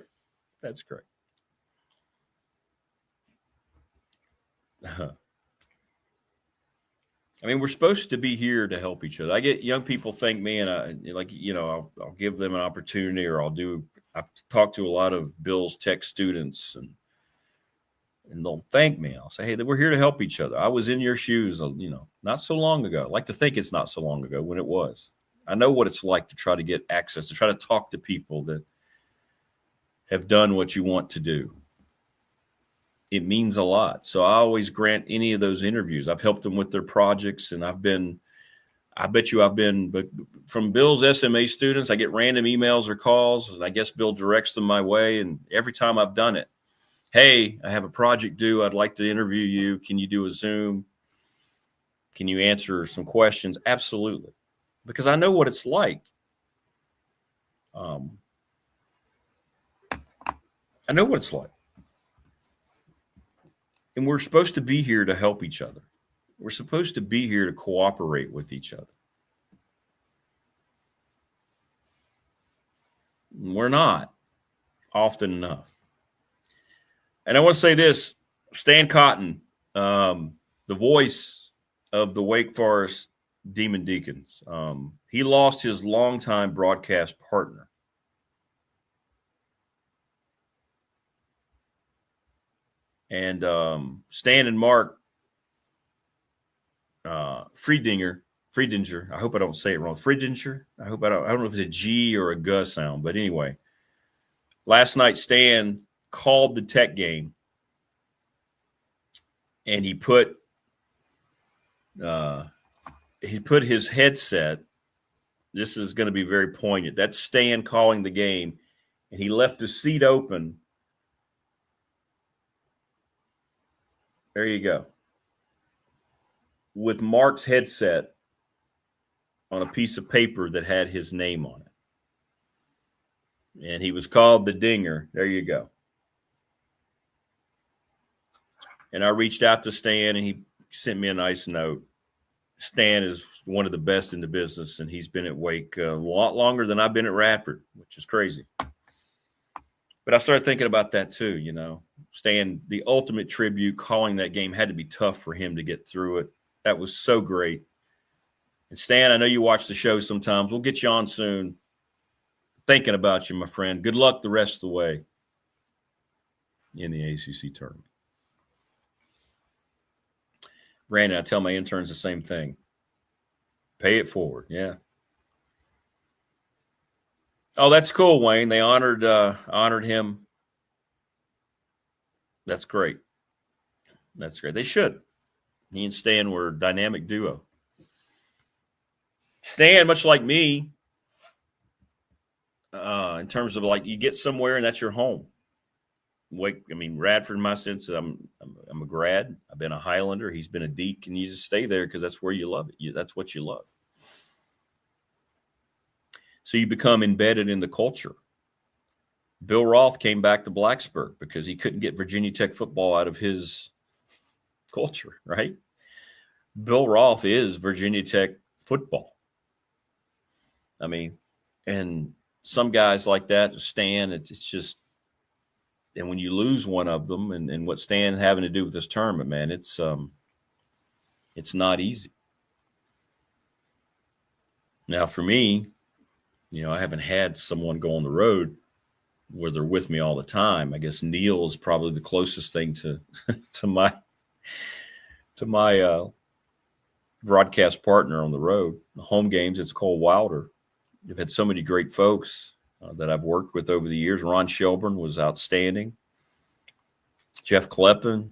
That's great. I mean, we're supposed to be here to help each other. I get young people thank me, and I'll give them an opportunity, or I've talked to a lot of Bill's tech students, and they'll thank me. I'll say, hey, we're here to help each other. I was in your shoes, not so long ago. I like to think it's not so long ago when it was. I know what it's like to try to get access, to try to talk to people that have done what you want to do. It means a lot. So I always grant any of those interviews. I've helped them with their projects, and but from Bill's SMA students, I get random emails or calls, and I guess Bill directs them my way. And every time I've done it, hey, I have a project due. I'd like to interview you. Can you do a Zoom? Can you answer some questions? Absolutely. Because I know what it's like. I know what it's like. And we're supposed to be here to help each other. We're supposed to be here to cooperate with each other. We're not often enough. And I want to say this, Stan Cotton, the voice of the Wake Forest Demon Deacons, he lost his longtime broadcast partner. And Stan and Mark Friedinger, I hope I don't say it wrong. Friedinger. I don't know if it's a G or a G sound, but anyway. Last night, Stan called the tech game, and he put his headset. This is going to be very poignant. That's Stan calling the game, and he left the seat open. There you go. With Mark's headset on a piece of paper that had his name on it. And he was called the Dinger. There you go. And I reached out to Stan, and he sent me a nice note. Stan is one of the best in the business, and he's been at Wake a lot longer than I've been at Radford, which is crazy. But I started thinking about that too, Stan, the ultimate tribute, calling that game had to be tough for him to get through it. That was so great. And Stan, I know you watch the show sometimes. We'll get you on soon. Thinking about you, my friend. Good luck the rest of the way in the ACC tournament. Brandon, I tell my interns the same thing. Pay it forward. Yeah. Oh, that's cool, Wayne. They honored him. That's great. That's great. They should. He and Stan were a dynamic duo. Stan, much like me, in terms of you get somewhere and that's your home. Radford, in my sense, I'm a grad. I've been a Highlander. He's been a Deke, and you just stay there because that's where you love it. That's what you love. So you become embedded in the culture. Bill Roth came back to Blacksburg because he couldn't get Virginia Tech football out of his culture, right? Bill Roth is Virginia Tech football. And some guys like that, Stan, it's just, and when you lose one of them, and what Stan having to do with this tournament, man, it's not easy. Now, for me, I haven't had someone go on the road where they're with me all the time. I guess Neil is probably the closest thing to my broadcast partner on the road. The home games, it's Cole Wilder. I've had so many great folks that I've worked with over the years. Ron Shelburne was outstanding. Jeff Kleppen,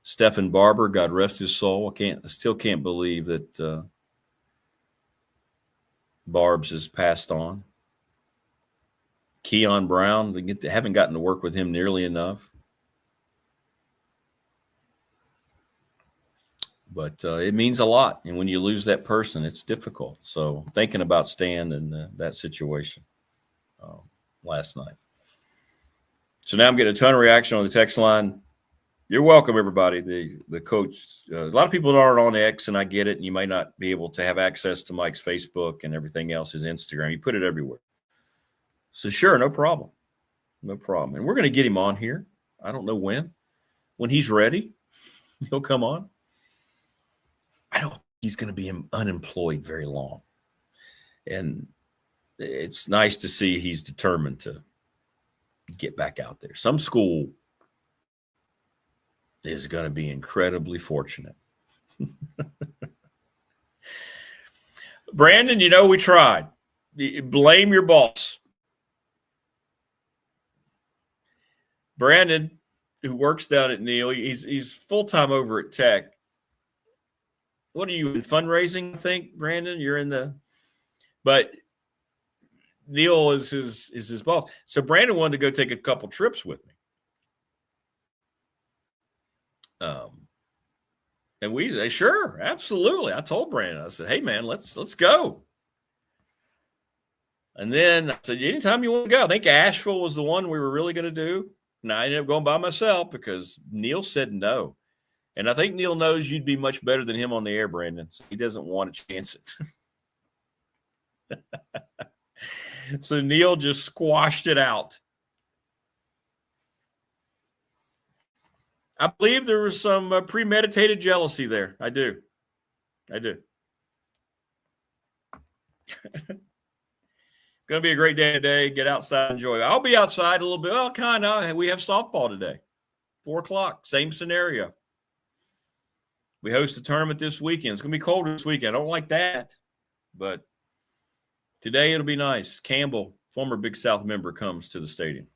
Stephen Barber, God rest his soul. I still can't believe that Barb's has passed on. Kion Brown, haven't gotten to work with him nearly enough. But it means a lot. And when you lose that person, it's difficult. So thinking about Stan and that situation last night. So now I'm getting a ton of reaction on the text line. You're welcome, everybody. The coach, a lot of people aren't on X, and I get it. And you might not be able to have access to Mike's Facebook and everything else, his Instagram. You put it everywhere. So sure, no problem. No problem. And we're going to get him on here. I don't know when. When he's ready, he'll come on. I don't think he's going to be unemployed very long. And it's nice to see he's determined to get back out there. Some school is going to be incredibly fortunate. Brandon, we tried. Blame your boss. Brandon, who works down at Neil, he's full-time over at Tech. What are you in fundraising, I think, Brandon? You're in the – but Neil is his boss. So Brandon wanted to go take a couple trips with me. And we say, sure, absolutely. I told Brandon, I said, hey, man, let's go. And then I said, anytime you want to go. I think Asheville was the one we were really going to do. And I ended up going by myself because Neil said no. And I think Neil knows you'd be much better than him on the air, Brandon. So he doesn't want to chance it. So Neil just squashed it out. I believe there was some premeditated jealousy there. I do. Going to be a great day today. Get outside, enjoy. I'll be outside a little bit. Well, kind of. We have softball today. 4:00. Same scenario. We host a tournament this weekend. It's going to be colder this weekend. I don't like that. But today it'll be nice. Campbell, former Big South member, comes to the stadium.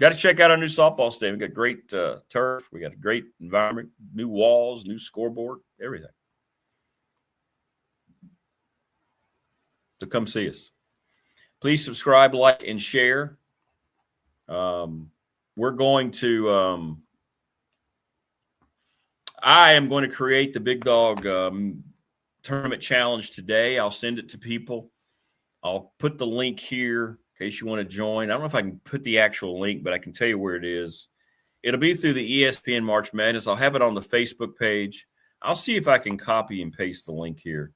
Got to check out our new softball stadium. We got great turf. We got a great environment, new walls, new scoreboard, everything. So come see us. Please subscribe, like, and share. We're going to I am going to create the Big Dog Tournament Challenge today. I'll send it to people. I'll put the link here in case you want to join. I don't know if I can put the actual link, but I can tell you where it is. It'll be through the ESPN March Madness. I'll have it on the Facebook page. I'll see if I can copy and paste the link here.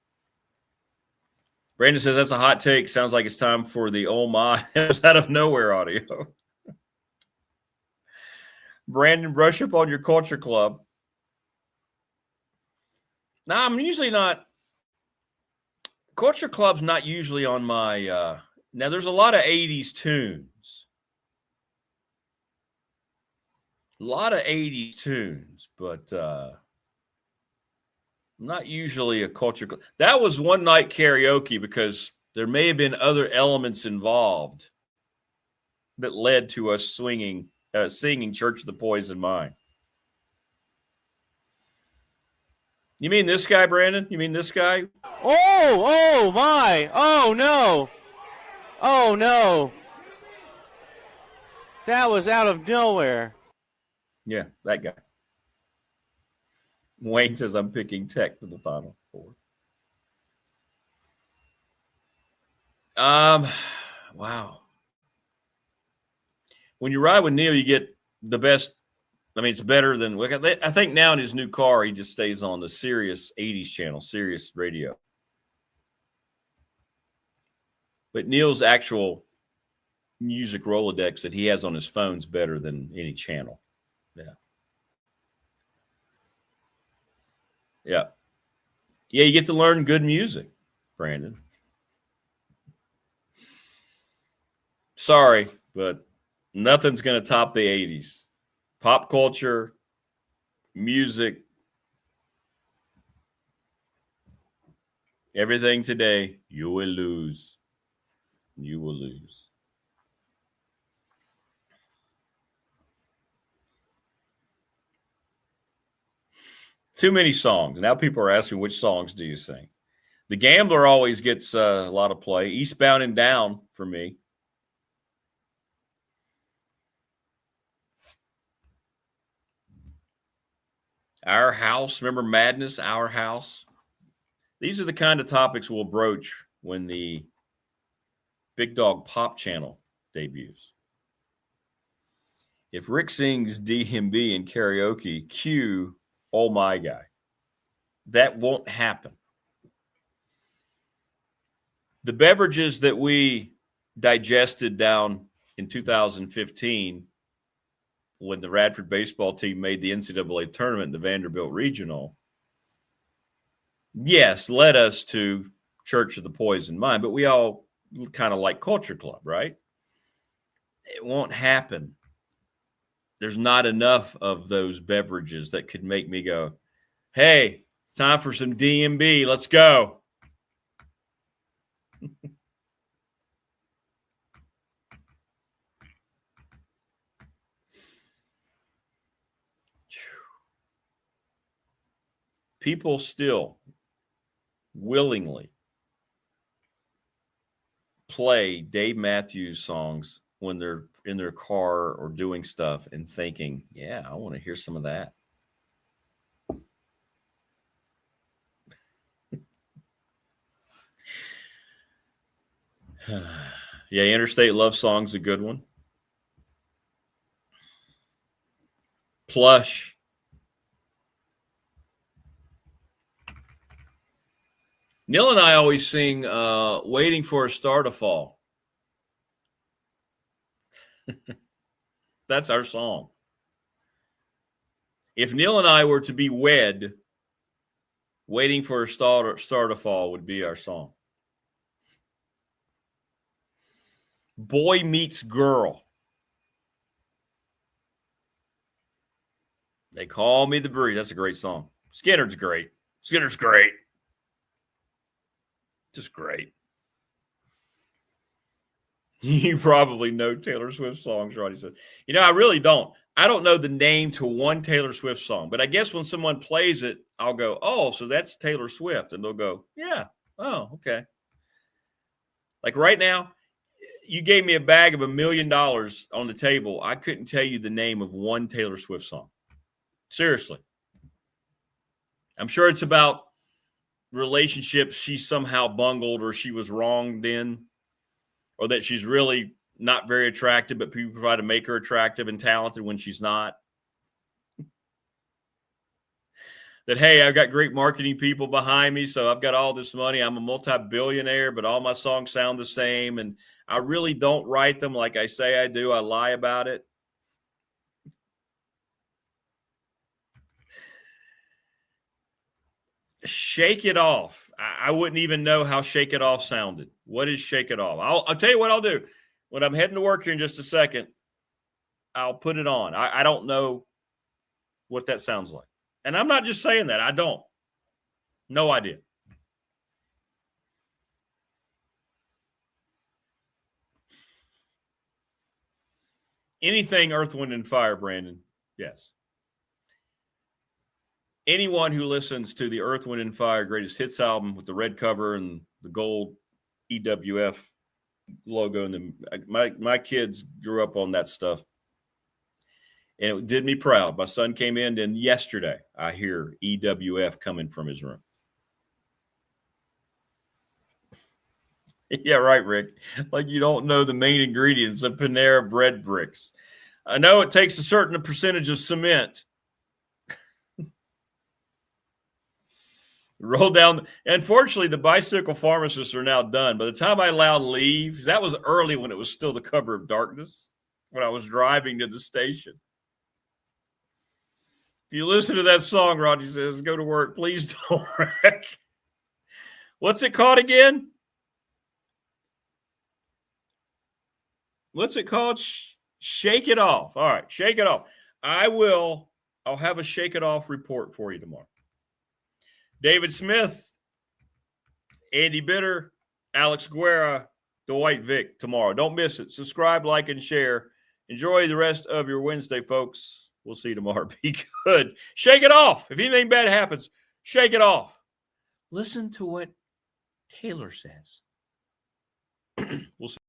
Brandon says that's a hot take. Sounds like it's time for the oh my, it was out of nowhere audio. Brandon, brush up on your culture club. Now, I'm usually not. Culture club's not usually on my. Now, there's a lot of 80s tunes. But I'm not usually a culture club. That was one night karaoke because there may have been other elements involved that led to us singing Church of the Poison Mind. You mean this guy, Brandon? You mean this guy? Oh my. Oh, no. Oh, no. That was out of nowhere. Yeah, that guy. Wayne says I'm picking Tech for the Final Four. Wow. When you ride with Neil, you get the best. I mean, it's better than – I think now in his new car, he just stays on the Sirius 80s channel, Sirius Radio. But Neil's actual music Rolodex that he has on his phone is better than any channel. Yeah. Yeah. Yeah, you get to learn good music, Brandon. Sorry, but nothing's going to top the 80s. Pop culture, music, everything today, you will lose. You will lose. Too many songs. Now people are asking, which songs do you sing? The Gambler always gets a lot of play. Eastbound and Down for me. Our House, remember Madness, Our House? These are the kind of topics we'll broach when the Big Dog Pop channel debuts. If Rick sings DMB in karaoke, cue Oh My Guy. That won't happen. The beverages that we digested down in 2015 when the Radford baseball team made the NCAA tournament, the Vanderbilt Regional, yes, led us to Church of the Poison Mind, but we all kind of like Culture Club, right? It won't happen. There's not enough of those beverages that could make me go, hey, it's time for some DMB. Let's go. People still willingly play Dave Matthews songs when they're in their car or doing stuff and thinking, yeah, I want to hear some of that. Yeah, Interstate Love Song's a good one. Plush. Neil and I always sing Waiting for a Star to Fall. That's our song. If Neil and I were to be wed, Waiting for a Star to Fall would be our song. Boy Meets Girl. They Call Me the Breeze. That's a great song. Skinner's great. Skinner's great. Just great. You probably know Taylor Swift songs, Roddy said. You know, I really don't. I don't know the name to one Taylor Swift song, but I guess when someone plays it, I'll go, oh, so that's Taylor Swift. And they'll go, yeah. Oh, okay. Like right now, you gave me a bag of $1 million on the table. I couldn't tell you the name of one Taylor Swift song. Seriously. I'm sure it's about relationships she somehow bungled or she was wronged in, or that she's really not very attractive, but people try to make her attractive and talented when she's not. That, hey, I've got great marketing people behind me, so I've got all this money. I'm a multi-billionaire, but all my songs sound the same, and I really don't write them like I say I do. I lie about it. Shake It Off. I wouldn't even know how Shake It Off sounded. What is Shake It Off? I'll tell you what I'll do. When I'm heading to work here in just a second, I'll put it on. I don't know what that sounds like. And I'm not just saying that. I don't. No idea. Anything Earth, Wind, and Fire, Brandon? Yes. Anyone who listens to the Earth, Wind, and Fire Greatest Hits album with the red cover and the gold EWF logo, and my kids grew up on that stuff, and it did me proud. My son came in, and yesterday I hear EWF coming from his room. Yeah, right, Rick. Like you don't know the main ingredients of Panera bread bricks. I know it takes a certain percentage of cement. Roll down. Unfortunately, the bicycle pharmacists are now done. By the time I allowed leave, that was early when it was still the cover of darkness, when I was driving to the station. If you listen to that song, Rodney says, go to work. Please don't wreck. What's it called again? What's it called? Shake It Off. All right, Shake It Off. I'll have a Shake It Off report for you tomorrow. David Smith, Andy Bitter, Alex Guerra, Dwight Vick tomorrow. Don't miss it. Subscribe, like, and share. Enjoy the rest of your Wednesday, folks. We'll see you tomorrow. Be good. Shake it off. If anything bad happens, shake it off. Listen to what Taylor says. We'll see.